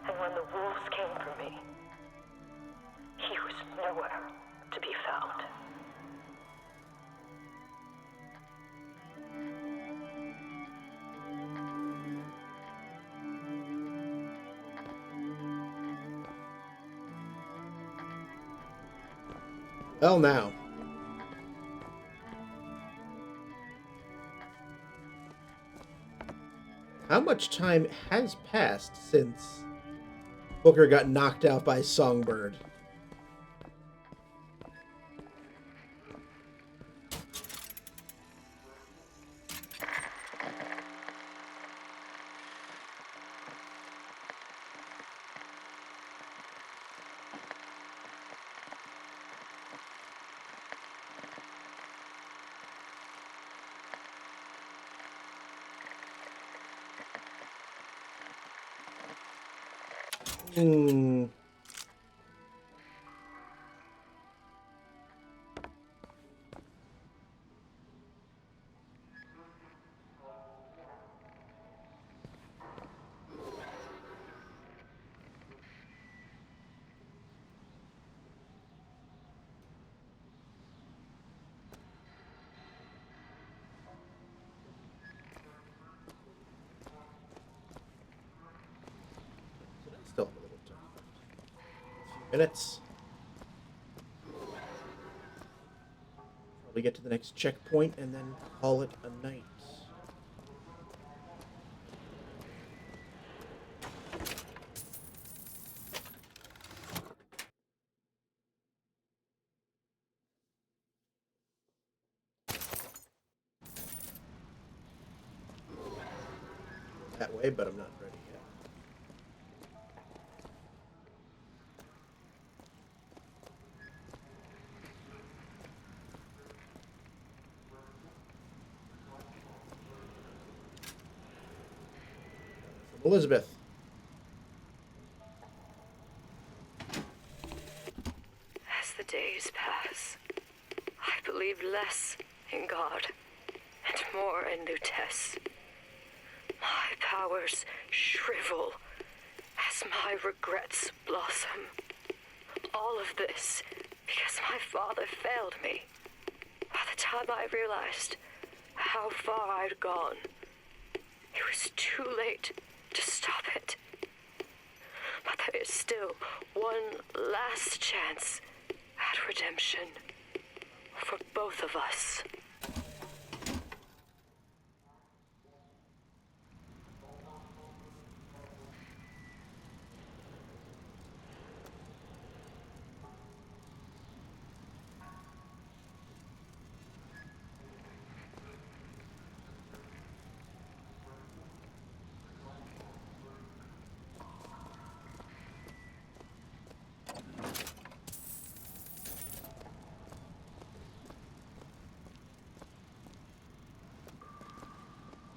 And when the wolves came for me, he was nowhere to be found. Well, now. How much time has passed since Booker got knocked out by Songbird? Still have a little time. A few minutes. Probably get to the next checkpoint and then call it a night. That way, but I'm not ready yet. From Elizabeth. As the days pass, I believe less in God and more in Lutece. My powers shrivel as my regrets blossom. All of this because my father failed me. By the time I realized how far I'd gone, it was too late to stop it. But there is still one last chance at redemption for both of us.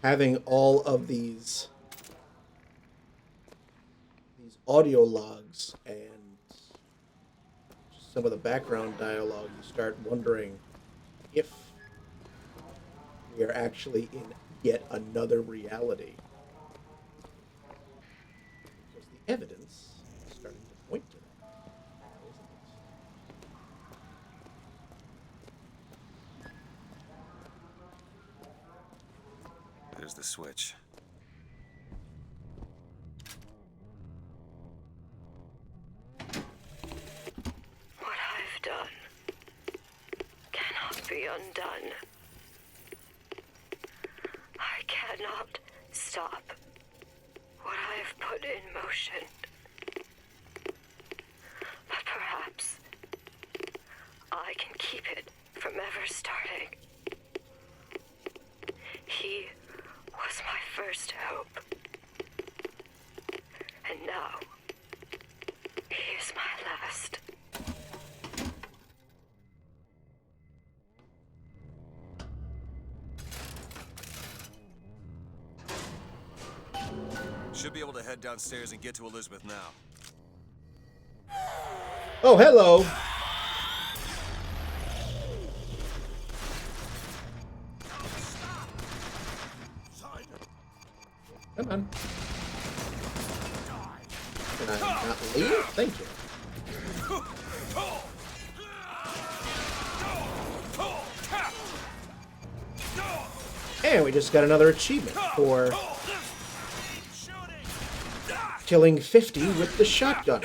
having all of these audio logs and some of the background dialogue, you start wondering if we are actually in yet another reality. Because the evidence is starting to point to that, isn't it? There's the switch. What I've done cannot be undone. I cannot stop what I have put in motion. But perhaps I can keep it from ever starting. He was my first hope. And now, he is my last. Should be able to head downstairs and get to Elizabeth now. Oh, hello. Come on. Can I not leave? Thank you. And we just got another achievement for killing 50 with the shotgun.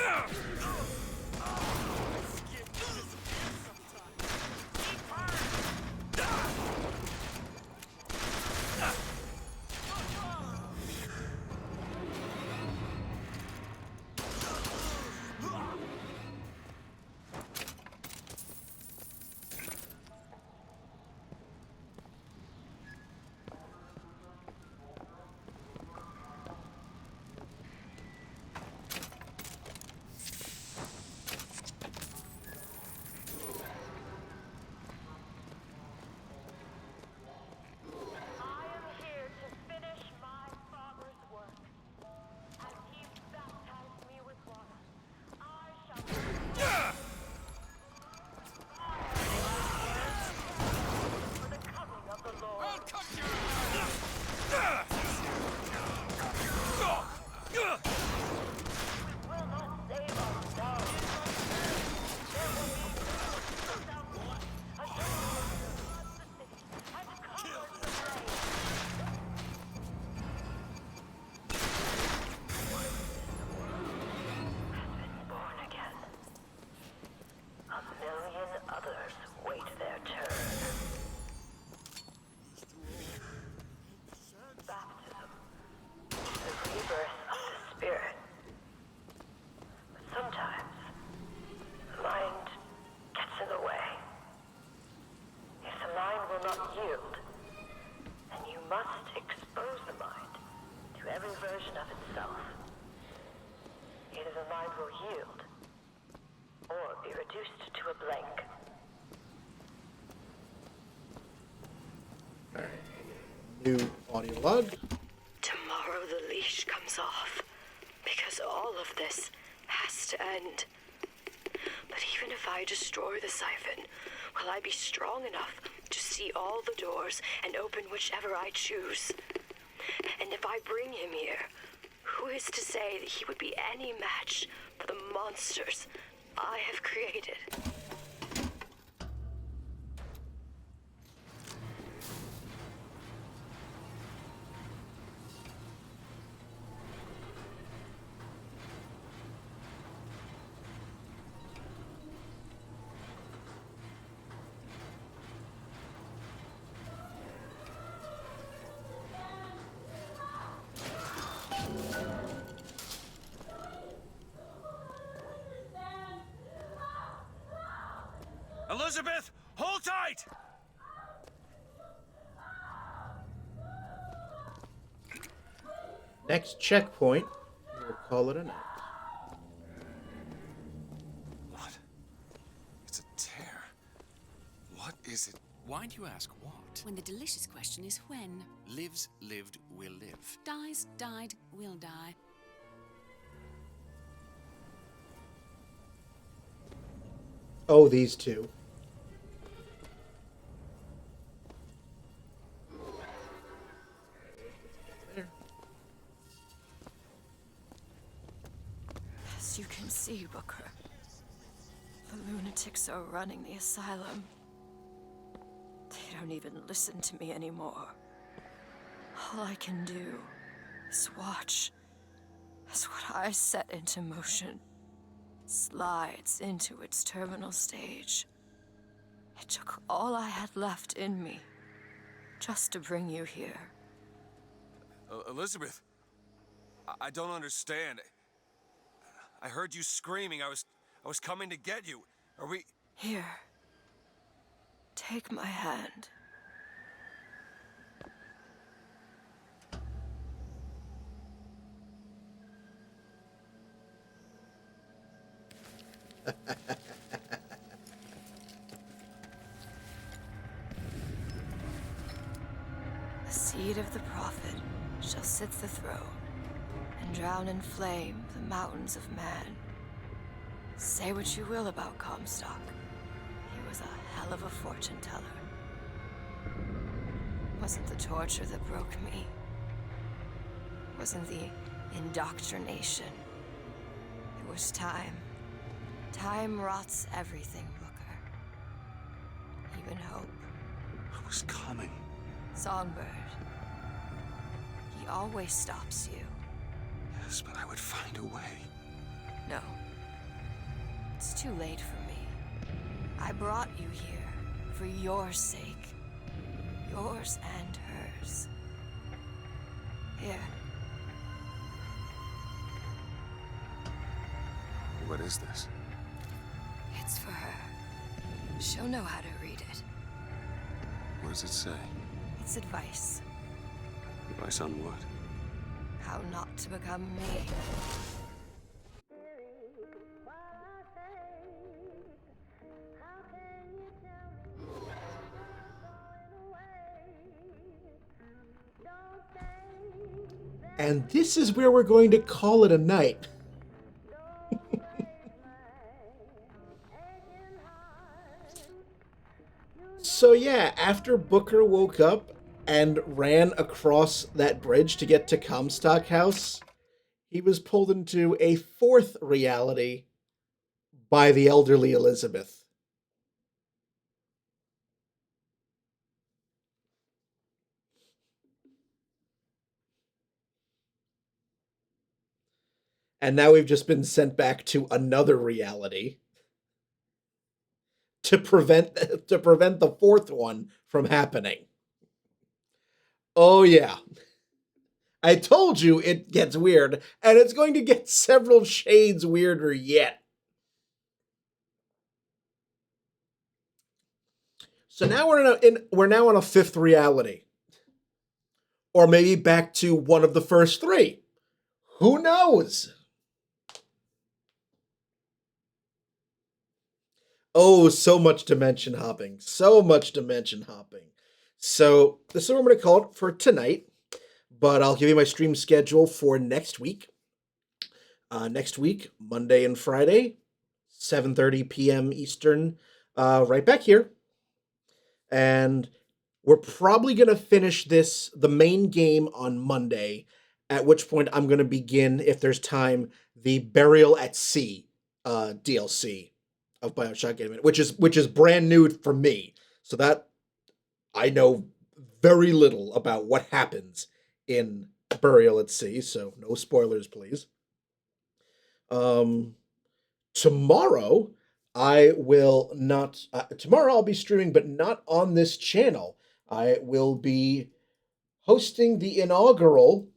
New audio log. Tomorrow the leash comes off, because all of this has to end. But even if I destroy the siphon, will I be strong enough to see all the doors and open whichever I choose? And if I bring him here, who is to say that he would be any match for the monsters I have created? Elizabeth, hold tight! Next checkpoint, we'll call it a night. What? It's a tear. What is it Why do you ask what? When the delicious question is when. Lives, lived, will live. Dies, died, will die. Oh, these two. As you can see, Booker, the lunatics are running the asylum. They don't even listen to me anymore. All I can do is watch as what I set into motion slides into its terminal stage. It took all I had left in me just to bring you here. Elizabeth, I don't understand. I heard you screaming. I was coming to get you. Are we... Here. Take my hand. The seed of the prophet shall sit the throne and drown in flame the mountains of man. Say what you will about Comstock. He was a hell of a fortune teller. Wasn't the torture that broke me. Wasn't the indoctrination. It was time. Time rots everything, Booker. Even hope. I was coming. Songbird. He always stops you. Yes, but I would find a way. No. It's too late for me. I brought you here for your sake. Yours and hers. Here. What is this? It's for her. She'll know how to read it. What does it say? It's advice. Advice on what? How not to become me. And this is where we're going to call it a night. So yeah, after Booker woke up and ran across that bridge to get to Comstock House, he was pulled into a fourth reality by the elderly Elizabeth. And now we've just been sent back to another reality to prevent the fourth one from happening. Oh yeah. I told you it gets weird, and it's going to get several shades weirder yet. So now we're now on a fifth reality. Or maybe back to one of the first three. Who knows? Oh, so much dimension hopping. So much dimension hopping. So this is what I'm going to call it for tonight. But I'll give you my stream schedule for next week. Next week, Monday and Friday, 7:30 p.m. Eastern, right back here. And we're probably going to finish the main game on Monday, at which point I'm going to begin, if there's time, the Burial at Sea DLC of BioShock Infinite, which is brand new for me. So that I know very little about what happens in Burial at Sea, so no spoilers, please. Tomorrow I will not. Tomorrow I'll be streaming, but not on this channel. I will be hosting the inaugural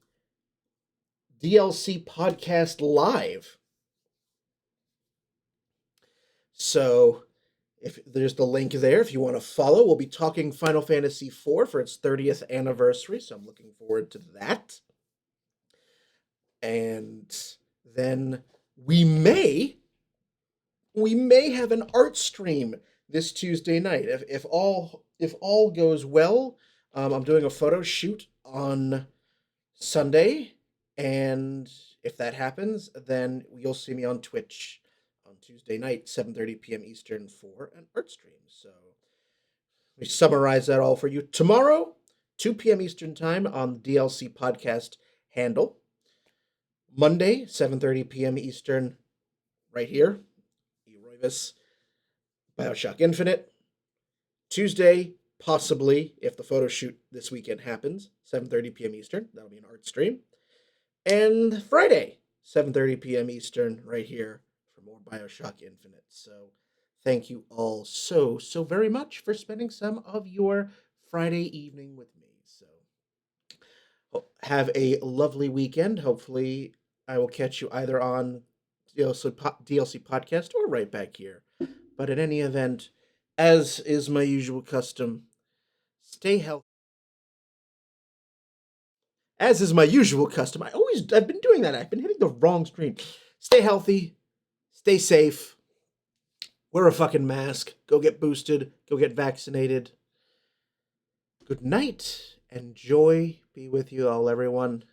DLC podcast live. So, if there's the link there, if you want to follow, we'll be talking Final Fantasy IV for its 30th anniversary. So I'm looking forward to that. And then we may have an art stream this Tuesday night if all if all goes well, I'm doing a photo shoot on Sunday, and if that happens, then you'll see me on Twitch on Tuesday night, 7:30 p.m. Eastern, for an art stream. So we summarize that all for you tomorrow, 2 p.m. Eastern time on the DLC podcast handle. Monday, 7:30 p.m. Eastern, right here, Eroivis, BioShock Infinite. Tuesday, possibly, if the photo shoot this weekend happens, 7:30 p.m. Eastern. That'll be an art stream. And Friday, 7:30 p.m. Eastern, right here for more BioShock Infinite. So thank you all so very much for spending some of your Friday evening with me. So have a lovely weekend. Hopefully, I will catch you either on DLC podcast or right back here. But in any event, as is my usual custom, stay healthy. As is my usual custom, I've been doing that. I've been hitting the wrong screen. Stay healthy, stay safe, wear a fucking mask, go get boosted, go get vaccinated. Good night, and joy be with you all, everyone.